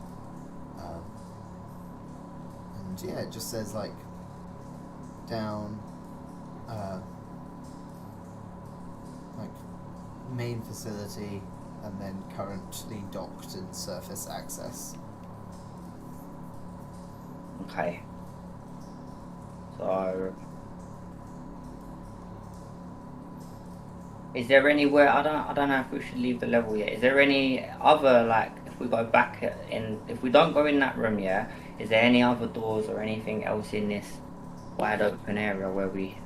[SPEAKER 1] And yeah, it just says like down, like main facility, and then currently docked and surface access.
[SPEAKER 2] Okay. So, is there anywhere? I don't know if we should leave the level yet. Is there any other, like, if we go back in, if we don't go in that room yet, is there any other doors or anything else in this wide open area where we?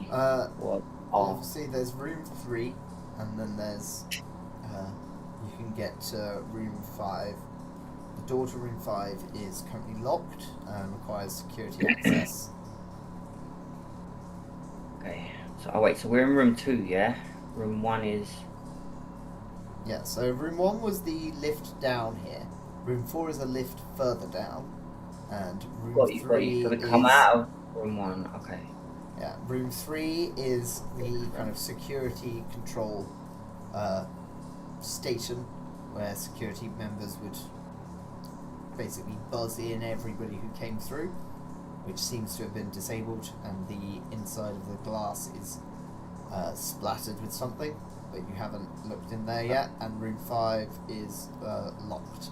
[SPEAKER 2] What?
[SPEAKER 1] Obviously, there's room 3, and then there's you can get to room 5. The door to room 5 is currently locked and requires security access.
[SPEAKER 2] Okay. So wait. So we're in room 2, yeah. Room 1 is.
[SPEAKER 1] Yeah. So room 1 was the lift down here. Room 4 is a lift further down, and room
[SPEAKER 2] Got you.
[SPEAKER 1] 3
[SPEAKER 2] So we
[SPEAKER 1] is.
[SPEAKER 2] come out of room 1. Okay.
[SPEAKER 1] Yeah, room 3 is the kind of security control station where security members would basically buzz in everybody who came through, which seems to have been disabled, and the inside of the glass is splattered with something, but you haven't looked in there yet. And room 5 is locked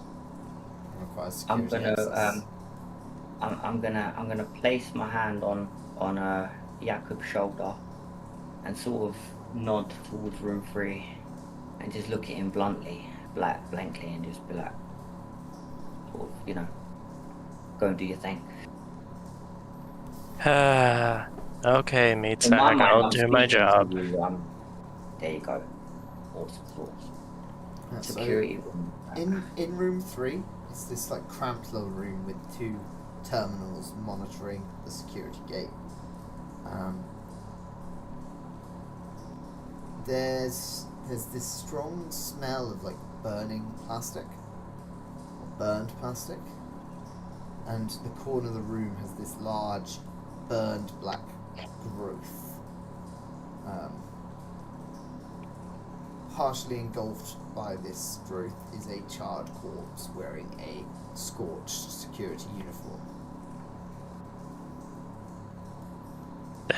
[SPEAKER 1] and requires security access.
[SPEAKER 2] I'm gonna place my hand on Jakub's shoulder and sort of nod towards room 3 and just look at him blankly, and just be like, sort of, you know, go and do your thing.
[SPEAKER 4] Okay, meat
[SPEAKER 2] In my
[SPEAKER 4] sack,
[SPEAKER 2] mind,
[SPEAKER 4] I'll
[SPEAKER 2] I'm
[SPEAKER 4] do my
[SPEAKER 2] speaking to
[SPEAKER 4] job.
[SPEAKER 2] you, there you go. Awesome sauce. Security room.
[SPEAKER 1] In room 3, it's this like cramped little room with 2 terminals monitoring the security gate. There's this strong smell of like burning plastic, or burned plastic, and the corner of the room has this large burned black growth. Partially engulfed by this growth is a charred corpse wearing a scorched security uniform.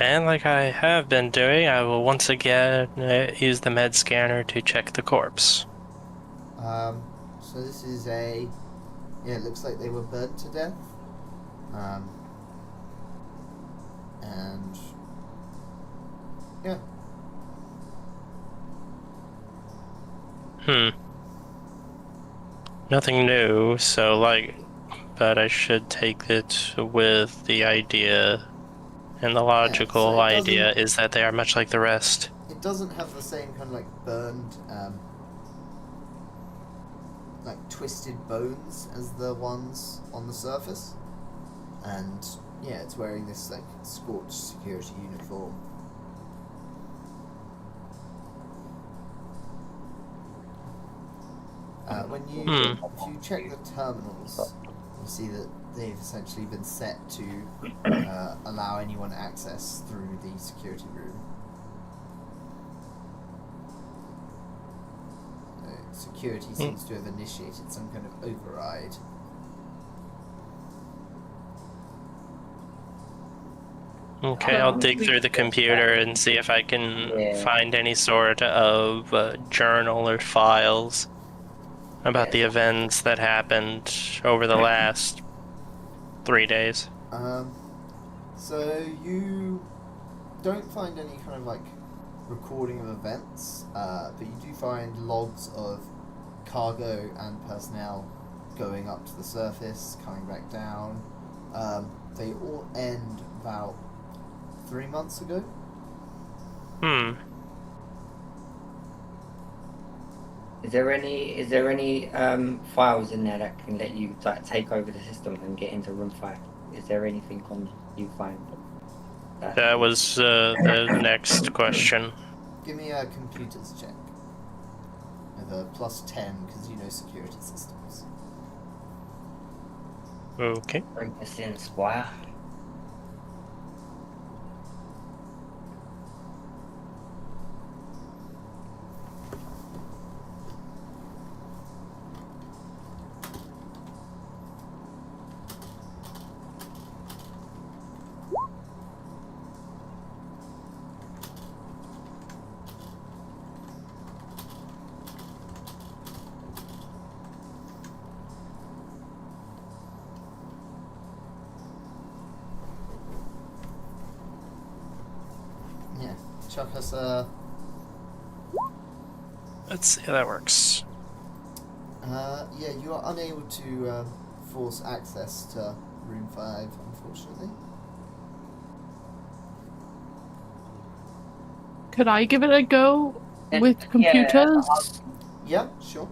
[SPEAKER 4] And like I have been doing, I will once again use the med scanner to check the corpse.
[SPEAKER 1] So this is it looks like they were burnt to death. And yeah.
[SPEAKER 4] Nothing new, so but I should take it with the idea, and the logical idea is that they are much like the rest.
[SPEAKER 1] It doesn't have the same kind of like burned, like twisted bones as the ones on the surface, and yeah, it's wearing this like scorched security uniform. If you check the terminals, you see that they've essentially been set to allow anyone access through the security room. Security seems to have initiated some kind of override.
[SPEAKER 4] Okay, I'll dig through the computer and see if I can find any sort of journal or files about the events that happened over the last 3 days.
[SPEAKER 1] So you don't find any kind of like recording of events, but you do find logs of cargo and personnel going up to the surface, coming back down. They all end about 3 months ago.
[SPEAKER 2] Is there any files in there that can let you like take over the system and get into room 5? Is there anything on you find?
[SPEAKER 4] That was the next question.
[SPEAKER 1] Give me a computers check with a +10 because you know security systems.
[SPEAKER 4] Okay.
[SPEAKER 2] Bring us in, Squire.
[SPEAKER 1] Chuck us a...
[SPEAKER 4] Let's see how that works.
[SPEAKER 1] Yeah, you are unable to force access to room 5, unfortunately.
[SPEAKER 3] Could I give it a go with
[SPEAKER 2] Yeah,
[SPEAKER 3] computers?
[SPEAKER 1] Yeah, sure.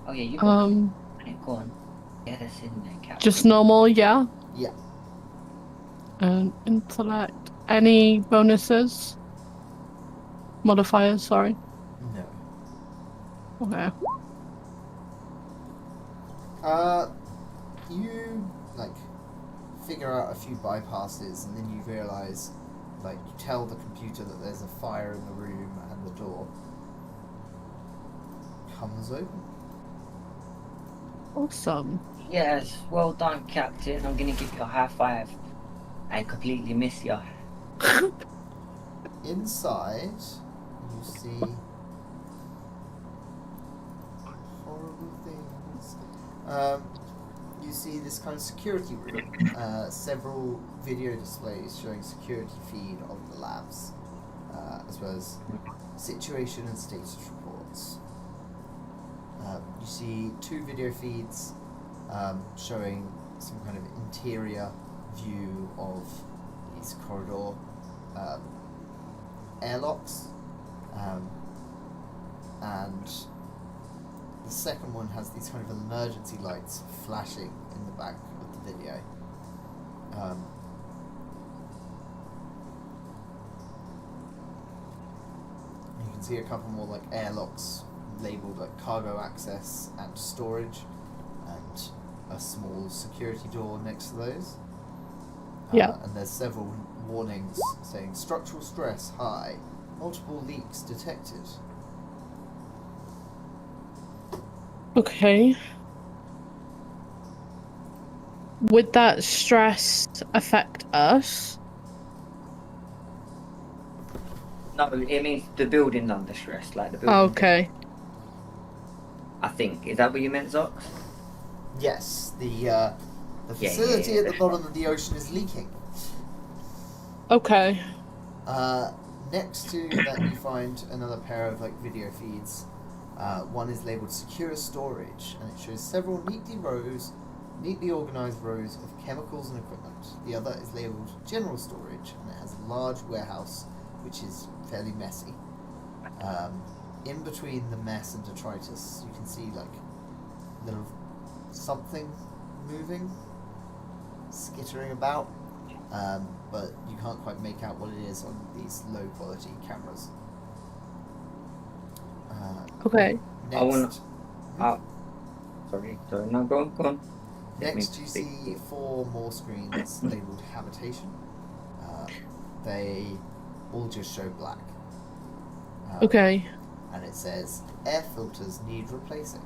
[SPEAKER 2] oh yeah, you got go on. Get us in there, Cap.
[SPEAKER 3] Just normal, yeah.
[SPEAKER 1] Yeah.
[SPEAKER 3] And intellect. Any bonuses? Modifiers, sorry.
[SPEAKER 1] No.
[SPEAKER 3] Okay.
[SPEAKER 1] You like figure out a few bypasses, and then you realize, like, you tell the computer that there's a fire in the room, and the door comes open.
[SPEAKER 3] Awesome.
[SPEAKER 2] Yes, well done, Captain. I'm gonna give you a high five. I completely miss you.
[SPEAKER 1] Inside, you see horrible things. You see this kind of security room. Several video displays showing security feed of the labs, as well as situation and status reports. You see 2 video feeds showing some kind of interior view of this corridor, airlocks, and the second one has these kind of emergency lights flashing in the back of the video. You can see a couple more like airlocks labelled like cargo access and storage, and a small security door next to those.
[SPEAKER 3] Yeah.
[SPEAKER 1] And there's several warnings saying structural stress high, multiple leaks detected.
[SPEAKER 3] Okay. Would that stress affect us?
[SPEAKER 2] No, it means the building's under stress, like the building.
[SPEAKER 3] Okay.
[SPEAKER 2] I think. Is that what you meant, Zox?
[SPEAKER 1] Yes, the facility at the bottom of the ocean is leaking.
[SPEAKER 3] Okay.
[SPEAKER 1] Next to that, you find another pair of like video feeds. One is labelled secure storage, and it shows several neatly organised rows of chemicals and equipment. The other is labelled general storage, and it has a large warehouse, which is fairly messy. In between the mess and detritus, you can see like little something moving, skittering about, but you can't quite make out what it is on these low quality cameras.
[SPEAKER 3] Okay.
[SPEAKER 1] Next,
[SPEAKER 2] Sorry, no, go on.
[SPEAKER 1] next you see 4 more screens labelled habitation. They all just show black.
[SPEAKER 3] Okay.
[SPEAKER 1] And it says air filters need replacing.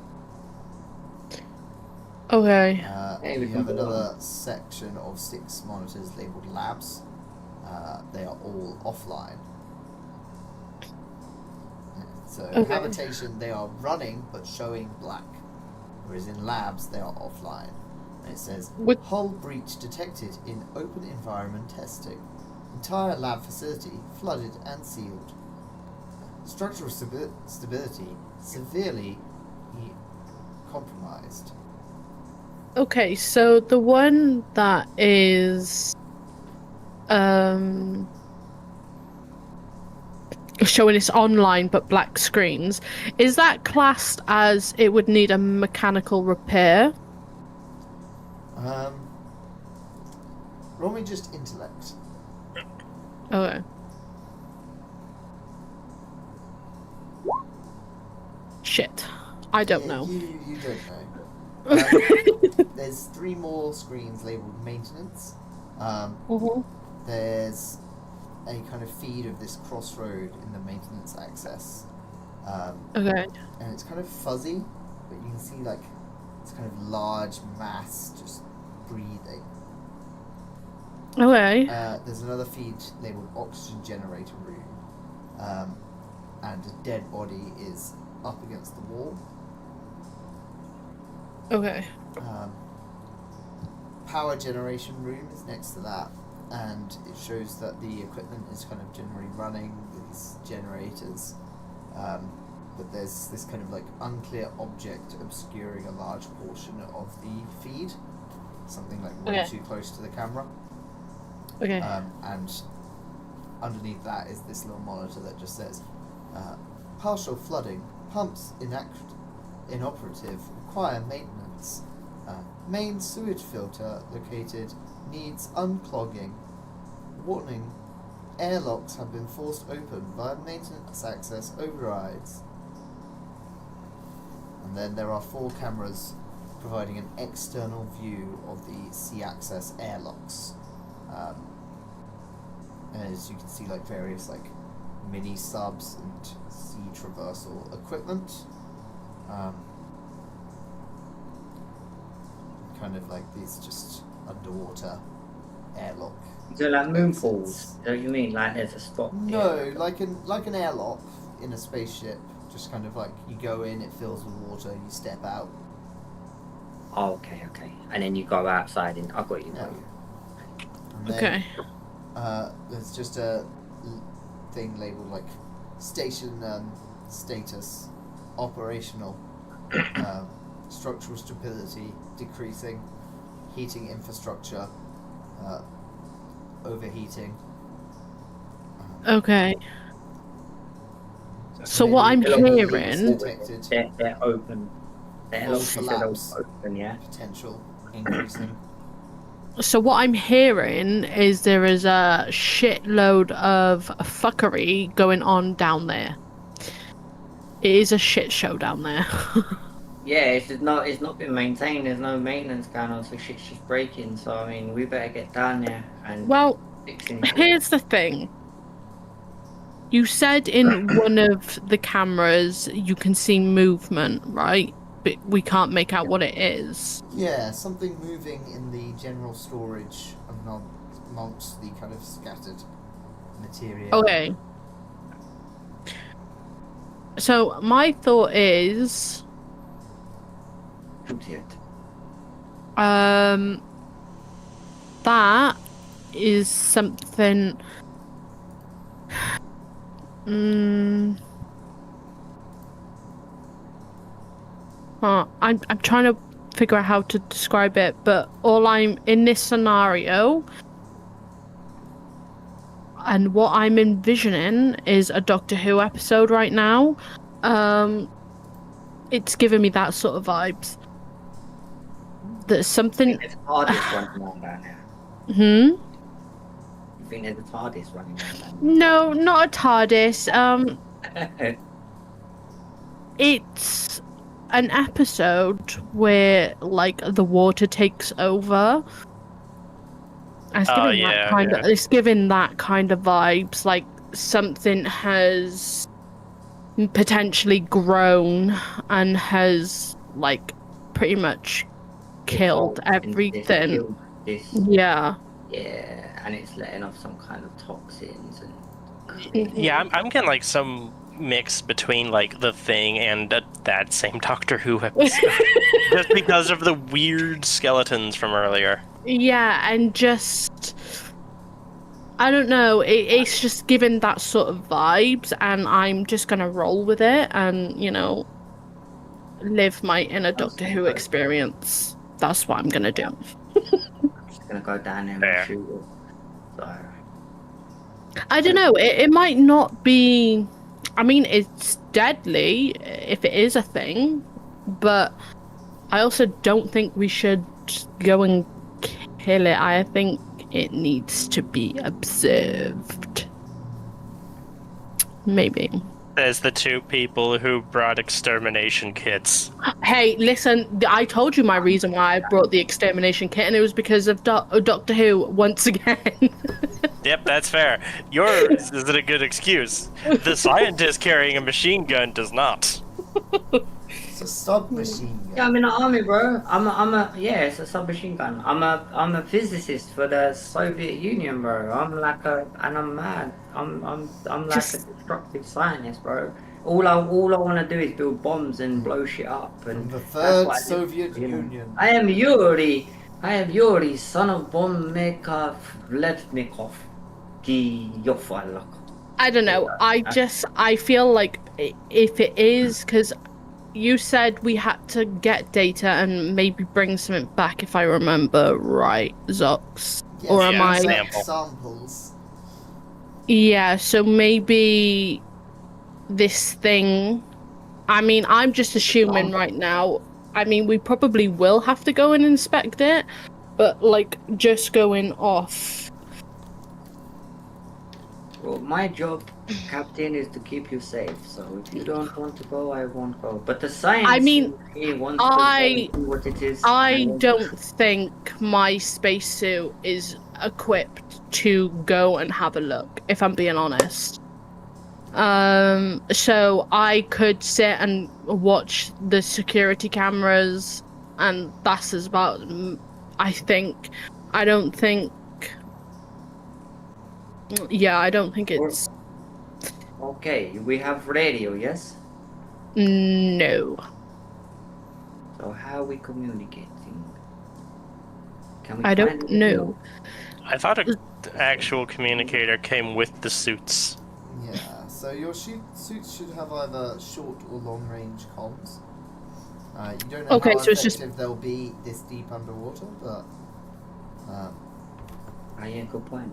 [SPEAKER 3] Okay.
[SPEAKER 1] You have another section of 6 monitors labelled labs. They are all offline. So
[SPEAKER 3] Okay.
[SPEAKER 1] habitation, they are running but showing black, whereas in labs they are offline. And it says hull breach detected in open environment testing. Entire lab facility flooded and sealed. Structural stability severely compromised.
[SPEAKER 3] Okay, so the one that is showing it's online but black screens, is that classed as it would need a mechanical repair?
[SPEAKER 1] Roll me just intellect.
[SPEAKER 3] Okay. Shit. I don't know.
[SPEAKER 1] You don't know. There's 3 more screens labelled maintenance. There's a kind of feed of this crossroad in the maintenance access.
[SPEAKER 3] Okay.
[SPEAKER 1] And it's kind of fuzzy, but you can see like it's kind of large mass just breathing.
[SPEAKER 3] Okay.
[SPEAKER 1] There's another feed labelled oxygen generator room, and a dead body is up against the wall.
[SPEAKER 3] Okay.
[SPEAKER 1] Power generation room is next to that, and it shows that the equipment is kind of generally running these generators, but there's this kind of like unclear object obscuring a large portion of the feed, something like way too close to the camera.
[SPEAKER 3] Okay.
[SPEAKER 1] And underneath that is this little monitor that just says, partial flooding, pumps inoperative, require maintenance. Main sewage filter located, needs unclogging. Warning, airlocks have been forced open via maintenance access overrides. And then there are 4 cameras providing an external view of the C-access airlocks. And as you can see, like various like mini subs and sea traversal equipment. Kind of like these just underwater airlock.
[SPEAKER 2] So like moonfalls.
[SPEAKER 1] exits.
[SPEAKER 2] Is that what you mean? Like there's a spot.
[SPEAKER 1] No,
[SPEAKER 2] here?
[SPEAKER 1] like an airlock in a spaceship. Just kind of like you go in, it fills with water, you step out.
[SPEAKER 2] Oh, okay. And then you go outside and I've got you.
[SPEAKER 1] Yeah. And then,
[SPEAKER 3] Okay.
[SPEAKER 1] there's just a thing labeled like station status, operational, structural stability decreasing, heating infrastructure, overheating.
[SPEAKER 3] Okay. So what I'm
[SPEAKER 1] Maybe
[SPEAKER 3] hearing,
[SPEAKER 1] detected
[SPEAKER 2] They're open. They're
[SPEAKER 1] Collapse.
[SPEAKER 2] open, yeah.
[SPEAKER 1] potential increasing.
[SPEAKER 3] so what I'm hearing is there is a shitload of fuckery going on down there. It is a shit show down there.
[SPEAKER 2] Yeah, it's not been maintained. There's no maintenance going on, so shit's just breaking. So I mean, we better get down there and
[SPEAKER 3] Well,
[SPEAKER 2] fixing.
[SPEAKER 3] here's the thing. You said in one of the cameras you can see movement, right? But we can't make out what it is.
[SPEAKER 1] Yeah, something moving in the general storage amongst the kind of scattered material.
[SPEAKER 3] Okay. So my thought is, that is something. I'm trying to figure out how to describe it, but all I'm in this scenario, and what I'm envisioning is a Doctor Who episode right now. It's giving me that sort of vibes. There's something.
[SPEAKER 2] There's a TARDIS running around down there.
[SPEAKER 3] You
[SPEAKER 2] think there's a TARDIS running around down
[SPEAKER 3] No, not a TARDIS.
[SPEAKER 2] there?
[SPEAKER 3] It's an episode where like the water takes over. And it's giving that kind of vibes, like something has potentially grown and has like pretty much killed everything. Yeah.
[SPEAKER 2] Yeah, and it's letting off some kind of toxins and.
[SPEAKER 4] Yeah, I'm getting like some mix between like the Thing and that same Doctor Who episode, just because of the weird skeletons from earlier.
[SPEAKER 3] Yeah, and just I don't know. It's just given that sort of vibes, and I'm just gonna roll with it, and live my inner Doctor Who experience. That's what I'm gonna do.
[SPEAKER 2] I'm just gonna go down there and shoot it. So.
[SPEAKER 3] I don't know. It might not be. I mean, it's deadly if it is a thing, but I also don't think we should go and kill it. I think it needs to be observed. Maybe.
[SPEAKER 4] There's the 2 people who brought extermination kits.
[SPEAKER 3] Hey, listen, I told you my reason why I brought the extermination kit, and it was because of Doctor Who once again.
[SPEAKER 4] Yep, that's fair. Yours isn't a good excuse. The scientist carrying a machine gun does not.
[SPEAKER 1] It's a submachine gun.
[SPEAKER 2] Yeah, I'm in the army, bro. It's a submachine gun. I'm a physicist for the Soviet Union, bro. I'm mad. I'm like a destructive scientist, bro. All I want to do is build bombs and blow shit up. And
[SPEAKER 1] The
[SPEAKER 2] that's
[SPEAKER 1] third
[SPEAKER 2] what I do,
[SPEAKER 1] Soviet Union.
[SPEAKER 2] I am Yuri, son of Bombmaker Vlednikov.
[SPEAKER 3] I don't know. I feel like if it is, because you said we had to get data and maybe bring something back, if I remember right, Zox.
[SPEAKER 1] Yes,
[SPEAKER 3] Or am I?
[SPEAKER 4] sample.
[SPEAKER 1] Samples.
[SPEAKER 3] Yeah, so maybe this thing. I mean, I'm just assuming right now. I mean, we probably will have to go and inspect it, but like just going off.
[SPEAKER 2] Well, my job, Captain, is to keep you safe. So if you don't want to go, I won't go. But the
[SPEAKER 3] I
[SPEAKER 2] science
[SPEAKER 3] mean,
[SPEAKER 2] in me wants to go and see what it is.
[SPEAKER 3] I don't think my spacesuit is equipped to go and have a look, if I'm being honest. So I could sit and watch the security cameras, and that's as about. I think. I don't think. Yeah, I don't think it's.
[SPEAKER 2] Okay, we have radio, yes?
[SPEAKER 3] No.
[SPEAKER 2] So how are we communicating? Can we
[SPEAKER 3] I
[SPEAKER 2] find
[SPEAKER 3] don't
[SPEAKER 2] it?
[SPEAKER 3] know.
[SPEAKER 4] I thought an actual communicator came with the suits.
[SPEAKER 1] Yeah, so your suits should have either short or long range comms. You don't know
[SPEAKER 3] Okay,
[SPEAKER 1] how
[SPEAKER 3] so it's
[SPEAKER 1] effective
[SPEAKER 3] just-
[SPEAKER 1] they'll be this deep underwater, but
[SPEAKER 2] Oh yeah, good point.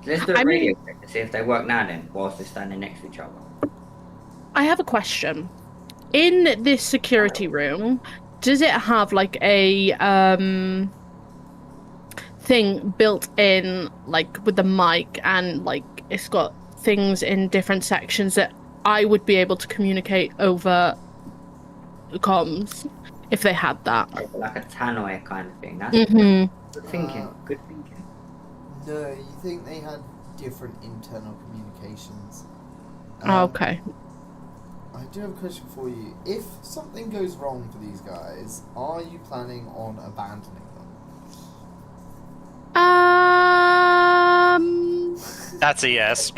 [SPEAKER 2] Let's do
[SPEAKER 3] I
[SPEAKER 2] a
[SPEAKER 3] mean-
[SPEAKER 2] radio check to see if they work now then, whilst they're standing next to each other.
[SPEAKER 3] I have a question. In this security room, does it have like a thing built in, like with the mic, and like it's got things in different sections that I would be able to communicate over comms if they had that?
[SPEAKER 2] Like a tannoy kind of thing. That's
[SPEAKER 3] Mm-hmm.
[SPEAKER 2] good thinking. Good thinking.
[SPEAKER 1] no, you think they had different internal communications.
[SPEAKER 3] Okay.
[SPEAKER 1] I do have a question for you. If something goes wrong for these guys, are you planning on abandoning them?
[SPEAKER 4] That's a yes.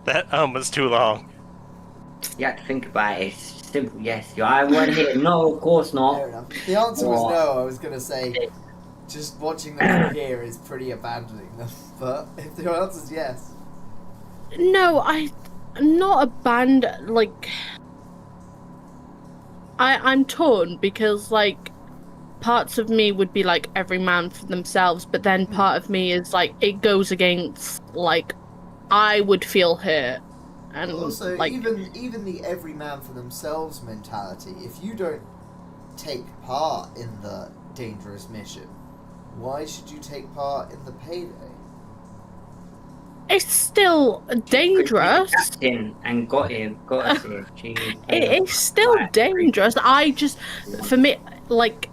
[SPEAKER 4] That was too long.
[SPEAKER 2] You have to think about it. It's simple. Yes, I weren't here. No, of course
[SPEAKER 1] Fair
[SPEAKER 2] not.
[SPEAKER 1] enough. The answer was
[SPEAKER 2] Or-
[SPEAKER 1] no. I was going to say just watching them from here is pretty abandoning them. But if the answer is yes,
[SPEAKER 3] No, not a band. Like, I'm torn because like parts of me would be like every man for themselves, but then part of me is like it goes against like I would feel hurt, and
[SPEAKER 1] also
[SPEAKER 3] like
[SPEAKER 1] even the every man for themselves mentality. If you don't take part in the dangerous mission, why should you take part in the payday?
[SPEAKER 3] it's still dangerous.
[SPEAKER 2] Captain and got us here. Jeez.
[SPEAKER 3] It's still dangerous. I just, for me, like,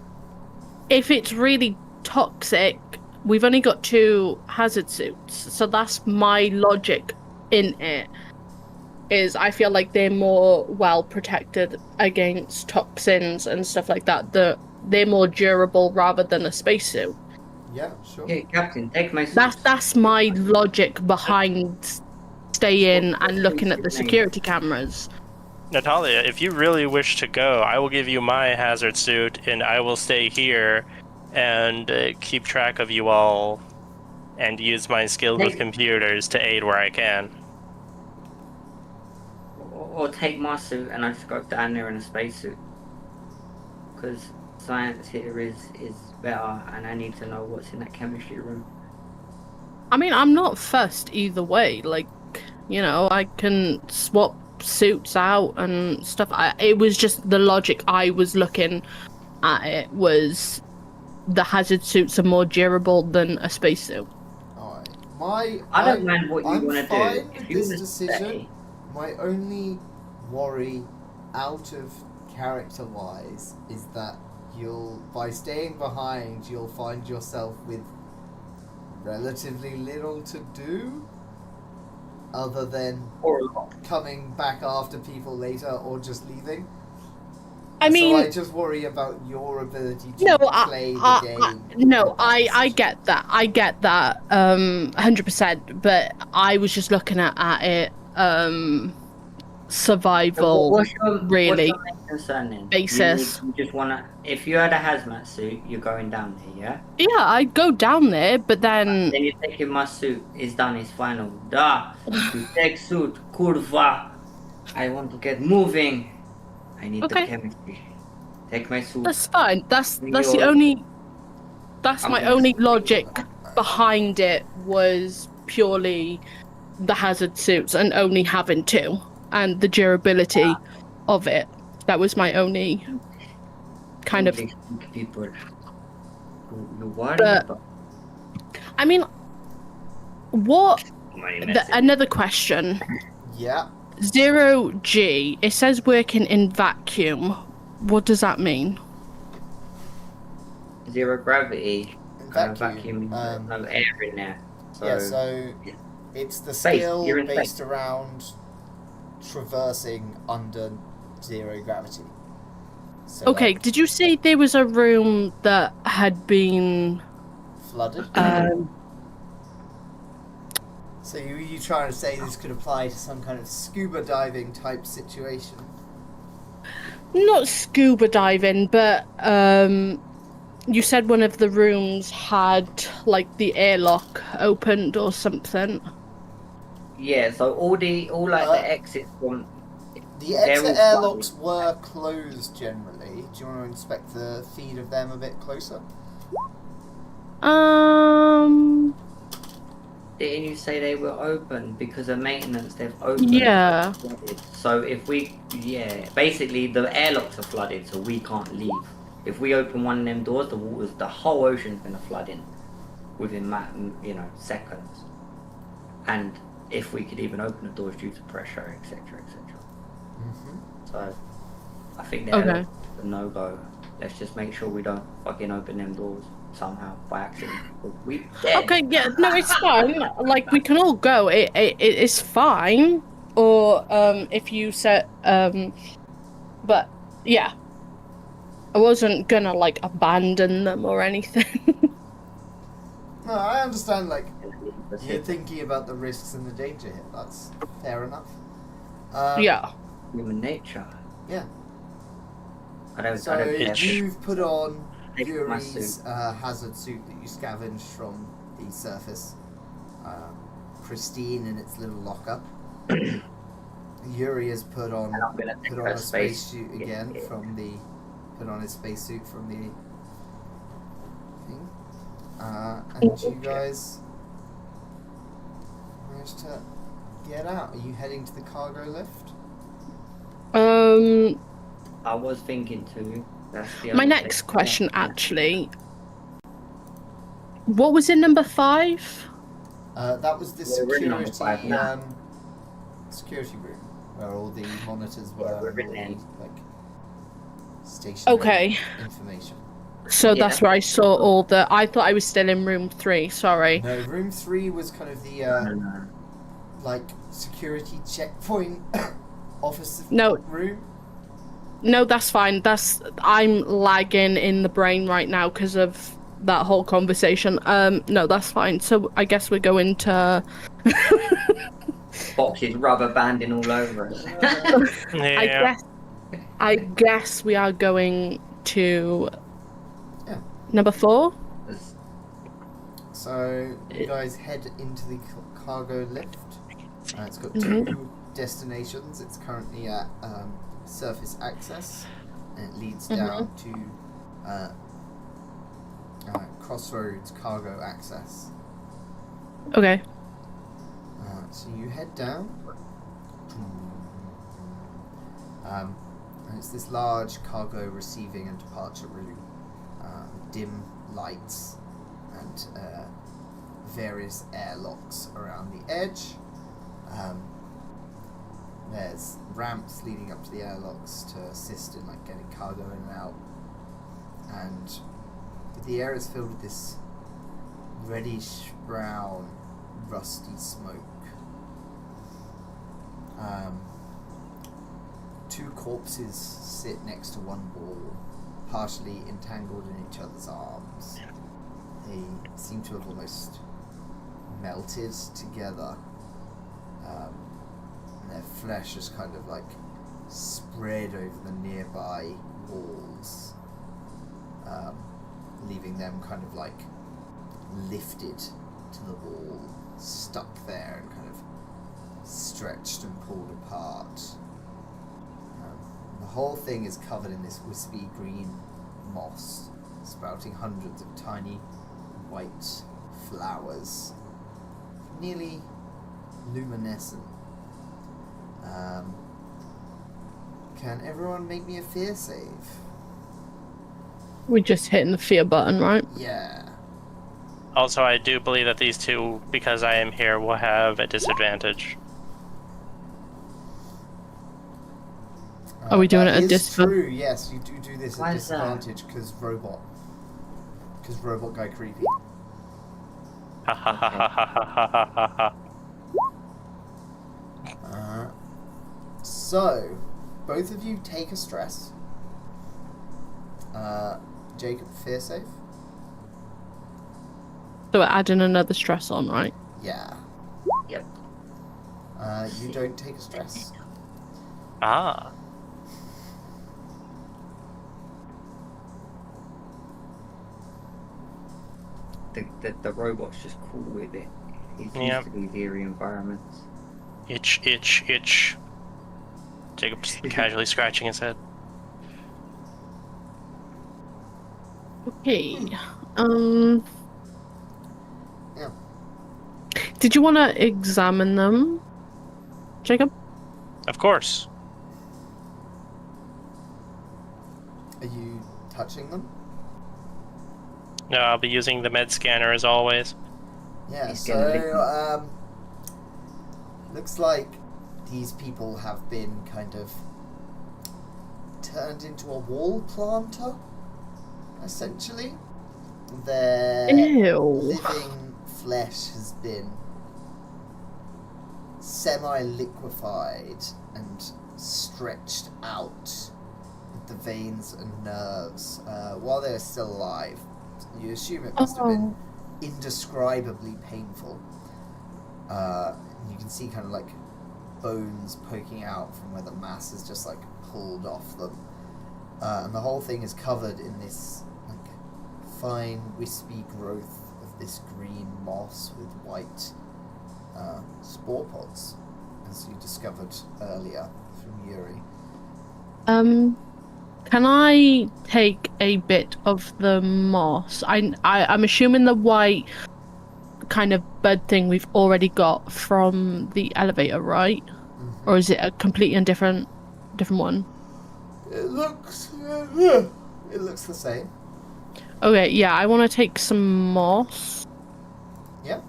[SPEAKER 3] if it's really toxic, we've only got 2 hazard suits, so that's my logic in it. Is I feel like they're more well protected against toxins and stuff like that. They're more durable rather than a spacesuit.
[SPEAKER 1] Yeah, sure.
[SPEAKER 2] Okay, Captain, take my suit.
[SPEAKER 3] That's my logic behind staying and looking at the security cameras.
[SPEAKER 4] Natalia, if you really wish to go, I will give you my hazard suit, and I will stay here and keep track of you all and use my skills with computers to aid where I can.
[SPEAKER 2] Or take my suit and I just go down there in a spacesuit. Because science here is better and I need to know what's in that chemistry room.
[SPEAKER 3] I mean, I'm not fussed either way. Like, you know, I can swap suits out and stuff. It was just the logic I was looking at. It was the hazard suits are more durable than a spacesuit.
[SPEAKER 1] Alright.
[SPEAKER 2] I don't mind what you
[SPEAKER 1] I'm
[SPEAKER 2] want to
[SPEAKER 1] fine
[SPEAKER 2] do.
[SPEAKER 1] with
[SPEAKER 2] If you
[SPEAKER 1] this
[SPEAKER 2] wanna
[SPEAKER 1] decision.
[SPEAKER 2] stay-
[SPEAKER 1] My only worry, out of character wise, is that by staying behind, you'll find yourself with relatively little to do, other than
[SPEAKER 2] Or
[SPEAKER 1] coming back after people later or just leaving.
[SPEAKER 3] I mean,
[SPEAKER 1] so I just worry about your ability to
[SPEAKER 3] no,
[SPEAKER 1] play the game.
[SPEAKER 3] no,
[SPEAKER 1] with that
[SPEAKER 3] I
[SPEAKER 1] decision.
[SPEAKER 3] get that. I get that, 100%. But I was just looking at it, survival.
[SPEAKER 2] what's your
[SPEAKER 3] really
[SPEAKER 2] main concern then?
[SPEAKER 3] basis.
[SPEAKER 2] You just wanna. If you had a hazmat suit, you're going down there, yeah?
[SPEAKER 3] Yeah, I'd go down there, but then
[SPEAKER 2] Then you're taking my suit. It's done. It's final. Da. You take suit. Kurva. I want to get moving. I need the
[SPEAKER 3] Okay.
[SPEAKER 2] chemistry. Take my suit.
[SPEAKER 3] that's fine. That's the
[SPEAKER 2] Yours.
[SPEAKER 3] only. That's
[SPEAKER 2] I'm
[SPEAKER 3] my
[SPEAKER 2] gonna
[SPEAKER 3] only
[SPEAKER 2] sleep.
[SPEAKER 3] logic behind it was purely the hazard suits and only having 2 and the durability of it. That was my only kind of.
[SPEAKER 2] Holy people, you're worried
[SPEAKER 3] But-
[SPEAKER 2] about.
[SPEAKER 3] I mean, what?
[SPEAKER 2] My message.
[SPEAKER 3] Another question.
[SPEAKER 1] Yeah.
[SPEAKER 3] 0G. It says working in vacuum. What does that mean?
[SPEAKER 2] Zero gravity.
[SPEAKER 1] Vacuum.
[SPEAKER 2] Vacuum. No air in there. So,
[SPEAKER 1] Yeah, so it's the
[SPEAKER 2] Space,
[SPEAKER 1] skill
[SPEAKER 2] you're in
[SPEAKER 1] based
[SPEAKER 2] space.
[SPEAKER 1] around traversing under 0 gravity. So,
[SPEAKER 3] Okay,
[SPEAKER 1] like,
[SPEAKER 3] did you say there was a room that had been
[SPEAKER 1] flooded. So you trying to say this could apply to some kind of scuba diving type situation?
[SPEAKER 3] not scuba diving, but you said one of the rooms had like the airlock opened or something.
[SPEAKER 2] yeah, so all the exits from.
[SPEAKER 1] The
[SPEAKER 2] They're
[SPEAKER 1] exit
[SPEAKER 2] all
[SPEAKER 1] airlocks were closed generally. Do you want to inspect the feed of them a bit closer?
[SPEAKER 2] Didn't you say they were open because of maintenance? They've opened.
[SPEAKER 3] Yeah.
[SPEAKER 2] So if we, basically the airlocks are flooded, so we can't leave. If we open one of them doors, the whole ocean's gonna flood in within seconds. And if we could even open the doors due to pressure, etc., etc. So I think the
[SPEAKER 3] Okay.
[SPEAKER 2] airlocks are a no-go. Let's just make sure we don't fucking open them doors somehow by accident. We dead.
[SPEAKER 3] Okay, yeah, no, it's fine. Like, we can all go. It's fine. Or, if you said, but, yeah. I wasn't gonna, like, abandon them or anything.
[SPEAKER 1] No, I understand, like, you're thinking about the risks and the danger here. That's fair enough.
[SPEAKER 3] Yeah.
[SPEAKER 2] Human nature.
[SPEAKER 1] Yeah.
[SPEAKER 2] I don't
[SPEAKER 1] So
[SPEAKER 2] care.
[SPEAKER 1] you've put on
[SPEAKER 2] Take my
[SPEAKER 1] Yuri's
[SPEAKER 2] suit.
[SPEAKER 1] hazard suit that you scavenged from the surface. Pristine in its little locker. Yuri has put on
[SPEAKER 2] And I'm gonna take
[SPEAKER 1] a
[SPEAKER 2] her
[SPEAKER 1] spacesuit
[SPEAKER 2] space.
[SPEAKER 1] again
[SPEAKER 2] Yeah.
[SPEAKER 1] from the his spacesuit from the thing. And you guys managed to get out. Are you heading to the cargo lift?
[SPEAKER 2] I was thinking too. That's the
[SPEAKER 3] My
[SPEAKER 2] other
[SPEAKER 3] next
[SPEAKER 2] thing.
[SPEAKER 3] question, actually. What was in number 5?
[SPEAKER 1] That was the
[SPEAKER 2] We're in number
[SPEAKER 1] security
[SPEAKER 2] 5 now.
[SPEAKER 1] security room where all the monitors were,
[SPEAKER 2] Yeah, we're
[SPEAKER 1] and all
[SPEAKER 2] in
[SPEAKER 1] the, like stationary
[SPEAKER 3] Okay.
[SPEAKER 1] information.
[SPEAKER 3] So
[SPEAKER 2] Yeah.
[SPEAKER 3] that's where I saw all the... I thought I was still in room 3, sorry.
[SPEAKER 1] No, room 3 was kind of the
[SPEAKER 2] No.
[SPEAKER 1] like security checkpoint office
[SPEAKER 3] No.
[SPEAKER 1] room.
[SPEAKER 3] No, that's fine. I'm lagging in the brain right now because of that whole conversation. No, that's fine. So I guess we're going to...
[SPEAKER 2] Boxes rubber banding all over it.
[SPEAKER 4] Yeah.
[SPEAKER 3] I guess we are going to
[SPEAKER 1] Yeah.
[SPEAKER 3] number 4.
[SPEAKER 1] So you guys head into the cargo lift. It's got
[SPEAKER 3] Mhm.
[SPEAKER 1] 2 destinations. It's currently at surface access, and it leads down to crossroads cargo access.
[SPEAKER 3] Okay.
[SPEAKER 1] So you head down, and it's this large cargo receiving and departure room, dim lights and various airlocks around the edge. There's ramps leading up to the airlocks to assist in like getting cargo in and out, and the air is filled with this reddish brown rusty smoke. 2 corpses sit next to one wall, partially entangled in each other's arms. They seem to have almost melted together. And their flesh is kind of like spread over the nearby walls, leaving them kind of like lifted to the wall, stuck there and kind of stretched and pulled apart. The whole thing is covered in this wispy green moss, sprouting hundreds of tiny white flowers, nearly luminescent. Can everyone make me a fear save?
[SPEAKER 3] We're just hitting the fear button, right?
[SPEAKER 1] Yeah.
[SPEAKER 4] Also, I do believe that these two, because I am here, will have a disadvantage.
[SPEAKER 3] Are we doing it at
[SPEAKER 1] It's
[SPEAKER 3] disadvantage?
[SPEAKER 1] true, yes, you do this
[SPEAKER 2] Why
[SPEAKER 1] at
[SPEAKER 2] is that?
[SPEAKER 1] disadvantage because robot. Because robot guy creepy.
[SPEAKER 4] Ha ha ha ha ha ha ha ha ha.
[SPEAKER 1] So, both of you take a stress. Jacob, fear save?
[SPEAKER 3] So we're adding another stress on, right?
[SPEAKER 1] Yeah.
[SPEAKER 2] Yep.
[SPEAKER 1] You don't take a stress.
[SPEAKER 4] Ah.
[SPEAKER 2] The robot's just cool with it. He's
[SPEAKER 4] Yep.
[SPEAKER 2] used to these eerie environments.
[SPEAKER 4] Itch, itch, itch. Jacob's casually scratching his head.
[SPEAKER 3] Okay.
[SPEAKER 1] Yeah.
[SPEAKER 3] Did you want to examine them, Jacob?
[SPEAKER 4] Of course.
[SPEAKER 1] Are you touching them?
[SPEAKER 4] No, I'll be using the med scanner as always.
[SPEAKER 1] Yeah,
[SPEAKER 2] He's gonna lick
[SPEAKER 1] so, looks like these people have been kind of turned into a wall planter, essentially. Their
[SPEAKER 3] Ew.
[SPEAKER 1] living flesh has been semi-liquefied and stretched out with the veins and nerves while they're still alive. You assume it must have been indescribably painful. You can see kind of like bones poking out from where the mass is just like pulled off them. And the whole thing is covered in this like fine wispy growth of this green moss with white spore pods, as you discovered earlier from Yuri.
[SPEAKER 3] Can I take a bit of the moss? I'm assuming the white kind of bud thing we've already got from the elevator, right?
[SPEAKER 1] Mm-hmm.
[SPEAKER 3] Or is it a completely different one?
[SPEAKER 1] It looks the same.
[SPEAKER 3] Okay, yeah, I want to take some moss.
[SPEAKER 1] Yeah.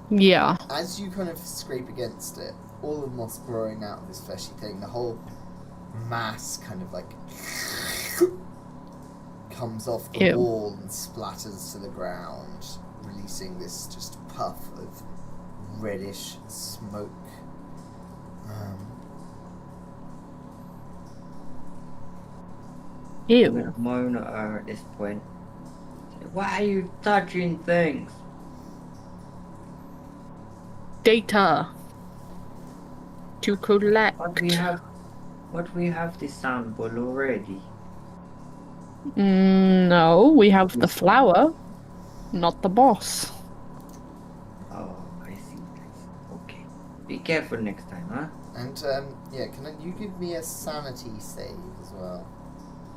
[SPEAKER 3] Yeah.
[SPEAKER 1] As you kind of scrape against it, all the moss growing out of this fleshy thing, the whole mass kind of like comes off the
[SPEAKER 3] Ew.
[SPEAKER 1] wall and splatters to the ground, releasing this just puff of reddish smoke.
[SPEAKER 2] I'm
[SPEAKER 3] Ew.
[SPEAKER 2] gonna moan at her at this point. Say, why are you touching things?
[SPEAKER 3] Data to collect.
[SPEAKER 2] What we have this sample already.
[SPEAKER 3] No, we have the flower, not the boss.
[SPEAKER 2] Oh, I see. Okay. Be careful next time, huh?
[SPEAKER 1] And yeah, you give me a sanity save as well?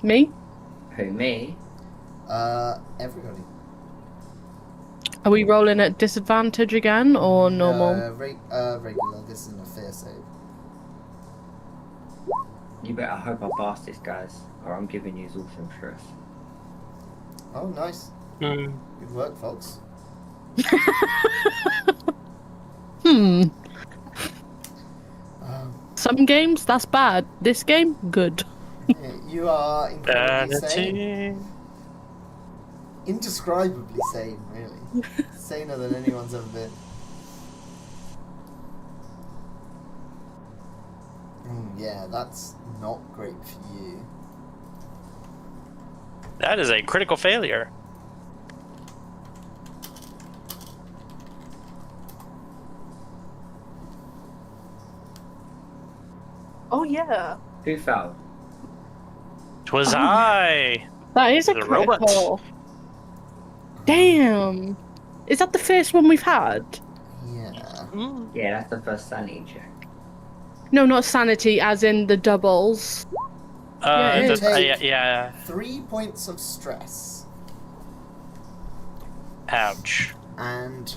[SPEAKER 3] Me?
[SPEAKER 2] Who, me?
[SPEAKER 1] Everybody.
[SPEAKER 3] Are we rolling at disadvantage again or normal?
[SPEAKER 1] Regular. This isn't a fair save.
[SPEAKER 2] You better hope I pass this, guys, or I'm giving you all some stress.
[SPEAKER 1] Oh, nice.
[SPEAKER 4] Hmm.
[SPEAKER 1] Good work, folks.
[SPEAKER 3] Some games, that's bad. This game, good.
[SPEAKER 1] Yeah, you are incredibly sane.
[SPEAKER 4] Vanity.
[SPEAKER 1] Indescribably sane, really. Saner than anyone's ever been. Yeah, that's not great for you.
[SPEAKER 4] That is a critical failure.
[SPEAKER 3] Oh yeah.
[SPEAKER 2] Who fell?
[SPEAKER 4] 'Twas
[SPEAKER 3] Oh,
[SPEAKER 4] I.
[SPEAKER 3] That is a
[SPEAKER 4] The robot.
[SPEAKER 3] critical. Damn. Is that the first one we've had?
[SPEAKER 1] Yeah.
[SPEAKER 2] Yeah, that's the first sanity check.
[SPEAKER 3] No, not sanity, as in the doubles. Yeah, it is.
[SPEAKER 4] Yeah.
[SPEAKER 1] 3 points of stress.
[SPEAKER 4] Ouch.
[SPEAKER 1] And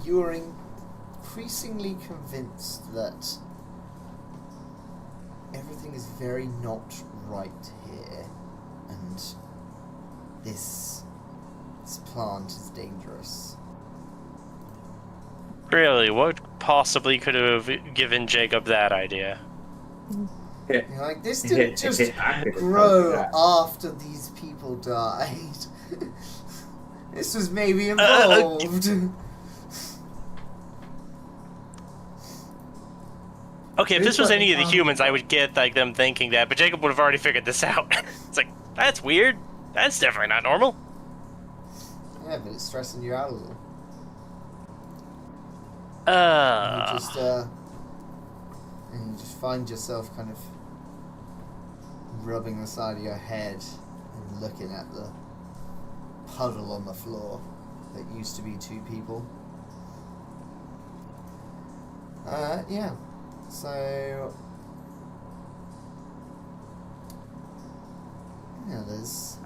[SPEAKER 1] you're increasingly convinced that everything is very not right here, and this plant is dangerous.
[SPEAKER 4] Really, what possibly could have given Jacob that idea?
[SPEAKER 1] You know, like, this didn't just grow after these people died. This was maybe involved.
[SPEAKER 4] Okay, if this was any of the humans, I would get like them thinking that, but Jacob would have already figured this out. It's like, that's weird. That's definitely not normal.
[SPEAKER 1] Yeah, but it's stressing you out a little. And you just find yourself kind of rubbing the side of your head and looking at the puddle on the floor that used to be two people. Yeah. So yeah, there's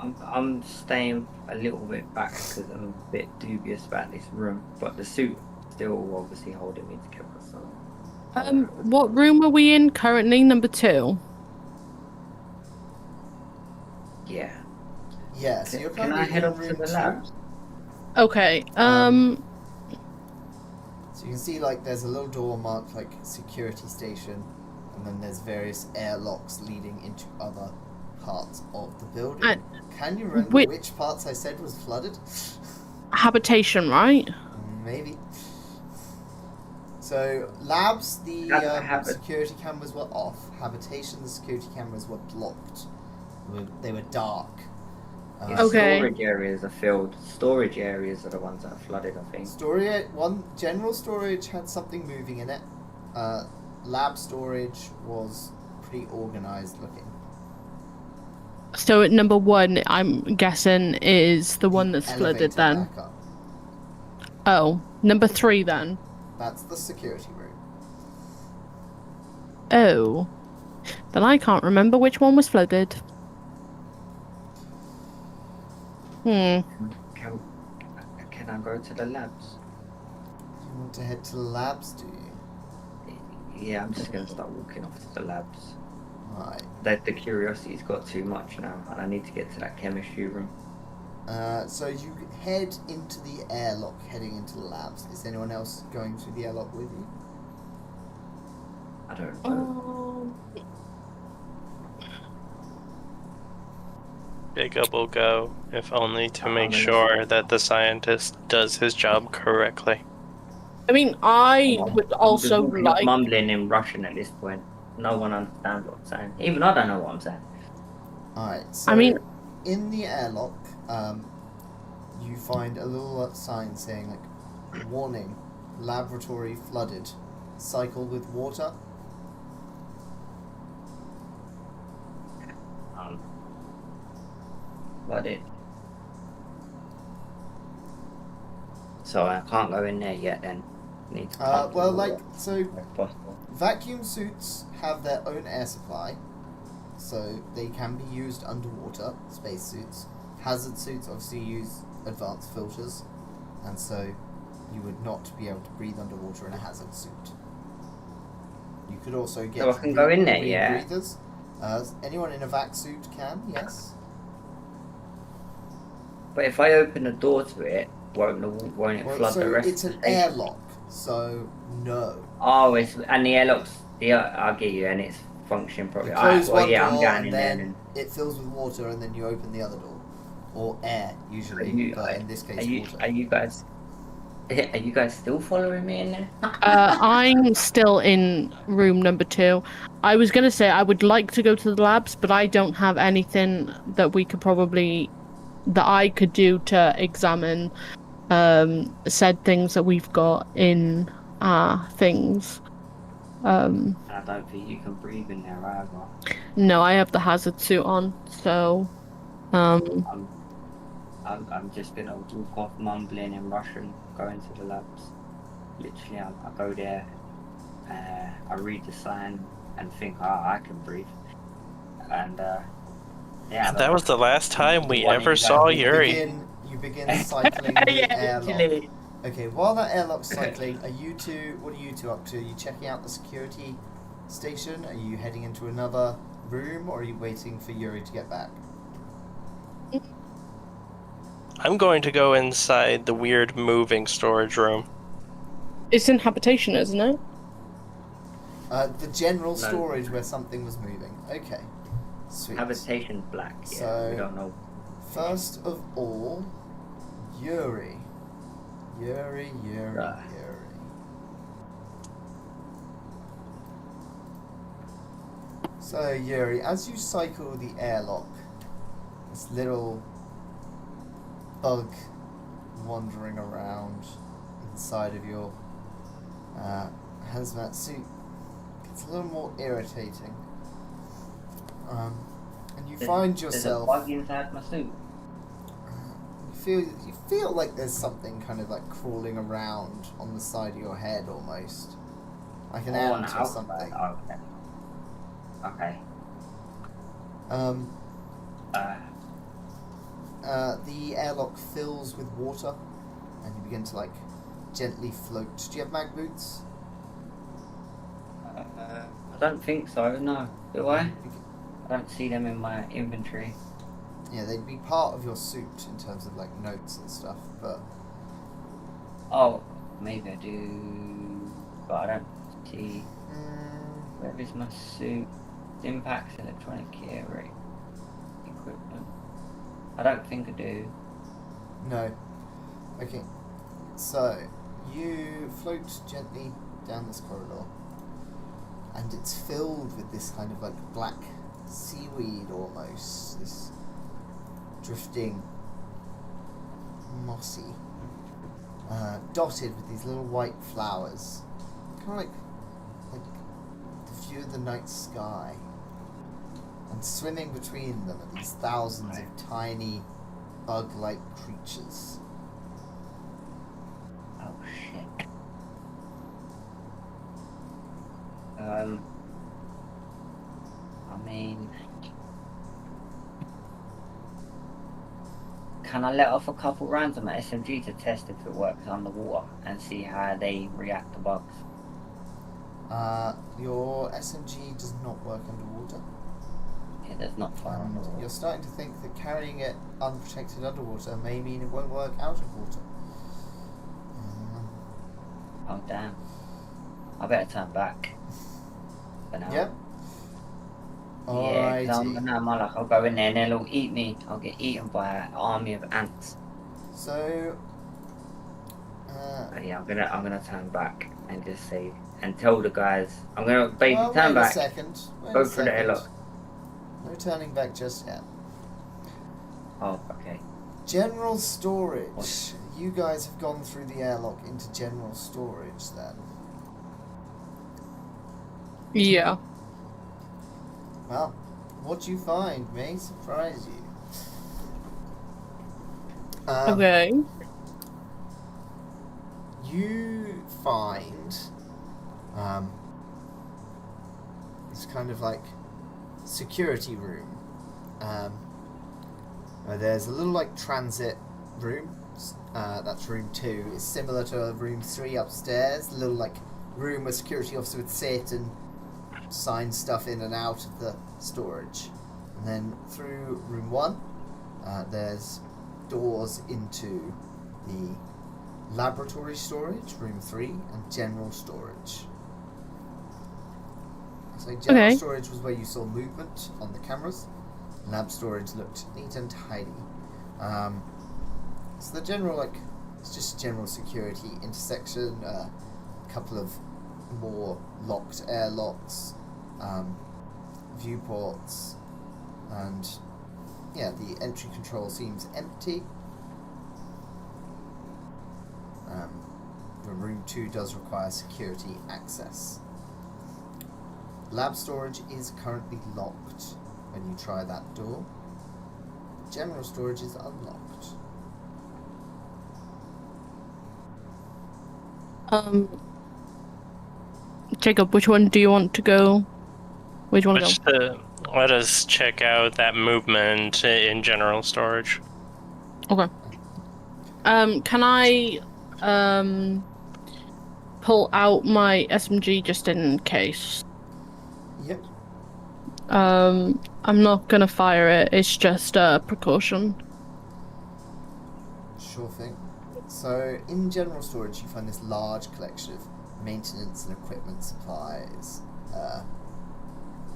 [SPEAKER 2] I'm staying a little bit back because I'm a bit dubious about this room, but the suit still obviously holding me together. So.
[SPEAKER 3] What room are we in currently? Number 2.
[SPEAKER 1] yeah. So you're
[SPEAKER 2] Can I
[SPEAKER 1] currently
[SPEAKER 2] head
[SPEAKER 1] in
[SPEAKER 2] up to
[SPEAKER 1] room
[SPEAKER 2] the
[SPEAKER 1] 2.
[SPEAKER 2] labs?
[SPEAKER 3] Okay.
[SPEAKER 1] So you can see like there's a little door marked like security station, and then there's various airlocks leading into other parts of the building. Can you remember which parts I said was flooded?
[SPEAKER 3] Habitation, right?
[SPEAKER 1] Maybe. So labs, the security cameras were off. Habitation, the security cameras were blocked. They were dark.
[SPEAKER 2] Storage areas are filled. Storage areas are the ones that are flooded, I think.
[SPEAKER 1] General storage had something moving in it. Lab storage was pretty organized looking.
[SPEAKER 3] So at number 1, I'm guessing is the one that's flooded then.
[SPEAKER 1] Backup.
[SPEAKER 3] Oh, number 3 then.
[SPEAKER 1] That's the security room.
[SPEAKER 3] Oh, then I can't remember which one was flooded.
[SPEAKER 2] Can I go to the labs?
[SPEAKER 1] You want to head to the labs, do you?
[SPEAKER 2] Yeah, I'm just going to start walking off to the labs.
[SPEAKER 1] Right.
[SPEAKER 2] The curiosity's got too much now, and I need to get to that chemistry room.
[SPEAKER 1] So you head into the airlock, heading into the labs. Is anyone else going through the airlock with you?
[SPEAKER 2] I don't know.
[SPEAKER 4] Jacob will go, if only to make sure that the scientist does his job correctly.
[SPEAKER 3] I mean, I would also like...
[SPEAKER 2] mumbling in Russian at this point. No one understands what I'm saying. Even I don't know what I'm saying.
[SPEAKER 1] Alright, so in the airlock, you find a little sign saying, like, warning, laboratory flooded. Cycle with water.
[SPEAKER 2] Flooded. So I can't go in there yet then. Need to
[SPEAKER 1] vacuum suits have their own air supply, so they can be used underwater, space suits. Hazard suits obviously use advanced filters, and so you would not be able to breathe underwater in a hazard suit. You could also get...
[SPEAKER 2] So I can go in there, yeah?
[SPEAKER 1] Breathers. Anyone in a vac suit can, yes.
[SPEAKER 2] But if I open the door to it, won't it flood the rest of the
[SPEAKER 1] it's an
[SPEAKER 2] station?
[SPEAKER 1] airlock, so no.
[SPEAKER 2] Oh, and the airlock's... Yeah, I'll get you, and it's functioning properly.
[SPEAKER 1] You close one door,
[SPEAKER 2] I'm going
[SPEAKER 1] and
[SPEAKER 2] in
[SPEAKER 1] then
[SPEAKER 2] there.
[SPEAKER 1] it fills with water, and then you open the other door. Or air, usually, but in this case, water.
[SPEAKER 2] Are you guys still following me in there?
[SPEAKER 3] I'm still in room number 2. I was going to say I would like to go to the labs, but I don't have anything that I could do to examine said things that we've got in our things.
[SPEAKER 2] I don't think you can breathe in there either.
[SPEAKER 3] No, I have the hazard suit on, so
[SPEAKER 2] I'm just gonna walk off mumbling in Russian, go into the labs. Literally, I go there, I read the sign and think, I can breathe. And Yeah,
[SPEAKER 4] That was the last time we ever saw Yuri.
[SPEAKER 1] You begin cycling the
[SPEAKER 2] yeah,
[SPEAKER 1] airlock.
[SPEAKER 2] literally.
[SPEAKER 1] Okay, while that airlock's cycling, what are you two up to? Are you checking out the security station? Are you heading into another room, or are you waiting for Yuri to get back?
[SPEAKER 4] I'm going to go inside the weird moving storage room.
[SPEAKER 3] It's in habitation, isn't it?
[SPEAKER 1] The general
[SPEAKER 2] No.
[SPEAKER 1] storage where something was moving. Okay, sweet.
[SPEAKER 2] Habitation black. Yeah,
[SPEAKER 1] So-
[SPEAKER 2] we don't know.
[SPEAKER 1] First of all, Yuri. Yuri.
[SPEAKER 2] Right.
[SPEAKER 1] So, Yuri, as you cycle the airlock, this little bug wandering around inside of your hazmat suit gets a little more irritating. And you find
[SPEAKER 2] There's
[SPEAKER 1] yourself...
[SPEAKER 2] a bug inside my suit.
[SPEAKER 1] You feel like there's something kind of like crawling around on the side of your head almost. Like an
[SPEAKER 2] Oh, on
[SPEAKER 1] ant
[SPEAKER 2] the
[SPEAKER 1] or
[SPEAKER 2] outside.
[SPEAKER 1] something.
[SPEAKER 2] Oh, okay. Okay.
[SPEAKER 1] The airlock fills with water and you begin to like gently float. Do you have mag boots?
[SPEAKER 2] I don't think so, no. Do I? I don't see them in my inventory.
[SPEAKER 1] Yeah, they'd be part of your suit in terms of like notes and stuff, but
[SPEAKER 2] Oh, maybe I do. But I don't see. Where is my suit? Impacts, electronic gear, right? Equipment. I don't think I do.
[SPEAKER 1] no. Okay, so you float gently down this corridor, and it's filled with this kind of like black seaweed almost, this drifting mossy, dotted with these little white flowers, kind of like the view of the night sky. And swimming between them are these thousands of tiny bug-like creatures.
[SPEAKER 2] Oh shit. I mean, can I let off a couple rounds on my SMG to test if it works underwater and see how they react to bugs?
[SPEAKER 1] Your SMG does not work underwater.
[SPEAKER 2] Yeah, that's not fun
[SPEAKER 1] And
[SPEAKER 2] underwater.
[SPEAKER 1] you're starting to think that carrying it unprotected underwater may mean it won't work out of water.
[SPEAKER 2] Oh damn. I better turn back. For now.
[SPEAKER 1] Yeah.
[SPEAKER 2] Yeah, 'cause I'm
[SPEAKER 1] Alrighty.
[SPEAKER 2] gonna, like, I'll go in there and they'll eat me. I'll get eaten by an army of ants.
[SPEAKER 1] So,
[SPEAKER 2] But yeah, I'm gonna turn back and just say and tell the guys. I'm gonna basically
[SPEAKER 1] well,
[SPEAKER 2] turn
[SPEAKER 1] wait
[SPEAKER 2] back,
[SPEAKER 1] a second.
[SPEAKER 2] go through the airlock.
[SPEAKER 1] No turning back just yet.
[SPEAKER 2] Oh, okay.
[SPEAKER 1] General storage.
[SPEAKER 2] What?
[SPEAKER 1] You guys have gone through the airlock into general storage then.
[SPEAKER 3] Yeah.
[SPEAKER 1] Well, what you find may surprise you.
[SPEAKER 3] Okay.
[SPEAKER 1] You find this kind of like security room. Where there's a little like transit room. That's room 2. It's similar to room 3 upstairs. A little like room where security officer would sit and sign stuff in and out of the storage. And then through room 1, there's doors into the laboratory storage, room 3, and general storage. So general
[SPEAKER 3] Okay.
[SPEAKER 1] storage was where you saw movement on the cameras. Lab storage looked neat and tidy. So the general, like, it's just general security intersection, a couple of more locked airlocks, viewports, and yeah, the entry control seems empty. The room 2 does require security access. Lab storage is currently locked when you try that door. General storage is unlocked.
[SPEAKER 3] Jacob, which one do you want to go? Where do you want to
[SPEAKER 4] Which
[SPEAKER 3] go?
[SPEAKER 4] Let us check out that movement in general storage.
[SPEAKER 3] Okay. Can I pull out my SMG just in case?
[SPEAKER 1] Yep.
[SPEAKER 3] I'm not gonna fire it. It's just a precaution.
[SPEAKER 1] Sure thing. So, in general storage, you find this large collection of maintenance and equipment supplies,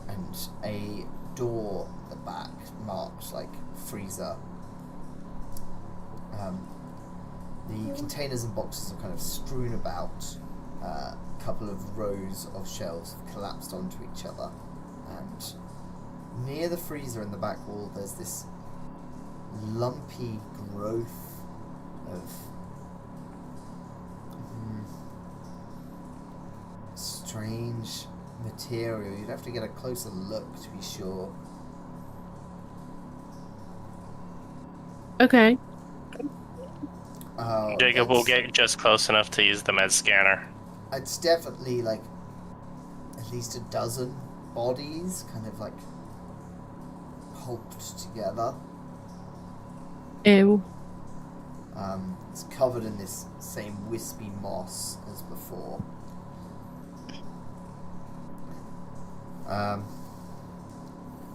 [SPEAKER 1] and a door at the back marked like freezer. The containers and boxes are kind of strewn about. A couple of rows of shelves have collapsed onto each other, and near the freezer in the back wall, there's this lumpy growth of strange material. You'd have to get a closer look to be sure.
[SPEAKER 3] Okay.
[SPEAKER 1] Oh,
[SPEAKER 4] Jacob will
[SPEAKER 1] it's-
[SPEAKER 4] get just close enough to use the med scanner.
[SPEAKER 1] It's definitely like at least a dozen bodies kind of like hulked together.
[SPEAKER 3] Ew.
[SPEAKER 1] It's covered in this same wispy moss as before.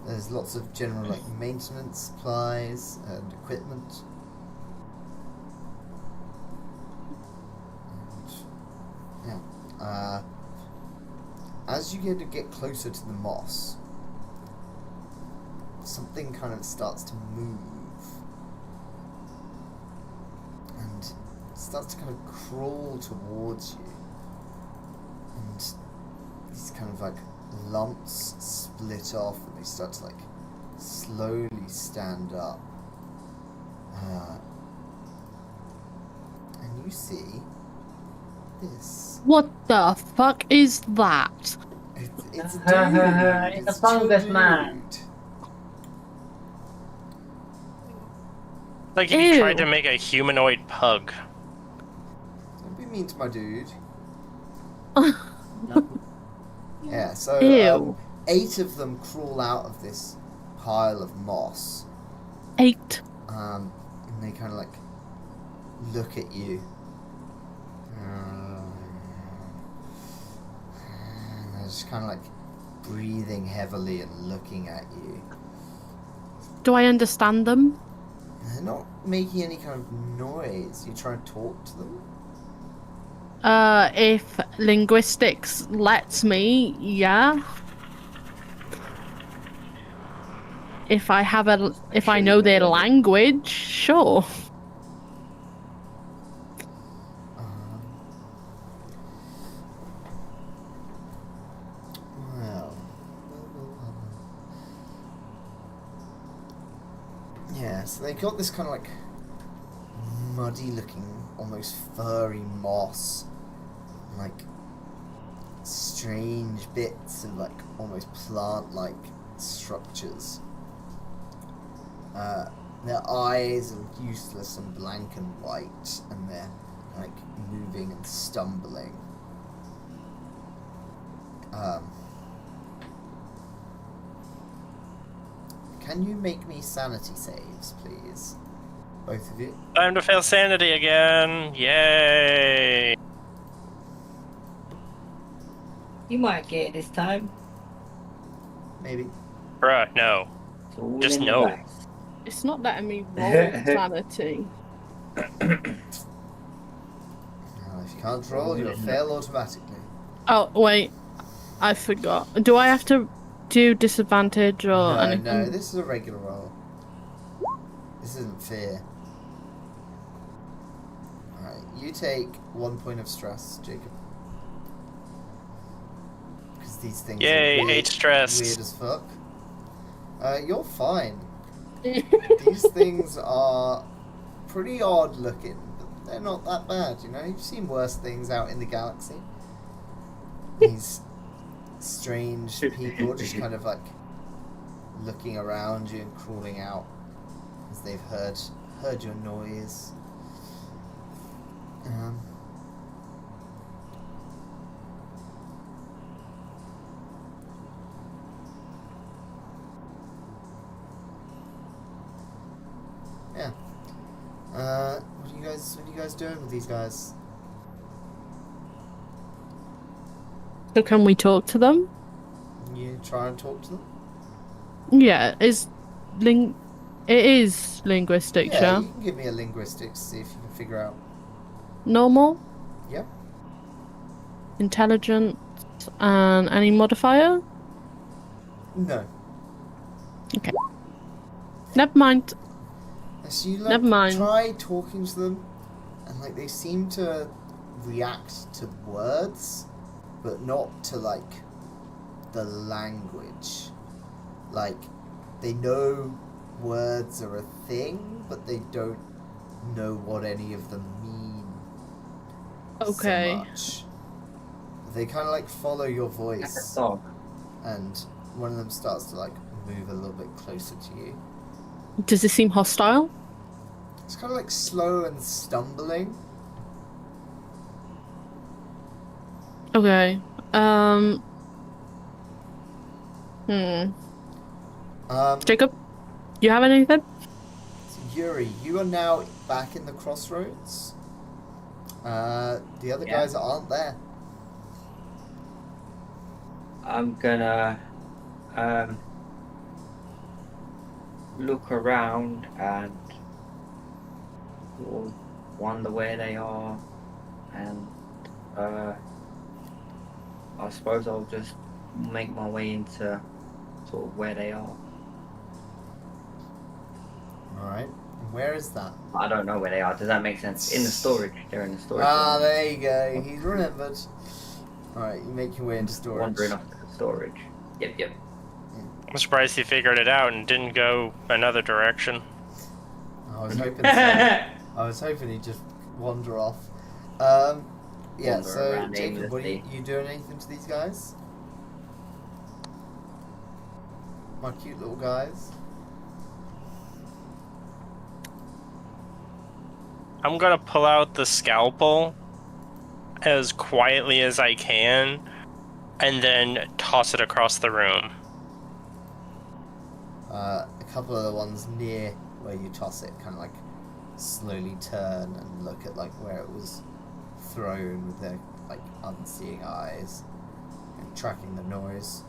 [SPEAKER 1] There's lots of general like maintenance supplies and equipment. And, yeah. As you get closer to the moss, something kind of starts to move. And it starts to kind of crawl towards you. And these kind of like lumps split off and they start to like slowly stand up. And you see this.
[SPEAKER 3] What the fuck is that?
[SPEAKER 1] It's a dude.
[SPEAKER 2] It's a fungus
[SPEAKER 1] dude.
[SPEAKER 2] man.
[SPEAKER 4] Like if you
[SPEAKER 3] Ew.
[SPEAKER 4] tried to make a humanoid pug.
[SPEAKER 1] Don't be mean to my dude.
[SPEAKER 2] No.
[SPEAKER 1] Yeah, so
[SPEAKER 3] Ew.
[SPEAKER 1] 8 of them crawl out of this pile of moss.
[SPEAKER 3] 8.
[SPEAKER 1] And they kind of like look at you. And they're just kind of like breathing heavily and looking at you.
[SPEAKER 3] Do I understand them?
[SPEAKER 1] They're not making any kind of noise. You try and talk to them.
[SPEAKER 3] If linguistics lets me, yeah. If I know their language, sure.
[SPEAKER 1] Well. Yeah, so they got this kind of like muddy looking, almost furry moss. Like strange bits of like almost plant like structures. Their eyes are useless and blank and white, and they're like moving and stumbling. Can you make me sanity saves, please? Both of you?
[SPEAKER 4] Time to fail sanity again. Yay!
[SPEAKER 2] You might get it this time.
[SPEAKER 1] Maybe.
[SPEAKER 4] Bruh, no.
[SPEAKER 2] It's all
[SPEAKER 4] Just
[SPEAKER 2] in the
[SPEAKER 4] no.
[SPEAKER 2] dice.
[SPEAKER 3] It's not letting me roll sanity.
[SPEAKER 1] If you can't roll, you'll fail automatically.
[SPEAKER 3] Oh, wait. I forgot. Do I have to do disadvantage or
[SPEAKER 1] No,
[SPEAKER 3] anything?
[SPEAKER 1] no, this is a regular roll. This isn't fair. Alright, you take 1 point of stress, Jacob. Because these things
[SPEAKER 4] Yay,
[SPEAKER 1] are weird,
[SPEAKER 4] 8 stress.
[SPEAKER 1] weird as fuck. You're fine. These things are pretty odd looking, but they're not that bad, you know? You've seen worse things out in the galaxy. These strange people just kind of like looking around you and crawling out as they've heard your noise. doing with these guys?
[SPEAKER 3] So can we talk to them?
[SPEAKER 1] You try and talk to them?
[SPEAKER 3] Yeah, it is linguistic,
[SPEAKER 1] Yeah,
[SPEAKER 3] yeah.
[SPEAKER 1] you can give me a linguistics, see if you can figure out.
[SPEAKER 3] Normal,
[SPEAKER 1] Yep.
[SPEAKER 3] intelligent, and any modifier?
[SPEAKER 1] No.
[SPEAKER 3] Okay. Never mind.
[SPEAKER 1] So you
[SPEAKER 3] Never mind.
[SPEAKER 1] try talking to them, and like they seem to react to words, but not to like the language. Like they know words are a thing, but they don't know what any of them mean.
[SPEAKER 3] Okay.
[SPEAKER 1] So much. They kind of like follow your
[SPEAKER 2] Like a
[SPEAKER 1] voice,
[SPEAKER 2] dog.
[SPEAKER 1] and one of them starts to like move a little bit closer to you.
[SPEAKER 3] Does it seem hostile?
[SPEAKER 1] It's kind of like slow and stumbling.
[SPEAKER 3] Okay. Jacob, you have anything?
[SPEAKER 1] So Yuri, you are now back in the crossroads. The other guys aren't there.
[SPEAKER 2] I'm gonna look around and sort of wonder where they are, and I suppose I'll just make my way into sort of where they are.
[SPEAKER 1] Alright. Where is that?
[SPEAKER 2] I don't know where they are. Does that make sense? In the storage. They're in the storage.
[SPEAKER 1] Ah, there you go. He's remembered. Alright, you make your way into storage.
[SPEAKER 2] Wandering off to the storage. Yep.
[SPEAKER 4] I'm surprised he figured it out and didn't go another direction.
[SPEAKER 1] I was hoping so. I was hoping he'd just wander off. Yeah,
[SPEAKER 2] Wander
[SPEAKER 1] so
[SPEAKER 2] around
[SPEAKER 1] Jacob, what are
[SPEAKER 2] aimlessly.
[SPEAKER 1] you doing anything to these guys? My cute little guys.
[SPEAKER 4] I'm gonna pull out the scalpel as quietly as I can and then toss it across the room.
[SPEAKER 1] A couple of the ones near where you toss it kind of like slowly turn and look at like where it was thrown with their like unseeing eyes and tracking the noise.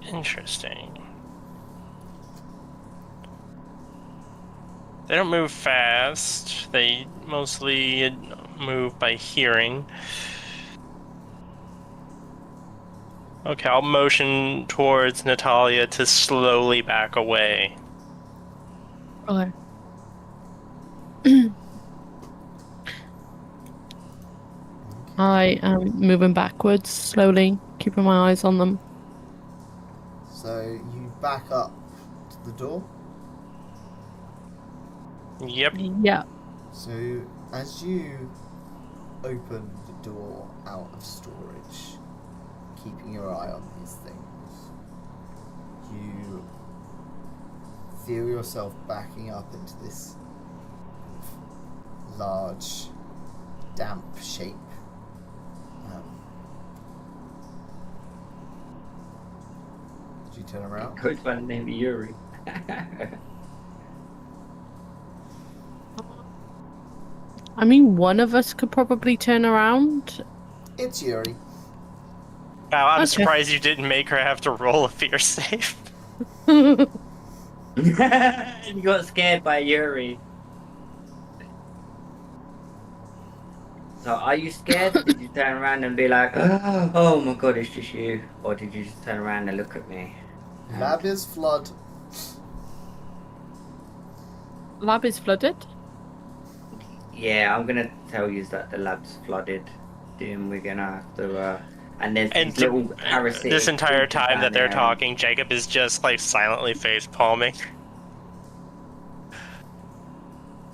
[SPEAKER 4] Interesting. They don't move fast. They mostly move by hearing. Okay, I'll motion towards Natalia to slowly back away.
[SPEAKER 3] Okay. I am moving backwards slowly, keeping my eyes on them.
[SPEAKER 1] So you back up to the door.
[SPEAKER 4] Yep.
[SPEAKER 3] Yeah.
[SPEAKER 1] So as you open the door out of storage, keeping your eye on these things, you feel yourself backing up into this large, damp shape. Did you turn around?
[SPEAKER 2] Coach by the name of Yuri.
[SPEAKER 3] I mean, one of us could probably turn around.
[SPEAKER 1] It's Yuri.
[SPEAKER 4] Wow, I'm
[SPEAKER 3] Okay.
[SPEAKER 4] surprised you didn't make her have to roll a fear save.
[SPEAKER 2] You got scared by Yuri. So are you scared? Did you turn around and be like, oh my god, it's just you? Or did you just turn around and look at me?
[SPEAKER 1] Lab is flood.
[SPEAKER 3] Lab is flooded.
[SPEAKER 2] Yeah, I'm gonna tell you that the lab's flooded. Then we're gonna have to, and there's
[SPEAKER 4] And
[SPEAKER 2] these little parasitic
[SPEAKER 4] this entire
[SPEAKER 2] creatures
[SPEAKER 4] time
[SPEAKER 2] down
[SPEAKER 4] that they're
[SPEAKER 2] there.
[SPEAKER 4] talking, Jacob is just like silently face palming.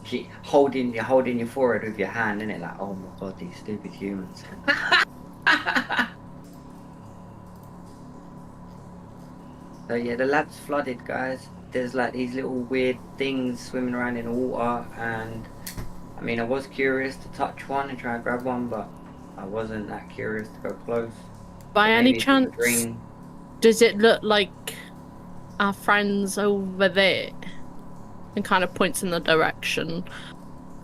[SPEAKER 2] You're holding your forehead with your hand, innit? Like, oh my god, these stupid humans. So yeah, the lab's flooded, guys. There's like these little weird things swimming around in the water, and I mean, I was curious to touch one and try and grab one, but I wasn't that curious to go close.
[SPEAKER 3] By any
[SPEAKER 2] Maybe it's a
[SPEAKER 3] chance,
[SPEAKER 2] dream.
[SPEAKER 3] does it look like our friends over there, and kind of points in the direction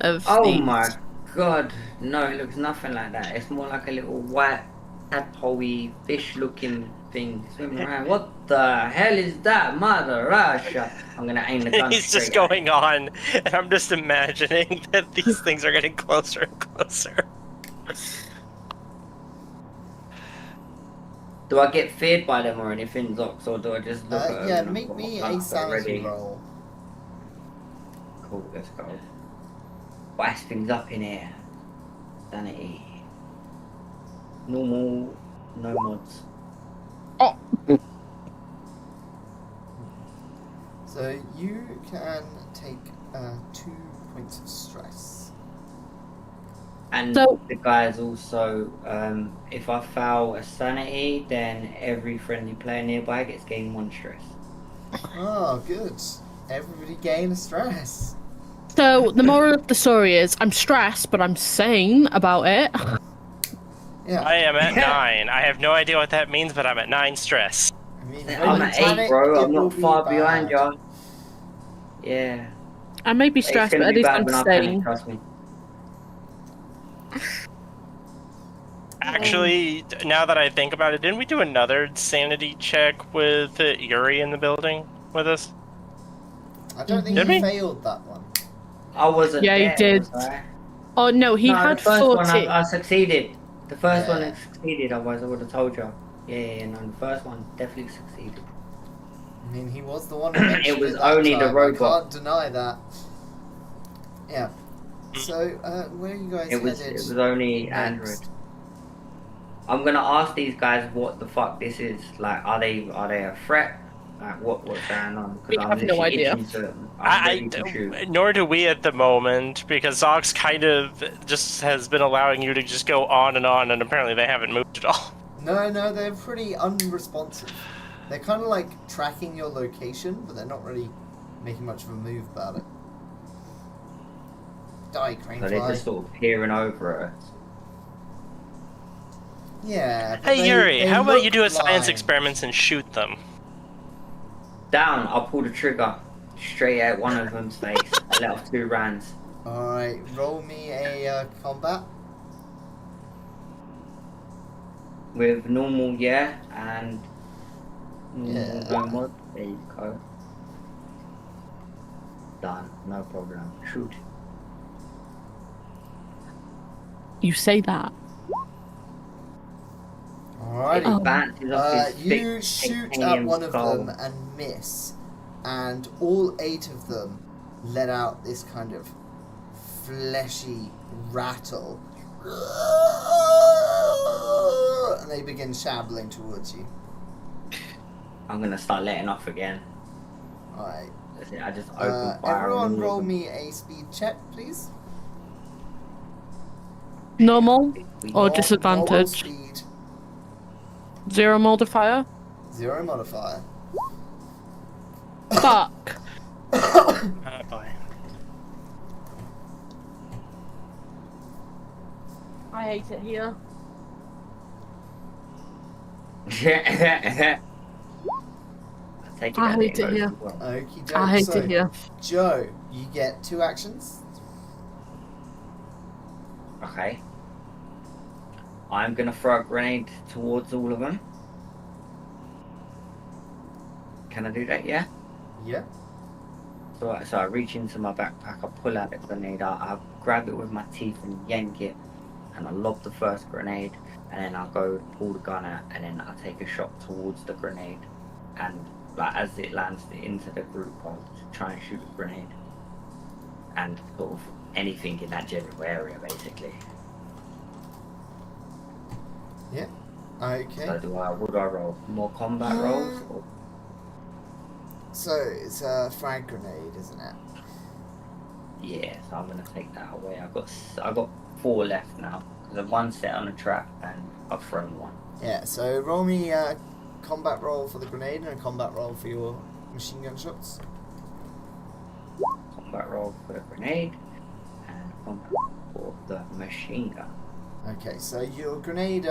[SPEAKER 3] of
[SPEAKER 2] Oh
[SPEAKER 3] these.
[SPEAKER 2] my god, no, it looks nothing like that. It's more like a little white tadpole fish-looking thing swimming around. What the hell is that, Mother Russia? I'm gonna aim the gun
[SPEAKER 4] He's
[SPEAKER 2] straight
[SPEAKER 4] just
[SPEAKER 2] at
[SPEAKER 4] going
[SPEAKER 2] it.
[SPEAKER 4] on, and I'm just imagining that these things are getting closer and closer.
[SPEAKER 2] Do I get feared by them or anything, Zox, or do I just look at them?
[SPEAKER 1] Yeah,
[SPEAKER 2] and
[SPEAKER 1] make
[SPEAKER 2] put my
[SPEAKER 1] me
[SPEAKER 2] gun
[SPEAKER 1] a
[SPEAKER 2] up there
[SPEAKER 1] sanity
[SPEAKER 2] ready?
[SPEAKER 1] roll.
[SPEAKER 2] Cool, let's go. Spice things up in here. Sanity. Normal, no mods.
[SPEAKER 3] Oh,
[SPEAKER 1] So you can take 2 points of stress.
[SPEAKER 2] And
[SPEAKER 3] So-
[SPEAKER 2] the guys also, if I fail a sanity, then every friendly player nearby gets gained 1 stress.
[SPEAKER 1] Oh, good. Everybody gain a stress.
[SPEAKER 3] so the moral of the story is, I'm stressed, but I'm sane about it.
[SPEAKER 1] Yeah.
[SPEAKER 4] I am at 9. I have no idea what that means, but I'm at 9 stress.
[SPEAKER 1] I mean,
[SPEAKER 2] I'm
[SPEAKER 1] when
[SPEAKER 2] at
[SPEAKER 1] you
[SPEAKER 2] 8,
[SPEAKER 1] panic,
[SPEAKER 2] bro.
[SPEAKER 1] it
[SPEAKER 2] I'm
[SPEAKER 1] will
[SPEAKER 2] not
[SPEAKER 1] be
[SPEAKER 2] far
[SPEAKER 1] bad.
[SPEAKER 2] behind y'all. Yeah.
[SPEAKER 3] I may be
[SPEAKER 2] It's
[SPEAKER 3] stressed,
[SPEAKER 2] gonna
[SPEAKER 3] but at
[SPEAKER 2] be
[SPEAKER 3] least
[SPEAKER 2] bad
[SPEAKER 3] I'm
[SPEAKER 2] when I panic,
[SPEAKER 3] sane.
[SPEAKER 2] trust me.
[SPEAKER 4] Actually, now that I think about it, didn't we do another sanity check with Yuri in the building with us?
[SPEAKER 1] I don't think
[SPEAKER 4] Did
[SPEAKER 1] you
[SPEAKER 4] we?
[SPEAKER 1] failed that one.
[SPEAKER 2] I wasn't
[SPEAKER 3] Yeah, he
[SPEAKER 2] there,
[SPEAKER 3] did.
[SPEAKER 2] was I?
[SPEAKER 3] Oh no, he
[SPEAKER 2] No,
[SPEAKER 3] had
[SPEAKER 2] the first
[SPEAKER 3] 40.
[SPEAKER 2] one I succeeded. The first one
[SPEAKER 1] Yeah.
[SPEAKER 2] succeeded, otherwise I would have told you. Yeah, no, the first one definitely succeeded.
[SPEAKER 1] I mean, he was the one who mentioned
[SPEAKER 2] It was
[SPEAKER 1] that
[SPEAKER 2] only the
[SPEAKER 1] time.
[SPEAKER 2] robot.
[SPEAKER 1] I can't deny that. Yeah. So, where are you guys
[SPEAKER 2] It was
[SPEAKER 1] headed?
[SPEAKER 2] only
[SPEAKER 1] next?
[SPEAKER 2] Android. I'm gonna ask these guys what the fuck this is. Like, are they a threat? Like, what's going on?
[SPEAKER 3] We
[SPEAKER 2] Because I'm
[SPEAKER 3] have no
[SPEAKER 2] literally
[SPEAKER 3] idea.
[SPEAKER 2] itching to. I'm ready to shoot.
[SPEAKER 4] Nor do we at the moment, because Zox kind of just has been allowing you to just go on, and apparently they haven't moved at all.
[SPEAKER 1] No, they're pretty unresponsive. They're kind of like tracking your location, but they're not really making much of a move about it. Die, crane
[SPEAKER 2] So they're
[SPEAKER 1] fly.
[SPEAKER 2] just sort of peering over us.
[SPEAKER 1] Yeah. but
[SPEAKER 4] Hey Yuri,
[SPEAKER 1] they
[SPEAKER 4] how about you
[SPEAKER 1] look
[SPEAKER 4] do a science
[SPEAKER 1] blind.
[SPEAKER 4] experiments and shoot them?
[SPEAKER 2] Down, I'll pull the trigger straight at one of them's face. I let off 2 rounds.
[SPEAKER 1] Alright, roll me a combat.
[SPEAKER 2] With normal, yeah, and normal,
[SPEAKER 1] Yeah.
[SPEAKER 2] no mod. There you go. Done, no problem. Shoot.
[SPEAKER 3] You say that.
[SPEAKER 1] Alrighty.
[SPEAKER 3] Oh.
[SPEAKER 2] Bounces off his
[SPEAKER 1] You
[SPEAKER 2] thick
[SPEAKER 1] shoot at
[SPEAKER 2] titanium
[SPEAKER 1] one of
[SPEAKER 2] skull.
[SPEAKER 1] them and miss, and all 8 of them let out this kind of fleshy rattle, and they begin shambling towards you.
[SPEAKER 2] I'm gonna start letting off again.
[SPEAKER 1] Alright.
[SPEAKER 2] That's it, I just open fire. on
[SPEAKER 1] Everyone
[SPEAKER 2] all of
[SPEAKER 1] roll
[SPEAKER 2] them.
[SPEAKER 1] me a speed check, please.
[SPEAKER 3] Normal or
[SPEAKER 1] Normal
[SPEAKER 3] disadvantage?
[SPEAKER 1] speed,
[SPEAKER 3] 0 modifier?
[SPEAKER 1] 0 modifier.
[SPEAKER 3] Fuck.
[SPEAKER 4] Oh boy.
[SPEAKER 3] I hate it here.
[SPEAKER 2] Take it
[SPEAKER 3] I
[SPEAKER 2] that
[SPEAKER 3] hate
[SPEAKER 2] it
[SPEAKER 3] it
[SPEAKER 2] goes
[SPEAKER 3] here.
[SPEAKER 2] as well.
[SPEAKER 1] Okie
[SPEAKER 3] I hate
[SPEAKER 1] doke.
[SPEAKER 3] it here.
[SPEAKER 1] Joe, you get 2 actions.
[SPEAKER 2] Okay. I'm gonna throw a grenade towards all of them. Can I do that? Yeah.
[SPEAKER 1] Yeah.
[SPEAKER 2] So I reach into my backpack, I pull out the grenade, I grab it with my teeth and yank it, and I lob the first grenade, and then I go pull the gun out, and then I take a shot towards the grenade, and like as it lands into the group, I'll try and shoot the grenade, and sort of anything in that general area, basically.
[SPEAKER 1] Yeah. Okay.
[SPEAKER 2] So what do I roll? More combat rolls? Or?
[SPEAKER 1] So it's a frag grenade, isn't it?
[SPEAKER 2] Yeah, so I'm gonna take that away. I got 4 left now. There's 1 set on a trap, and I've thrown 1.
[SPEAKER 1] Yeah. So roll me a combat roll for the grenade and a combat roll for your machine gun shots.
[SPEAKER 2] Combat roll for the grenade, and combat for the machine gun.
[SPEAKER 1] Okay. So your grenade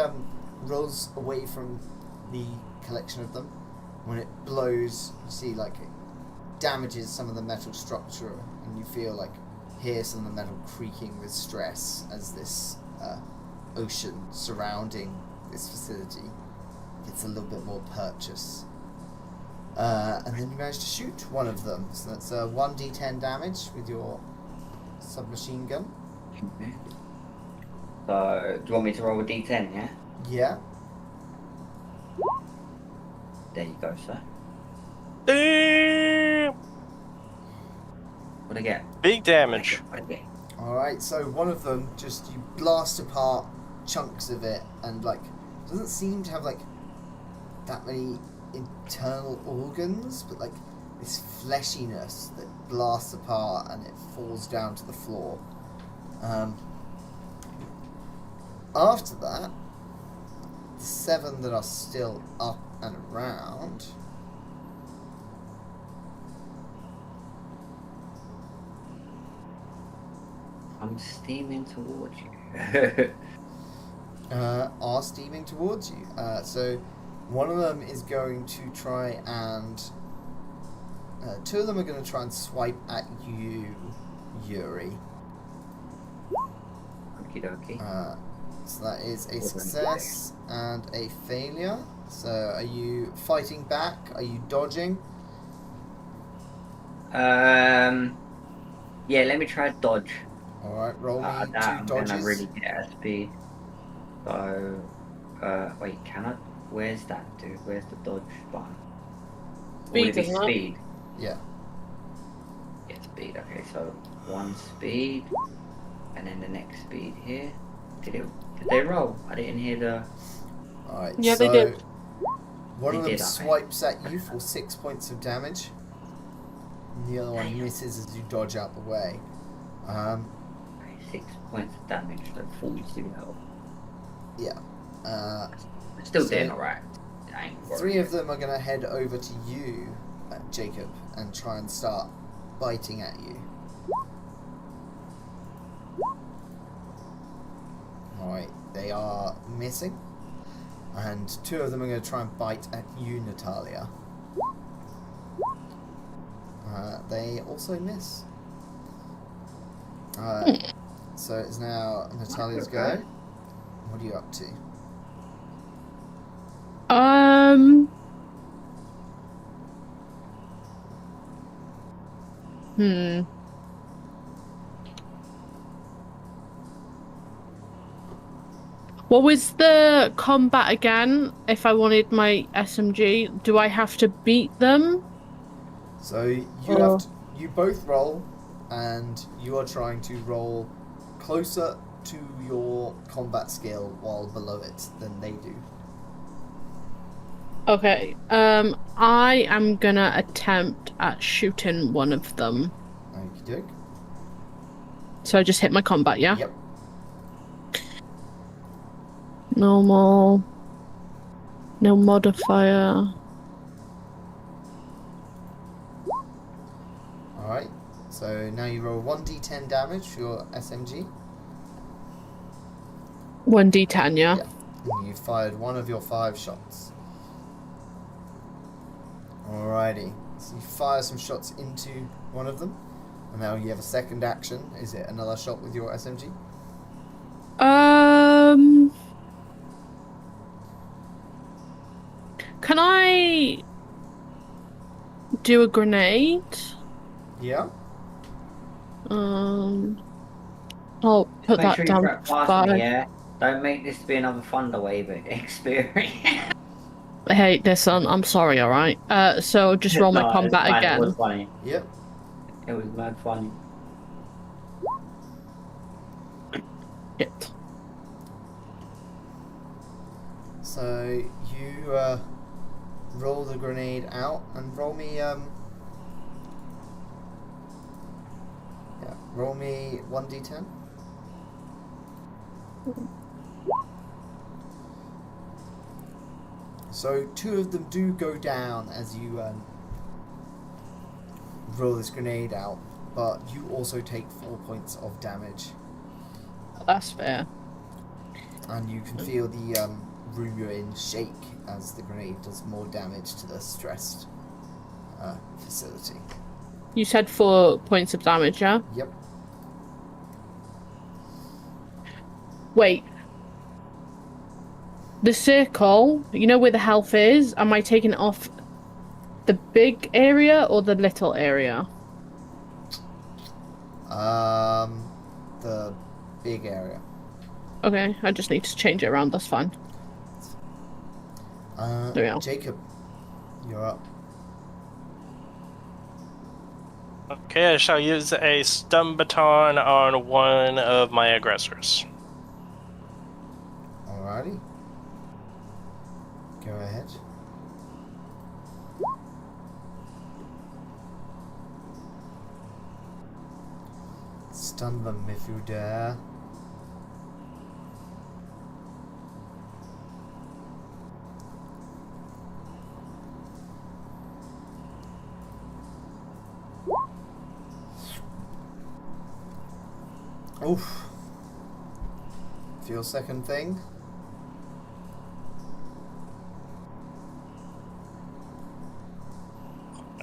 [SPEAKER 1] rolls away from the collection of them, when it blows, you see like it damages some of the metal structure, and you feel like hear some of the metal creaking with stress as this ocean surrounding this facility gets a little bit more purchase. And then you manage to shoot one of them, so that's 1d10 damage with your submachine gun.
[SPEAKER 2] Okay. So, do you want me to roll a d10, yeah?
[SPEAKER 1] Yeah.
[SPEAKER 2] There you go, sir.
[SPEAKER 4] Damn!
[SPEAKER 2] What'd I get?
[SPEAKER 4] Big damage.
[SPEAKER 2] What'd I get?
[SPEAKER 1] Alright, so one of them, just you blast apart chunks of it, and like, doesn't seem to have like that many internal organs, but like this fleshiness that blasts apart and it falls down to the floor. After that, the 7 that are still up and around.
[SPEAKER 2] I'm steaming towards you.
[SPEAKER 1] Are steaming towards you. So one of them is going to try and... 2 of them are going to try and swipe at you, Yuri.
[SPEAKER 2] Okie dokie.
[SPEAKER 1] So that is a success and a failure. So are you fighting back? Are you dodging?
[SPEAKER 2] Yeah, let me try dodge.
[SPEAKER 1] Alright, roll me 2
[SPEAKER 2] I'm
[SPEAKER 1] dodges.
[SPEAKER 2] gonna really get at speed. So, wait, can I? Where's that, dude? Where's the dodge button?
[SPEAKER 3] Speed,
[SPEAKER 2] Would it be
[SPEAKER 3] isn't it?
[SPEAKER 2] speed?
[SPEAKER 1] Yeah.
[SPEAKER 2] Yeah, speed. Okay, so 1 speed, and then the next speed here. Did they roll? I didn't hear the.
[SPEAKER 1] Alright,
[SPEAKER 3] Yeah,
[SPEAKER 1] so
[SPEAKER 3] they did.
[SPEAKER 1] one
[SPEAKER 2] They
[SPEAKER 1] of them
[SPEAKER 2] did, okay.
[SPEAKER 1] swipes at you for 6 points of damage. And the other one
[SPEAKER 2] Damn.
[SPEAKER 1] misses as you dodge out the way.
[SPEAKER 2] 6 points of damage, like 42 health.
[SPEAKER 1] Yeah.
[SPEAKER 2] Still
[SPEAKER 1] So-
[SPEAKER 2] doing alright. I ain't worried.
[SPEAKER 1] 3 of them are going to head over to you, Jacob, and try and start biting at you. Alright, they are missing. And 2 of them are going to try and bite at you, Natalia. They also miss. So it's now Natalia's go.
[SPEAKER 2] Okay.
[SPEAKER 1] What are you up to?
[SPEAKER 3] What was the combat again? If I wanted my SMG, do I have to beat them?
[SPEAKER 1] So you
[SPEAKER 3] Oh.
[SPEAKER 1] you both roll, and you are trying to roll closer to your combat skill while below it than they do.
[SPEAKER 3] Okay. I am gonna attempt at shooting one of them.
[SPEAKER 1] Okie doke.
[SPEAKER 3] So I just hit my combat, yeah?
[SPEAKER 1] Yep.
[SPEAKER 3] Normal. No modifier.
[SPEAKER 1] Alright. So now you roll 1d10 damage for your SMG.
[SPEAKER 3] 1d10, yeah?
[SPEAKER 1] Yeah. And you fired one of your 5 shots. Alrighty. So you fire some shots into one of them. And now you have a second action. Is it another shot with your SMG?
[SPEAKER 3] Can I do a grenade?
[SPEAKER 1] Yeah.
[SPEAKER 3] I'll put
[SPEAKER 2] Make
[SPEAKER 3] that
[SPEAKER 2] sure you
[SPEAKER 3] down.
[SPEAKER 2] track past
[SPEAKER 3] Five.
[SPEAKER 2] me, yeah? Don't make this be another Thunderwave experience.
[SPEAKER 3] I hate this one. I'm sorry, alright? So just roll my
[SPEAKER 2] No, it's
[SPEAKER 3] combat
[SPEAKER 2] fine,
[SPEAKER 3] again.
[SPEAKER 2] It was funny.
[SPEAKER 1] Yep.
[SPEAKER 2] It was mad funny.
[SPEAKER 3] Shit.
[SPEAKER 1] So you roll the grenade out and roll me roll me 1d10. So 2 of them do go down as you roll this grenade out, but you also take 4 points of damage,
[SPEAKER 3] That's fair.
[SPEAKER 1] and you can feel the room you're in shake as the grenade does more damage to the stressed facility.
[SPEAKER 3] You said 4 points of damage, yeah?
[SPEAKER 1] Yep.
[SPEAKER 3] Wait. The circle, you know where the health is? Am I taking it off the big area or the little area?
[SPEAKER 1] The big area.
[SPEAKER 3] Okay, I just need to change it around, that's fine. There we go.
[SPEAKER 1] Jacob, you're up.
[SPEAKER 4] Okay, I shall use a stun baton on one of my aggressors.
[SPEAKER 1] Alrighty. Go ahead. Stun them if you dare. Oof. For your second thing.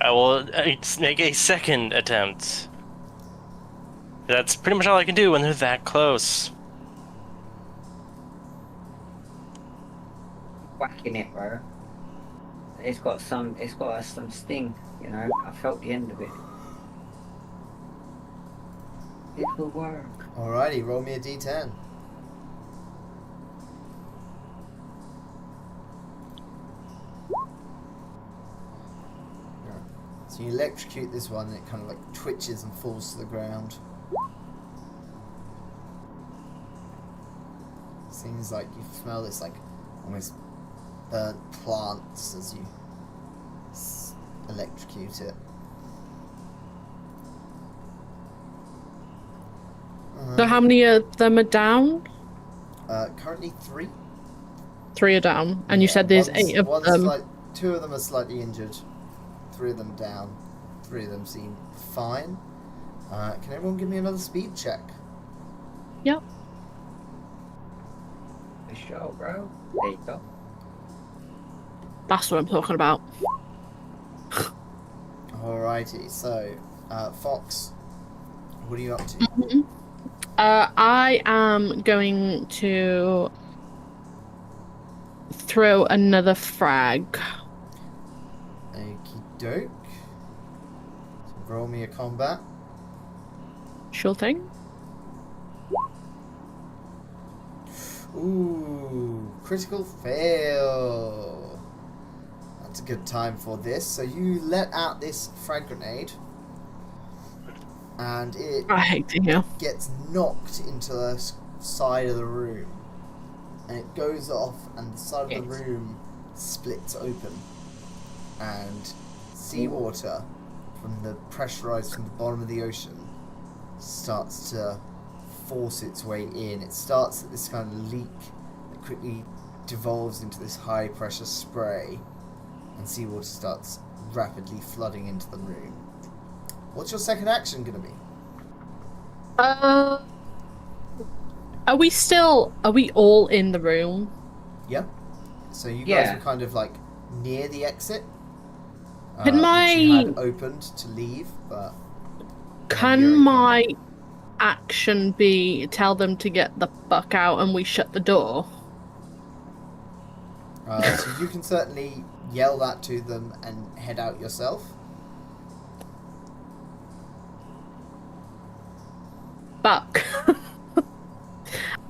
[SPEAKER 4] I will make a second attempt. That's pretty much all I can do when they're that close.
[SPEAKER 2] Whacking it, bro. It's got some sting, you know. I felt the end of it. It will work.
[SPEAKER 1] Alrighty, roll me a d10. So you electrocute this one and it kind of like twitches and falls to the ground. Seems like you smell this like almost burnt plants as you electrocute it.
[SPEAKER 3] So how many of them are down?
[SPEAKER 1] Currently 3.
[SPEAKER 3] 3 are down, and you said there's 8 of them.
[SPEAKER 1] 2 of them are slightly injured, 3 of them down, 3 of them seem fine. Can everyone give me another speed check?
[SPEAKER 3] Yep.
[SPEAKER 2] For sure, bro. There you go.
[SPEAKER 3] That's what I'm talking about.
[SPEAKER 1] Alrighty, so Fox, what are you up to?
[SPEAKER 3] Mm-hmm. I am going to throw another frag.
[SPEAKER 1] Okie doke. So roll me a combat.
[SPEAKER 3] Sure thing.
[SPEAKER 1] Ooh, critical fail. That's a good time for this. So you let out this frag grenade, and it
[SPEAKER 3] I hate to hear.
[SPEAKER 1] gets knocked into the side of the room, and it goes off, and the side of the room splits open, and seawater from the pressurized from the bottom of the ocean starts to force its way in. It starts at this kind of leak that quickly devolves into this high pressure spray, and seawater starts rapidly flooding into the room. What's your second action going to be?
[SPEAKER 3] Are we all in the room?
[SPEAKER 1] Yeah. So you guys were kind of like near the exit.
[SPEAKER 3] Can
[SPEAKER 1] which you had opened to leave, but
[SPEAKER 3] can my action be tell them to get the fuck out and we shut the door?
[SPEAKER 1] So you can certainly yell that to them and head out yourself.
[SPEAKER 3] Fuck.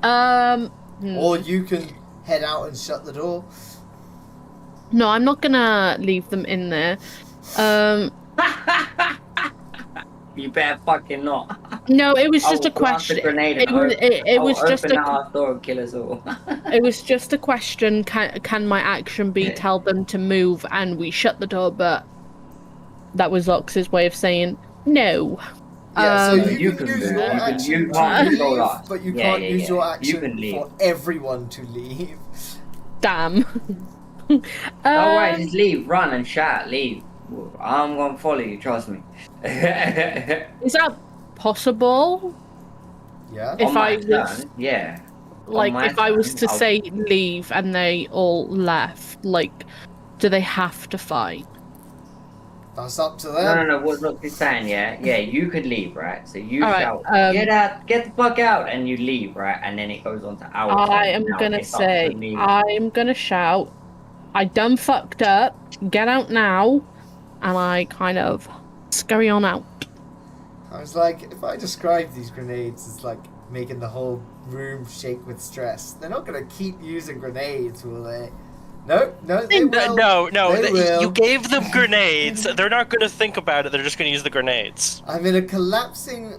[SPEAKER 1] Or you can head out and shut the door.
[SPEAKER 3] No, I'm not gonna leave them in there.
[SPEAKER 2] You better fucking not.
[SPEAKER 3] No, it was just a question. It was just
[SPEAKER 2] open the house door and kill us all.
[SPEAKER 3] It was just a question. Can my action be tell them to move and we shut the door? But that was Ox's way of saying no.
[SPEAKER 1] Yeah, so you can use your action to leave, but you can't use your action for everyone to leave.
[SPEAKER 3] Damn.
[SPEAKER 2] Alright, just leave, run and shout, leave. I'm gonna follow you, trust me.
[SPEAKER 3] Is that possible?
[SPEAKER 1] Yeah.
[SPEAKER 3] If I
[SPEAKER 2] turn, yeah.
[SPEAKER 3] Like,
[SPEAKER 2] my
[SPEAKER 3] if I was
[SPEAKER 2] turn,
[SPEAKER 3] to
[SPEAKER 2] I'll-
[SPEAKER 3] say leave and they all left, like, do they have to fight?
[SPEAKER 1] That's up to
[SPEAKER 2] No,
[SPEAKER 1] them.
[SPEAKER 2] no, no. What he's saying, yeah, yeah. You could leave, right? So you
[SPEAKER 3] All right.
[SPEAKER 2] shout, "Get out! Get the fuck out!" and you leave, right? And then it goes on to our
[SPEAKER 3] I
[SPEAKER 2] turn.
[SPEAKER 3] am
[SPEAKER 2] Now
[SPEAKER 3] gonna
[SPEAKER 2] it's up to
[SPEAKER 3] say,
[SPEAKER 2] me.
[SPEAKER 3] I'm gonna shout, I done fucked up, get out now, and I kind of scurry on out.
[SPEAKER 1] I was like, if I describe these grenades as like making the whole room shake with stress, they're not gonna keep using grenades, will they? No, they will.
[SPEAKER 4] No,
[SPEAKER 1] They will.
[SPEAKER 4] you gave them grenades. They're not going to think about it. They're just going to use the grenades.
[SPEAKER 1] I'm in a collapsing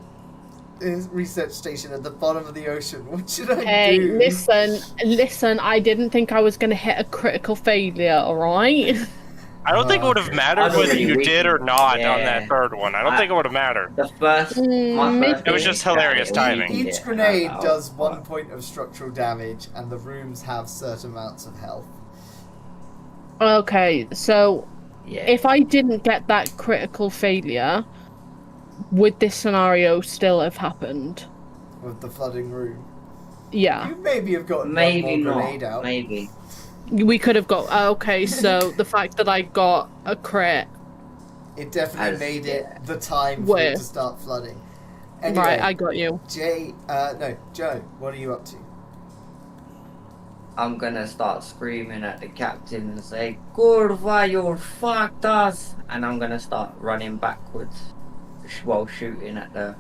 [SPEAKER 1] research station at the bottom of the ocean. What should I
[SPEAKER 3] Hey,
[SPEAKER 1] do?
[SPEAKER 3] listen, I didn't think I was gonna hit a critical failure, alright?
[SPEAKER 4] I don't think it would have
[SPEAKER 1] Okay.
[SPEAKER 4] mattered
[SPEAKER 2] I'd
[SPEAKER 4] whether
[SPEAKER 2] already
[SPEAKER 4] you did or
[SPEAKER 2] weakened.
[SPEAKER 4] not on
[SPEAKER 2] Yeah.
[SPEAKER 4] that third one. I don't think it would have mattered.
[SPEAKER 2] The first, my first.
[SPEAKER 3] It
[SPEAKER 4] was just hilarious timing.
[SPEAKER 1] Each grenade does 1 point of structural damage, and the rooms have certain amounts of health.
[SPEAKER 3] Okay, so
[SPEAKER 2] Yeah.
[SPEAKER 3] if I didn't get that critical failure, would this scenario still have happened?
[SPEAKER 1] With the flooding room.
[SPEAKER 3] Yeah.
[SPEAKER 1] You maybe have gotten
[SPEAKER 2] Maybe
[SPEAKER 1] one more
[SPEAKER 2] not.
[SPEAKER 1] grenade out.
[SPEAKER 2] Maybe.
[SPEAKER 3] We could have got okay, so the fact that I got a crit.
[SPEAKER 1] It definitely
[SPEAKER 2] Has-
[SPEAKER 1] made it the time for it
[SPEAKER 3] Where?
[SPEAKER 1] to start flooding. Anyway,
[SPEAKER 3] Right, I got you.
[SPEAKER 1] Joe, what are you up to?
[SPEAKER 2] I'm gonna start screaming at the captain and say, "Kurva, you fucked us!" And I'm gonna start running backwards while shooting at the.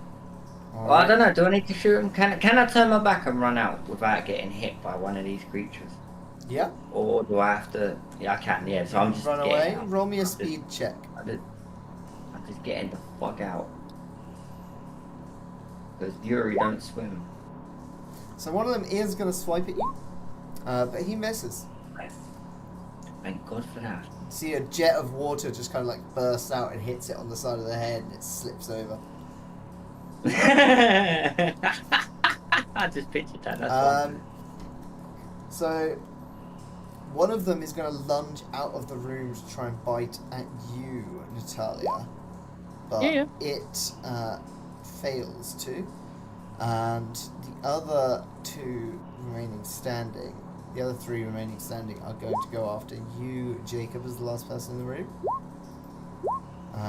[SPEAKER 2] Well, I don't know. Do I need to shoot him? Can I turn my back and run out without getting hit by one of these creatures?
[SPEAKER 1] Yeah,
[SPEAKER 2] Or do I have to? Yeah, I can. Yeah, so I'm just
[SPEAKER 1] run
[SPEAKER 2] getting
[SPEAKER 1] away.
[SPEAKER 2] out.
[SPEAKER 1] Roll me a
[SPEAKER 2] I'm just-
[SPEAKER 1] speed check.
[SPEAKER 2] I'm just getting the fuck out. Because Yuri don't swim.
[SPEAKER 1] So one of them is going to swipe at you, but he misses.
[SPEAKER 2] Thank God for that.
[SPEAKER 1] See a jet of water just kind of like bursts out and hits it on the side of the head, and it slips over.
[SPEAKER 2] I just pictured that. That's fine.
[SPEAKER 1] So one of them is going to lunge out of the room to try and bite at you, Natalia. But
[SPEAKER 3] Yeah.
[SPEAKER 1] it fails to. And the other two remaining standing, the other three remaining standing, are going to go after you, Jacob, as the last person in the room.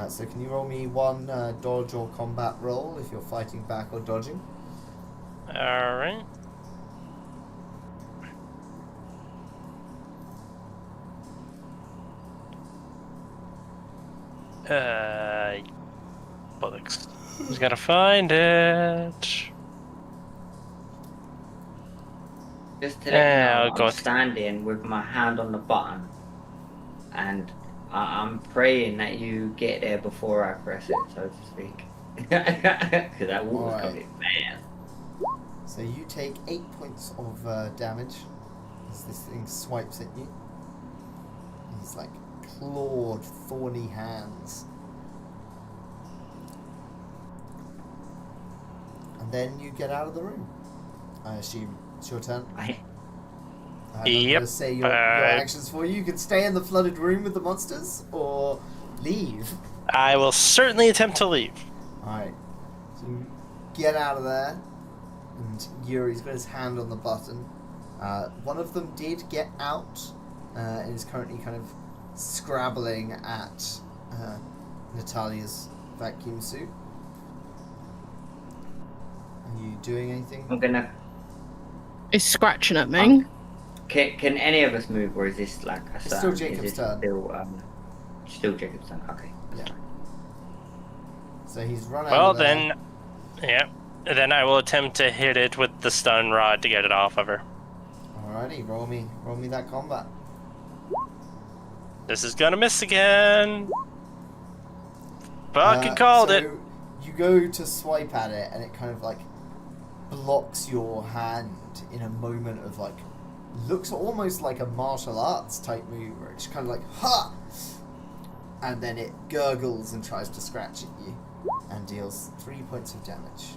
[SPEAKER 1] So can you roll me one dodge or combat roll if you're fighting back or dodging?
[SPEAKER 4] Alright. Bollocks. Just gotta find it.
[SPEAKER 2] Just to
[SPEAKER 4] Yeah,
[SPEAKER 2] let you
[SPEAKER 4] I'll
[SPEAKER 2] know,
[SPEAKER 4] go
[SPEAKER 2] I'm
[SPEAKER 4] with-
[SPEAKER 2] standing with my hand on the button, and I'm praying that you get there before I press it, so to speak. Because that water's
[SPEAKER 1] Alright.
[SPEAKER 2] coming fast.
[SPEAKER 1] So you take 8 points of damage as this thing swipes at you. These like clawed, thorny hands. And then you get out of the room. I assume it's your turn. I'm not
[SPEAKER 4] Yep.
[SPEAKER 1] going to say your actions for you. You can stay in the flooded room with the monsters or leave.
[SPEAKER 4] I will certainly attempt to leave.
[SPEAKER 1] Alright. So you get out of there. And Yuri's got his hand on the button. One of them did get out and is currently kind of scrabbling at Natalia's vacuum suit. Are you doing anything?
[SPEAKER 2] I'm gonna.
[SPEAKER 3] It's scratching at me.
[SPEAKER 2] Can any of us move, or is this like a
[SPEAKER 1] It's still
[SPEAKER 2] turn?
[SPEAKER 1] Jacob's
[SPEAKER 2] is this
[SPEAKER 1] turn.
[SPEAKER 2] Still Jacob's turn. Okay.
[SPEAKER 1] Yeah. So he's run out
[SPEAKER 4] Well,
[SPEAKER 1] of there.
[SPEAKER 4] then. Yeah. Then I will attempt to hit it with the stun rod to get it off of her.
[SPEAKER 1] Alrighty, roll me that combat.
[SPEAKER 4] This is gonna miss again. Fucking called
[SPEAKER 1] so
[SPEAKER 4] it.
[SPEAKER 1] You go to swipe at it, and it kind of like blocks your hand in a moment of like, looks almost like a martial arts type move, where it's kind of like ha, and then it gurgles and tries to scratch at you, and deals 3 points of damage.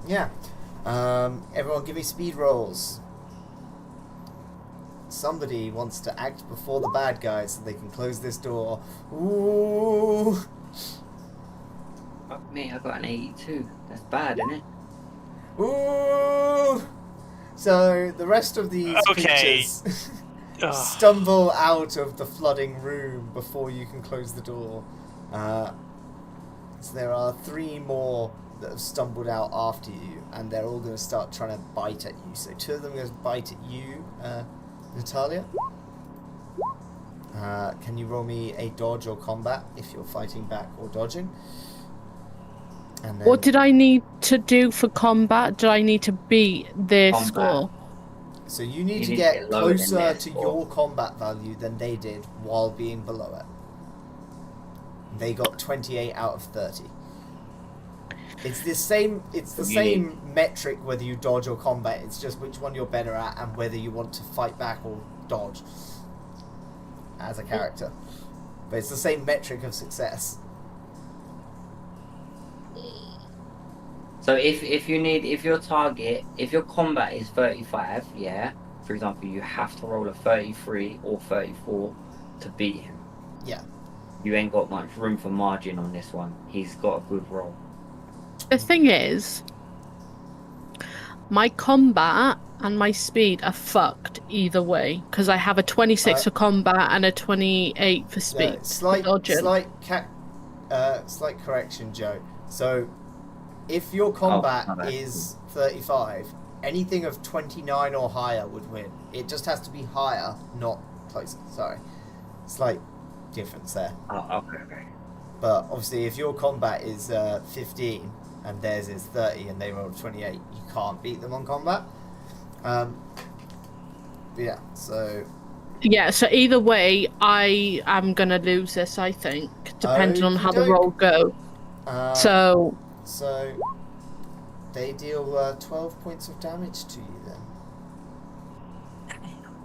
[SPEAKER 1] Yeah. Everyone give me speed rolls. Somebody wants to act before the bad guys so they can close this door. Ooh.
[SPEAKER 2] Fuck Mate, I got an 82. That's bad, isn't it?
[SPEAKER 1] Ooh! So the rest of these
[SPEAKER 4] Okay.
[SPEAKER 1] creatures
[SPEAKER 4] Ugh.
[SPEAKER 1] stumble out of the flooding room before you can close the door. So there are 3 more that have stumbled out after you, and they're all going to start trying to bite at you. So 2 of them are going to bite at you, Natalia. Can you roll me a dodge or combat if you're fighting back or dodging? And then,
[SPEAKER 3] What did I need to do for combat? Do I need to beat their
[SPEAKER 2] Combat.
[SPEAKER 3] score?
[SPEAKER 1] so you need to
[SPEAKER 2] to
[SPEAKER 1] get
[SPEAKER 2] get lower than
[SPEAKER 1] closer
[SPEAKER 2] their
[SPEAKER 1] to
[SPEAKER 2] score.
[SPEAKER 1] your combat value than they did while being below it. They got 28 out of 30. It's the same. It's the same metric whether you dodge or combat. It's just which one you're better at and whether you want to fight back or dodge as a character. But it's the same metric of success.
[SPEAKER 2] So if your combat is 35, yeah, for example, you have to roll a 33 or 34 to beat him.
[SPEAKER 1] Yeah.
[SPEAKER 2] You ain't got much room for margin on this one. He's got a good roll.
[SPEAKER 3] The thing is, my combat and my speed are fucked either way because I have a 26 for combat and a 28 for speed.
[SPEAKER 1] No, slight
[SPEAKER 3] dodging.
[SPEAKER 1] correction, Joe. So, if your combat
[SPEAKER 2] that's
[SPEAKER 1] is 35, anything of 29 or higher would win. It just has to be higher, not closer. Sorry, slight difference there.
[SPEAKER 2] Oh, okay.
[SPEAKER 1] But obviously, if your combat is 15 and theirs is 30 and they roll 28, you can't beat them on combat. Yeah, so...
[SPEAKER 3] Yeah, so either way, I am going to lose this, I think, depending on how the roll goes. So
[SPEAKER 1] they deal 12 points of damage to you then.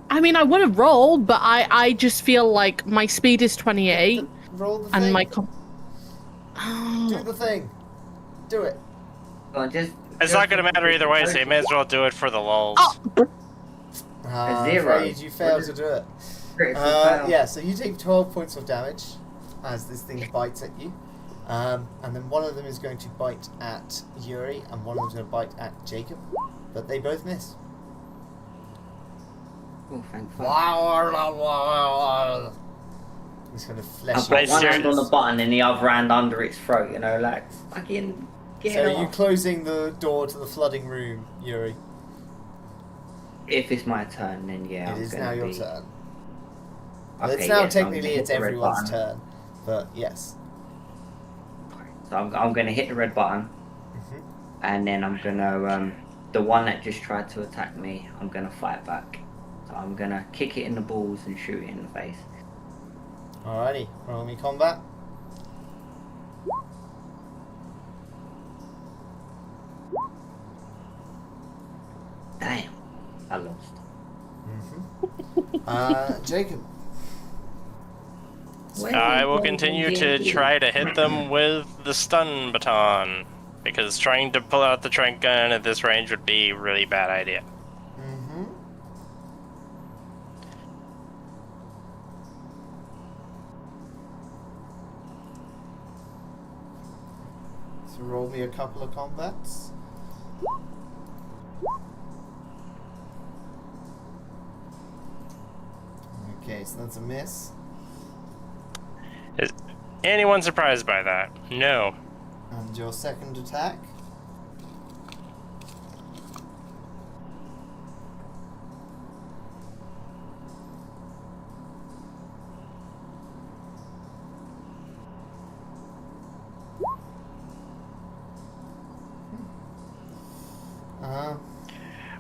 [SPEAKER 3] I mean, I would have rolled, but I just feel like my speed is 28
[SPEAKER 1] Roll the
[SPEAKER 3] and
[SPEAKER 1] thing.
[SPEAKER 3] my
[SPEAKER 1] Do the thing. Do it.
[SPEAKER 2] Well,
[SPEAKER 4] It's not going to matter either way, so you may as well do it for the lulz.
[SPEAKER 1] I'm
[SPEAKER 2] 0.
[SPEAKER 1] afraid you failed to do it. Yeah, so you take 12 points of damage as this thing bites at you. And then one of them is going to bite at Yuri, and one of them is going to bite at Jacob. But they both miss.
[SPEAKER 2] Oh, thank fuck.
[SPEAKER 1] Wow. He's going to flesh
[SPEAKER 2] I've got
[SPEAKER 1] you.
[SPEAKER 2] one hand on the button and the other hand under its throat, you know, like, fucking get
[SPEAKER 1] So
[SPEAKER 2] it
[SPEAKER 1] are you
[SPEAKER 2] off.
[SPEAKER 1] closing the door to the flooding room, Yuri?
[SPEAKER 2] If it's my turn, then yeah,
[SPEAKER 1] It is
[SPEAKER 2] gonna
[SPEAKER 1] now your
[SPEAKER 2] be...
[SPEAKER 1] turn. Well,
[SPEAKER 2] Okay,
[SPEAKER 1] it's now
[SPEAKER 2] yes, I'm
[SPEAKER 1] technically
[SPEAKER 2] gonna
[SPEAKER 1] it's
[SPEAKER 2] hit the red
[SPEAKER 1] everyone's
[SPEAKER 2] button.
[SPEAKER 1] turn. But yes.
[SPEAKER 2] So I'm going to hit the red button, and then I'm going to, the one that just tried to attack me, I'm going to fight back. So I'm going to kick it in the balls and shoot it in the face.
[SPEAKER 1] Alrighty, roll me combat.
[SPEAKER 2] Damn, I lost.
[SPEAKER 1] Jacob.
[SPEAKER 4] I will continue to try to hit them with the stun baton, because trying to pull out the trank gun at this range would be a really bad idea.
[SPEAKER 1] So roll me a couple of combats. Okay, so that's a miss.
[SPEAKER 4] Is anyone surprised by that? No.
[SPEAKER 1] And your second attack.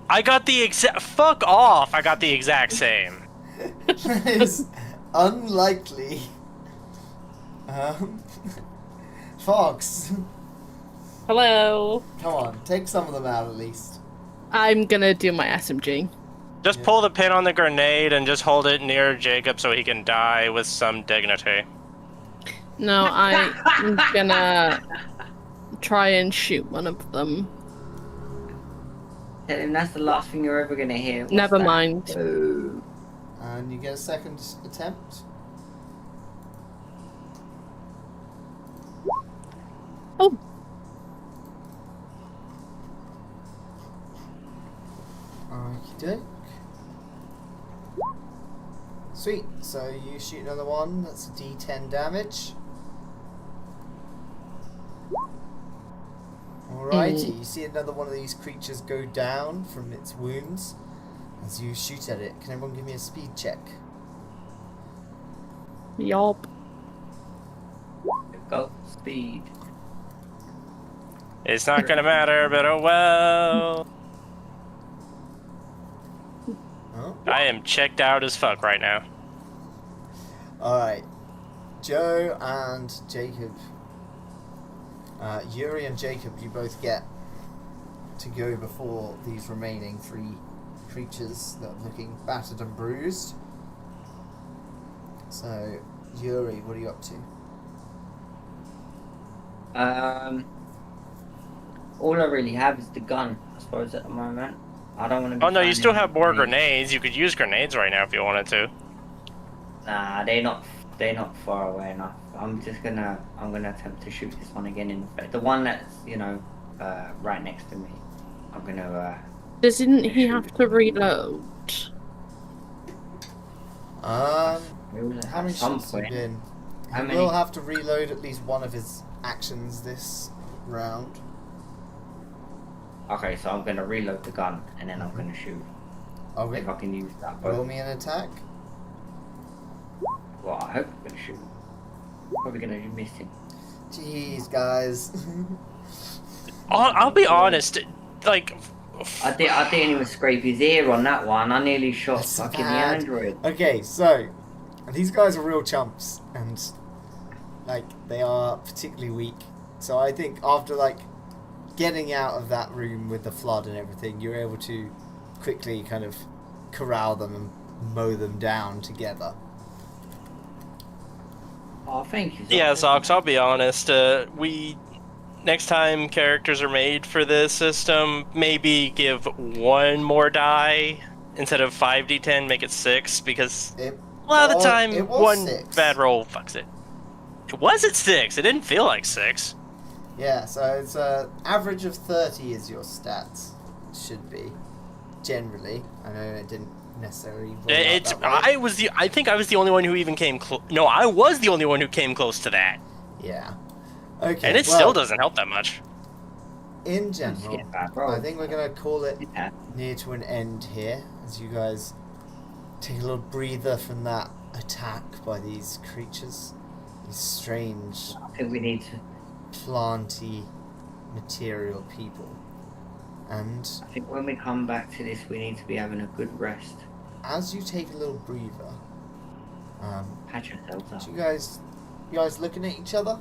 [SPEAKER 4] I got the exact... Fuck off! I got the exact same.
[SPEAKER 1] That is unlikely. Fox,
[SPEAKER 3] Hello.
[SPEAKER 1] come on, take some of them out at least.
[SPEAKER 3] I'm going to do my SMG.
[SPEAKER 4] Just pull the pin on the grenade and just hold it near Jacob so he can die with some dignity.
[SPEAKER 3] No, I'm going to try and shoot one of them.
[SPEAKER 2] Tell him that's the last thing you're ever going to hear. What's
[SPEAKER 3] Never
[SPEAKER 2] that?
[SPEAKER 3] mind.
[SPEAKER 2] Oh.
[SPEAKER 1] And you get a second attempt.
[SPEAKER 3] Oh,
[SPEAKER 1] doke. Sweet. So you shoot another one. That's a D10 damage. Alrighty. You see another one of these creatures go down from its wounds as you shoot at it. Can everyone give me a speed check?
[SPEAKER 3] Yup.
[SPEAKER 2] Go speed.
[SPEAKER 4] It's not gonna matter, but oh well.
[SPEAKER 1] Oh.
[SPEAKER 4] I am checked out as fuck right now.
[SPEAKER 1] Alright. Joe and Jacob. Yuri and Jacob, you both get to go before these remaining 3 creatures that are looking battered and bruised. So, Yuri, what are you up to?
[SPEAKER 2] All I really have is the gun, I suppose, at the moment. I don't want to.
[SPEAKER 4] Oh no, you still have more grenades. You could use grenades right now if you wanted to.
[SPEAKER 2] Nah, they're not far away enough. I'm gonna attempt to shoot this one again in the face. The one that's, you know, right next to me. I'm gonna.
[SPEAKER 3] Doesn't he have to reload?
[SPEAKER 1] How many shots have been? He will have to reload at least one of his actions this round.
[SPEAKER 2] Okay, so I'm gonna reload the gun and then I'm gonna shoot.
[SPEAKER 1] Okay.
[SPEAKER 2] If I can use that.
[SPEAKER 1] Roll me an attack.
[SPEAKER 2] Well, I hope I'm gonna shoot. Probably gonna miss him.
[SPEAKER 1] Jeez, guys.
[SPEAKER 4] I'll be honest. Like,
[SPEAKER 2] I didn't even scrape his ear on that one. I nearly shot
[SPEAKER 1] That's
[SPEAKER 2] fucking
[SPEAKER 1] bad.
[SPEAKER 2] the android.
[SPEAKER 1] Okay, so these guys are real chumps, and like they are particularly weak. So I think after like getting out of that room with the flood and everything, you're able to quickly kind of corral them and mow them down together.
[SPEAKER 2] Oh, thank you.
[SPEAKER 4] yeah, Zox, I'll be honest. Next time characters are made for this system, maybe give 1 more die instead of 5d10, make it 6, because a lot of the time, one
[SPEAKER 1] 6.
[SPEAKER 4] bad roll fucks it. Was it 6? It didn't feel like 6.
[SPEAKER 1] Yeah, so it's average of 30 is your stats. Should be generally. I know it didn't necessarily. roll out that way.
[SPEAKER 4] I think I was the only one who even came close. No, I was the only one who came close to that.
[SPEAKER 1] Yeah. Okay.
[SPEAKER 4] And it still doesn't help that much.
[SPEAKER 1] In general, I think we're gonna call it
[SPEAKER 2] Yeah.
[SPEAKER 1] near to an end here, as you guys take a little breather from that attack by these creatures, these strange,
[SPEAKER 2] I think we need to.
[SPEAKER 1] planty, material people. And
[SPEAKER 2] I think when we come back to this, we need to be having a good rest.
[SPEAKER 1] as you take a little breather,
[SPEAKER 2] Patch ourselves up.
[SPEAKER 1] you guys looking at each other?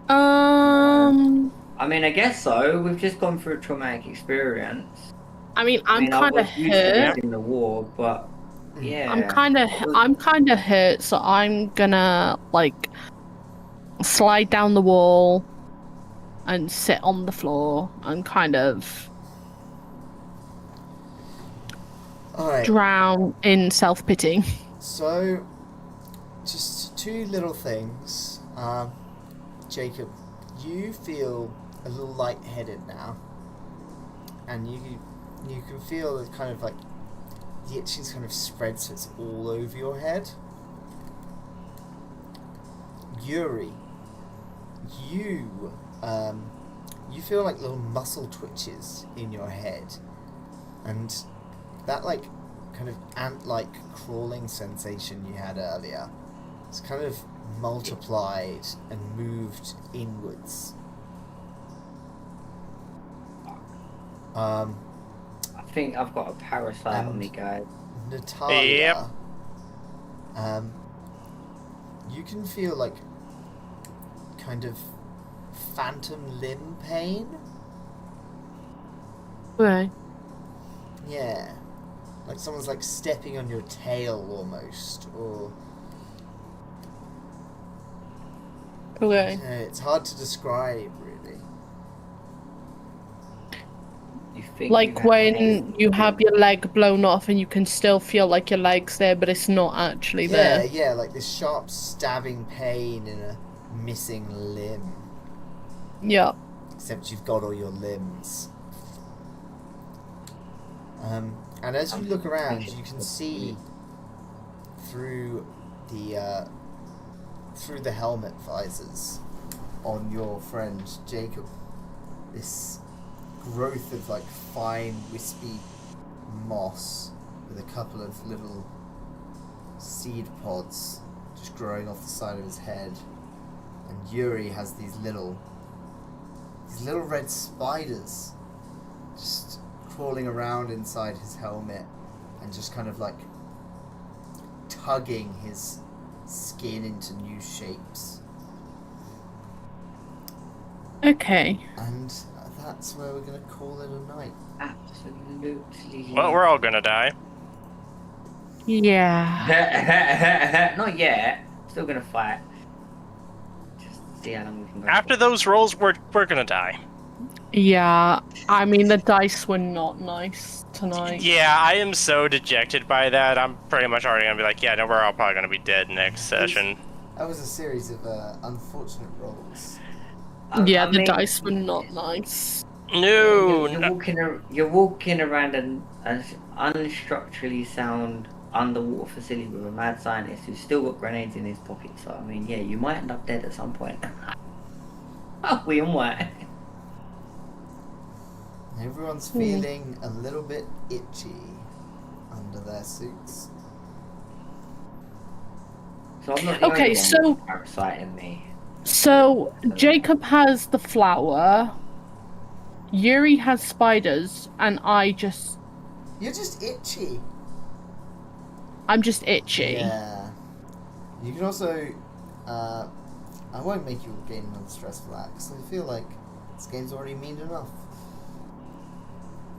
[SPEAKER 2] I mean, I guess so. We've just gone through a traumatic experience.
[SPEAKER 3] I mean, I'm kind of
[SPEAKER 2] I was used to
[SPEAKER 3] hurt.
[SPEAKER 2] this in the war, but yeah.
[SPEAKER 3] I'm kind of hurt, so I'm gonna like slide down the wall and sit on the floor and kind of
[SPEAKER 1] Alright.
[SPEAKER 3] drown in self-pity.
[SPEAKER 1] So, just 2 little things. Jacob, you feel a little lightheaded now, and you can feel it kind of like the itching's kind of spread, so it's all over your head. Yuri, you feel like little muscle twitches in your head, and that like kind of ant-like crawling sensation you had earlier, it's kind of multiplied and moved inwards.
[SPEAKER 2] I think I've got a parasite on me, guys.
[SPEAKER 1] Natalia, you can feel like kind of phantom limb pain.
[SPEAKER 3] Okay.
[SPEAKER 1] Yeah, like someone's like stepping on your tail almost, or
[SPEAKER 3] Okay.
[SPEAKER 1] it's hard to describe really.
[SPEAKER 2] You think
[SPEAKER 3] Like when you have your leg blown off and you can still feel like your leg's there, but it's not actually there.
[SPEAKER 1] Yeah, like this sharp stabbing pain in a missing limb.
[SPEAKER 3] Yeah.
[SPEAKER 1] Except you've got all your limbs. And as you look around, you can see through the helmet visors on your friend Jacob this growth of like fine wispy moss with a couple of little seed pods just growing off the side of his head, and Yuri has these little red spiders just crawling around inside his helmet and just kind of like tugging his skin into new shapes.
[SPEAKER 3] Okay.
[SPEAKER 1] And that's where we're going to call it a night.
[SPEAKER 2] Absolutely.
[SPEAKER 4] Well, we're all gonna die.
[SPEAKER 3] Yeah.
[SPEAKER 2] Not yet. Still gonna fight. Just see how long we can go.
[SPEAKER 4] After those rolls, we're gonna die.
[SPEAKER 3] Yeah. I mean, the dice were not nice tonight.
[SPEAKER 4] Yeah, I am so dejected by that. I'm pretty much already gonna be like, yeah, no, we're all probably gonna be dead next session.
[SPEAKER 1] That was a series of unfortunate rolls.
[SPEAKER 3] Yeah,
[SPEAKER 2] I
[SPEAKER 3] the
[SPEAKER 2] mean,
[SPEAKER 3] dice were not nice.
[SPEAKER 4] No,
[SPEAKER 2] you're walking around an unstructurally sound underwater facility with a mad scientist who's still got grenades in his pocket. So I mean, yeah, you might end up dead at some point. Oh, we might.
[SPEAKER 1] Everyone's feeling a little bit itchy under their suits.
[SPEAKER 2] So I'm not the
[SPEAKER 3] Okay,
[SPEAKER 2] only
[SPEAKER 3] so-
[SPEAKER 2] one parasiting me.
[SPEAKER 3] So, Jacob has the flower, Yuri has spiders, and
[SPEAKER 1] You're just itchy.
[SPEAKER 3] I'm just itchy.
[SPEAKER 1] Yeah. You can also... I won't make you gain another stress for that, because I feel like this game's already mean enough.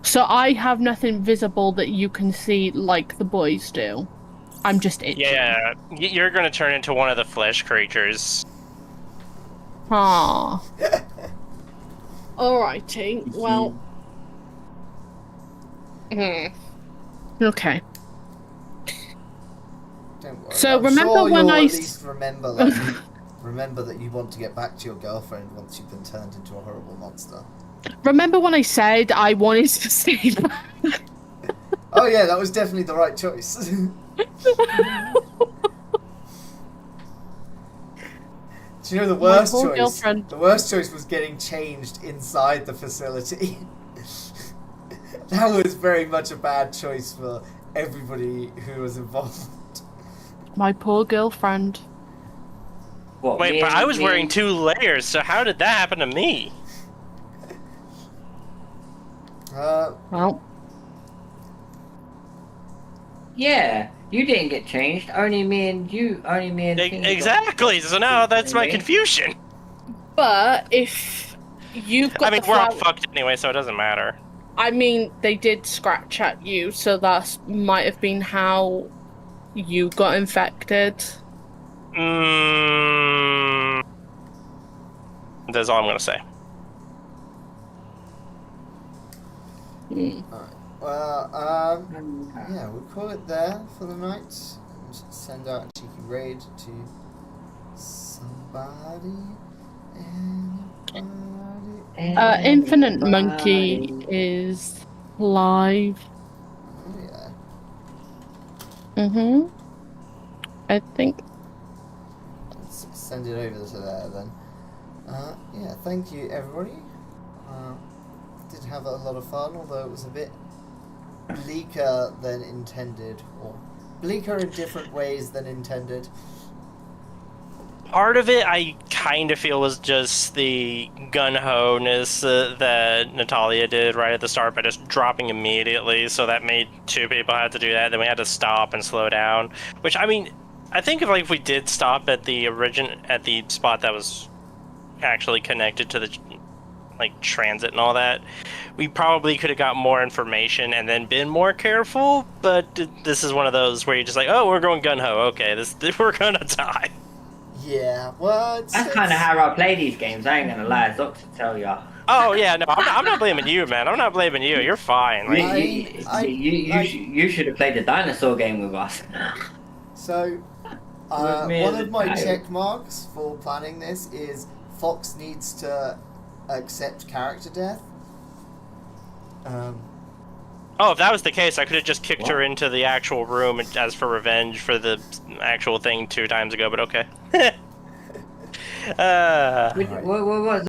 [SPEAKER 3] So I have nothing visible that you can see like the boys do. I'm just itchy.
[SPEAKER 4] yeah, you're gonna turn into one of the flesh creatures.
[SPEAKER 3] Huh. Alrighty. Well. Okay.
[SPEAKER 1] Don't worry.
[SPEAKER 3] So
[SPEAKER 1] I'm
[SPEAKER 3] remember
[SPEAKER 1] sure
[SPEAKER 3] when
[SPEAKER 1] you'll
[SPEAKER 3] I
[SPEAKER 1] at least remember that you want to get back to your girlfriend once you've been turned into a horrible monster.
[SPEAKER 3] Remember when I said I wanted to stay back?
[SPEAKER 1] Oh yeah, that was definitely the right choice. Do you know the worst
[SPEAKER 3] poor
[SPEAKER 1] choice?
[SPEAKER 3] girlfriend.
[SPEAKER 1] The worst choice was getting changed inside the facility. That was very much a bad choice for everybody who was involved.
[SPEAKER 3] My poor girlfriend.
[SPEAKER 2] What,
[SPEAKER 4] Wait,
[SPEAKER 2] me
[SPEAKER 4] but
[SPEAKER 2] and-
[SPEAKER 4] I was
[SPEAKER 2] me
[SPEAKER 4] wearing
[SPEAKER 2] and-
[SPEAKER 4] 2 layers, so how did that happen to me?
[SPEAKER 3] Well,
[SPEAKER 2] Yeah, you didn't get changed. Only me and Thing got-
[SPEAKER 4] Exactly. So now that's my confusion.
[SPEAKER 3] but if you've got
[SPEAKER 4] I mean,
[SPEAKER 3] the
[SPEAKER 4] we're all
[SPEAKER 3] flower,
[SPEAKER 4] fucked anyway, so it doesn't matter.
[SPEAKER 3] I mean, they did scratch at you, so that might have been how you got infected.
[SPEAKER 4] That's all I'm gonna say.
[SPEAKER 1] Alright. Well, yeah, we'll call it there for the night. And send out a cheeky raid to somebody. Anybody.
[SPEAKER 3] Infinite Monkey is live.
[SPEAKER 1] Oh, yeah.
[SPEAKER 3] I think.
[SPEAKER 1] Let's send it over to there then. Yeah, thank you everybody. Did have a lot of fun, although it was a bit bleaker than intended, or bleaker in different ways than intended.
[SPEAKER 4] Part of it, I kind of feel, was just the gun-ho-ness that Natalia did right at the start by just dropping immediately, so that made 2 people have to do that, then we had to stop and slow down. Which, I mean, I think if we did stop at the spot that was actually connected to the transit and all that, we probably could have got more information and then been more careful, but this is one of those where you're just like, oh, we're going gun-ho, okay, we're gonna die.
[SPEAKER 1] Yeah, well,
[SPEAKER 2] That's kind of how I play these games. I ain't gonna lie, it's up to tell ya.
[SPEAKER 4] Oh yeah, no, I'm not blaming you, man. I'm not blaming you. You're fine.
[SPEAKER 2] You should have played the dinosaur game with us.
[SPEAKER 1] So,
[SPEAKER 2] With me
[SPEAKER 1] one
[SPEAKER 2] as
[SPEAKER 1] of
[SPEAKER 2] a
[SPEAKER 1] my
[SPEAKER 2] child.
[SPEAKER 1] check marks for planning this is Fox needs to accept character death.
[SPEAKER 4] Oh Oh, if that was the case, I could have just kicked her into the actual room as for revenge for the actual thing 2 times ago, but okay.
[SPEAKER 2] What